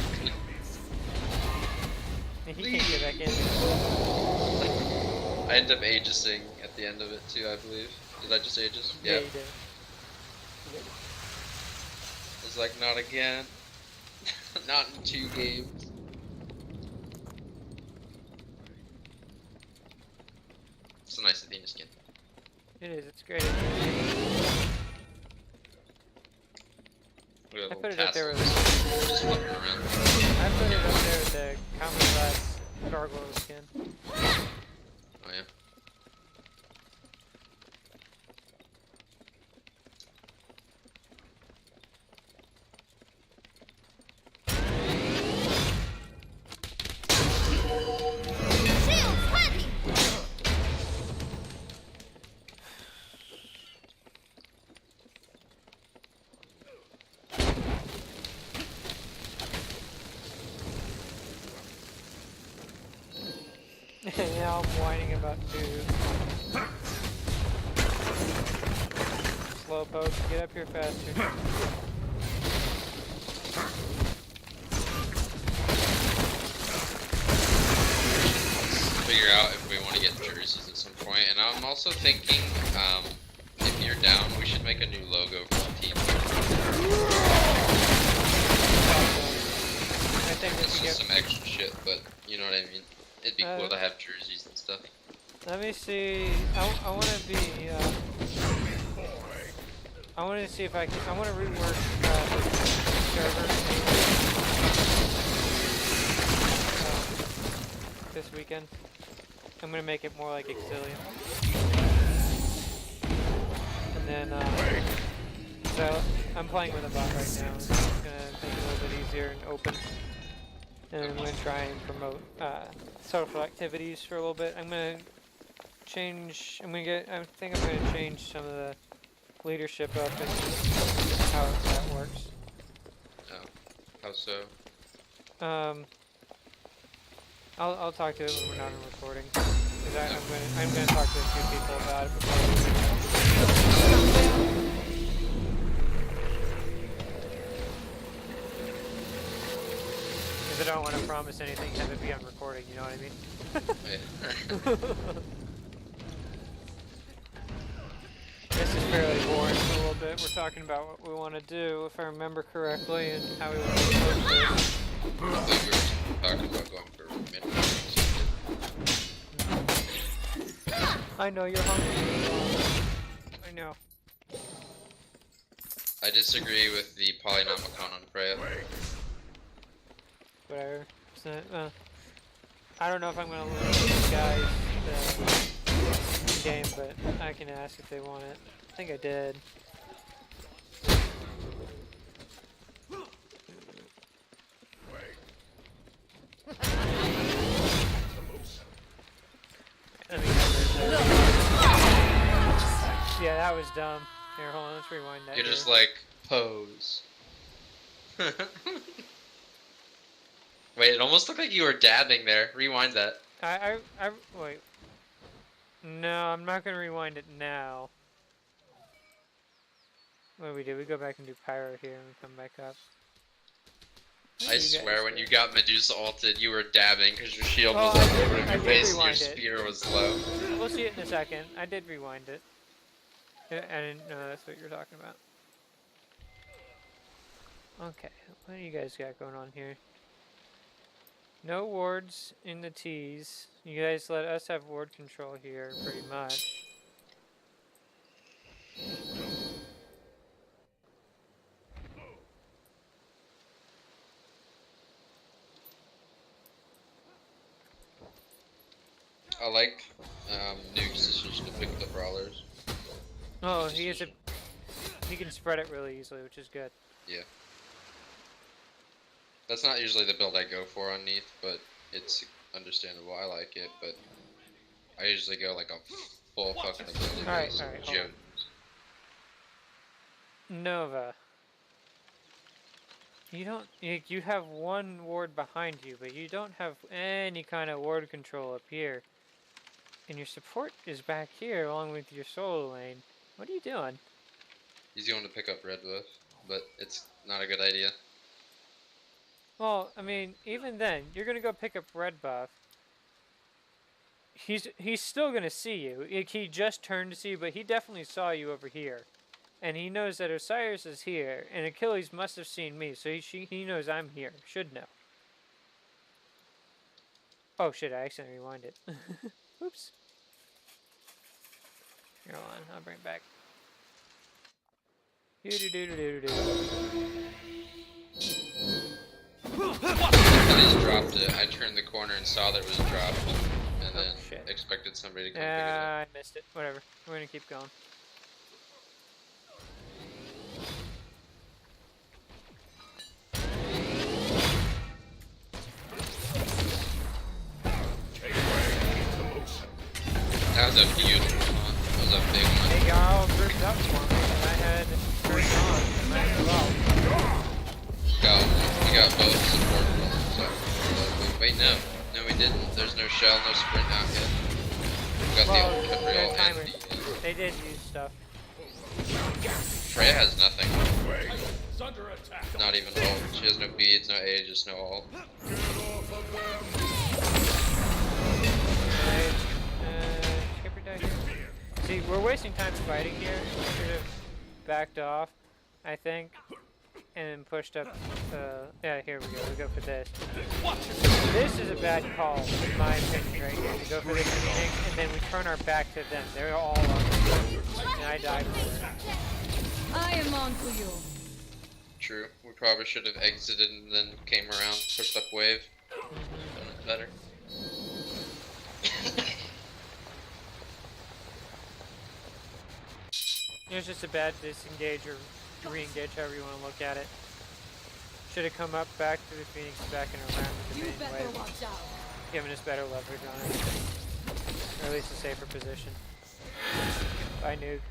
He can't get back in. I end up Aegising at the end of it too, I believe. Did I just Aegis? Yeah, you did. It's like, not again. Not in 2 games. It's a nice Athena skin. It is, it's great. We have I a put it little up there with tassel. Just flipping around. I put it up there with the common class gargoyle skin. Oh yeah. Now I'm whining about Slowpoke, get up here faster. Figure out if we want to get jerseys at some point, and I'm also thinking, if you're down, we should make a new logo for the team. I think It's just some extra shit, but you know what I mean. It'd be cool to have jerseys and stuff. Let me see. I want to be. I want to see if I can. I want to rework server this weekend. I'm gonna make it more like Exilium. And then, so I'm playing with a bot right now. It's gonna make it a little bit easier and open. And I'm gonna try and promote social activities for a little bit. I'm gonna change. I think I'm gonna change some of the leadership up and how that works. Oh, how so? I'll talk to it when we're not in recording. Cause I'm gonna talk to a few people about it before. Because I don't want to promise anything and have it be on recording. You know what I mean? This is fairly boring for a little bit. We're talking about what we want to do, if I remember correctly, and how we want to approach this. I thought we were talking about going for mid. I know you're hungry. I know. I disagree with the Polynomicon on Freya. Whatever. I don't know if I'm gonna lose these guys the game, but I can ask if they want it. I think I did. Yeah, that was dumb. Here, hold on, let's rewind that. You're just like, pose. Wait, it almost looked like you were dabbing there. Rewind that. Wait. No, I'm not gonna rewind it now. What do? We go back and do pyro here and we come back up. I swear, when you got Medusa ulted, you were dabbing because your shield was up over your face and your spear was low. We'll see it in a second. I did rewind it. I didn't know that's what you're talking about. Okay, what do you guys got going on here? No wards in the T's. You guys let us have ward control here, pretty much. I like Nuke's decision to pick the brawlers. Oh, he can spread it really easily, which is good. Yeah. That's not usually the build I go for on Neath, but it's understandable. I like it, but I usually go like a full fucking ability. Alright, hold on. Nova. You have one ward behind you, but you don't have any kind of ward control up here. And your support is back here along with your solo lane. What are you doing? He's going to pick up red buff, but it's not a good idea. Well, I mean, even then, you're gonna go pick up red buff. He's still gonna see you. He just turned to see you, but he definitely saw you over here. And he knows that Osiris is here, and Achilles must have seen me, so he knows I'm here. Should know. Oh shit, I accidentally rewinded. Oops. Here, hold on, I'll bring it back. I just dropped it. I turned the corner and saw that it was dropped, and then expected somebody to come pick it up. I missed it. Whatever. We're gonna keep going. That was a beautiful one. That was a big one. They got all grouped up for me, and I had turned on. Might as well. We got both support roles. So, wait, no. No, we didn't. There's no shell, no sprint out yet. We got the old Capriel and the... They did use stuff. Freya has nothing. Not even ult. She has no beads, no A, just no ult. See, we're wasting time fighting here. We should have backed off, I think, and then pushed up. Yeah, here we go. We go for this. This is a bad call, in my opinion, right here. We go for this Phoenix, and then we turn our back to them. They're all on me, and I died for it. I am on to you. True. We probably should have exited and then came around, pushed up wave. Done it better. It was just a bad disengage or re-engage, however you want to look at it. Should have come up back to the Phoenix, back and around with the main wave, giving us better leverage on it, or at least a safer position. Bye, Nuke.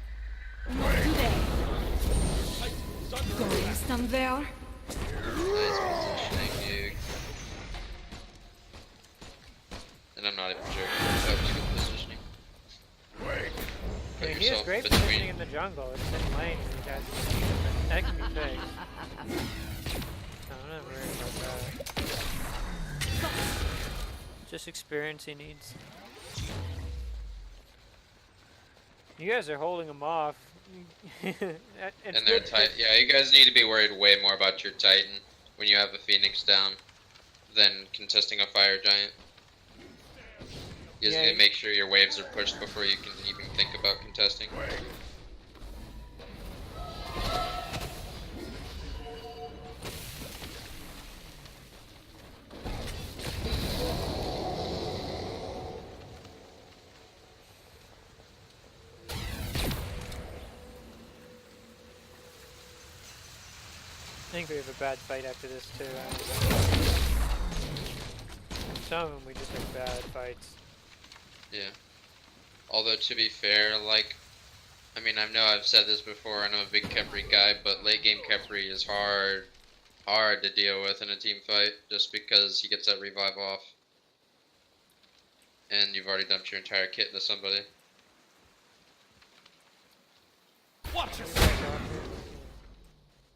Going stand there. Nice positioning, Nuke. And I'm not even joking. That was good positioning. I mean, he has great positioning in the jungle. It's in lane, and you guys that can be fixed. I'm not worried about that. Just experience he needs. You guys are holding him off. And they're tight. Yeah, you guys need to be worried way more about your Titan when you have a Phoenix down than contesting a Fire Giant. You just need to make sure your waves are pushed before you can even think about contesting. I think we have a bad fight after this too. Some of them we just have bad fights. Yeah. Although to be fair, like, I mean, I know I've said this before, I know I'm a big Khepri guy, but late game Khepri is hard to deal with in a team fight, just because he gets that revive off. And you've already dumped your entire kit into somebody. Watch it.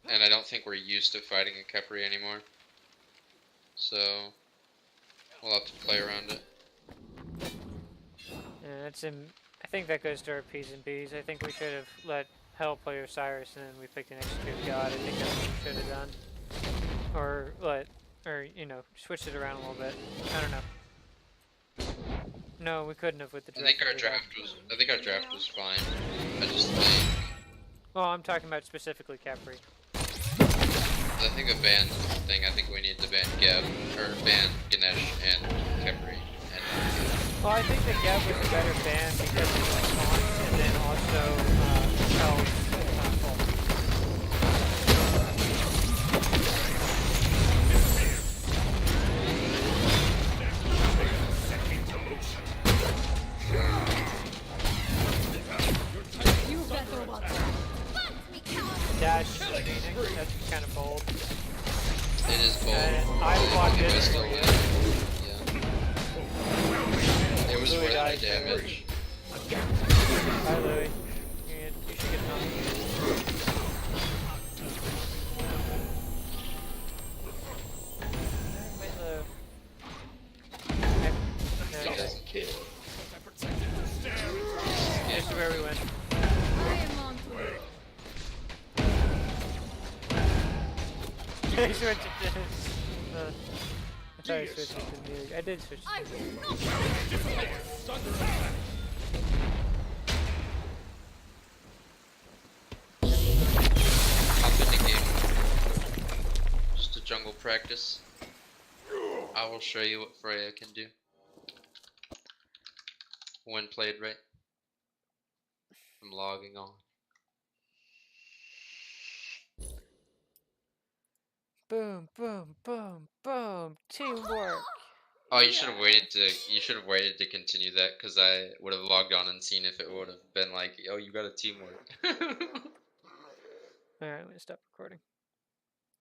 And I don't think we're used to fighting a Khepri anymore. So, we'll have to play around it. Yeah, that's I think that goes to our P's and B's. I think we should have let Hell play Osiris and then we picked an Execute God. I think that's what we should have done. Or you know, switched it around a little bit. I don't know. No, we couldn't have with the draft. I think our draft was fine. I just think... Well, I'm talking about specifically Khepri. I think the ban thing, I think we need to ban Geb, or ban Ganesh and Khepri. And Well, I think the Geb was a better ban because it was taunt and then also held ult. You better watch out. Dash Phoenix, that's kind of bold. It is bold. I blocked it Still for you. Yeah. It was Louis worth the died for it. damage. Hi, Louis. You should get done. He doesn't care. This is where we went. I am on to you. I switched it to I thought I switched it to music. I did switch it I to will music. not Hop in the game. Just a jungle practice. I will show you what Freya can do. When played right. I'm logging on. Boom, boom, boom, boom. Teamwork. Oh, you should have waited to. You should have waited to continue that, because I would have logged on and seen if it would have been like, oh, you got a teamwork. Alright, I'm gonna stop recording.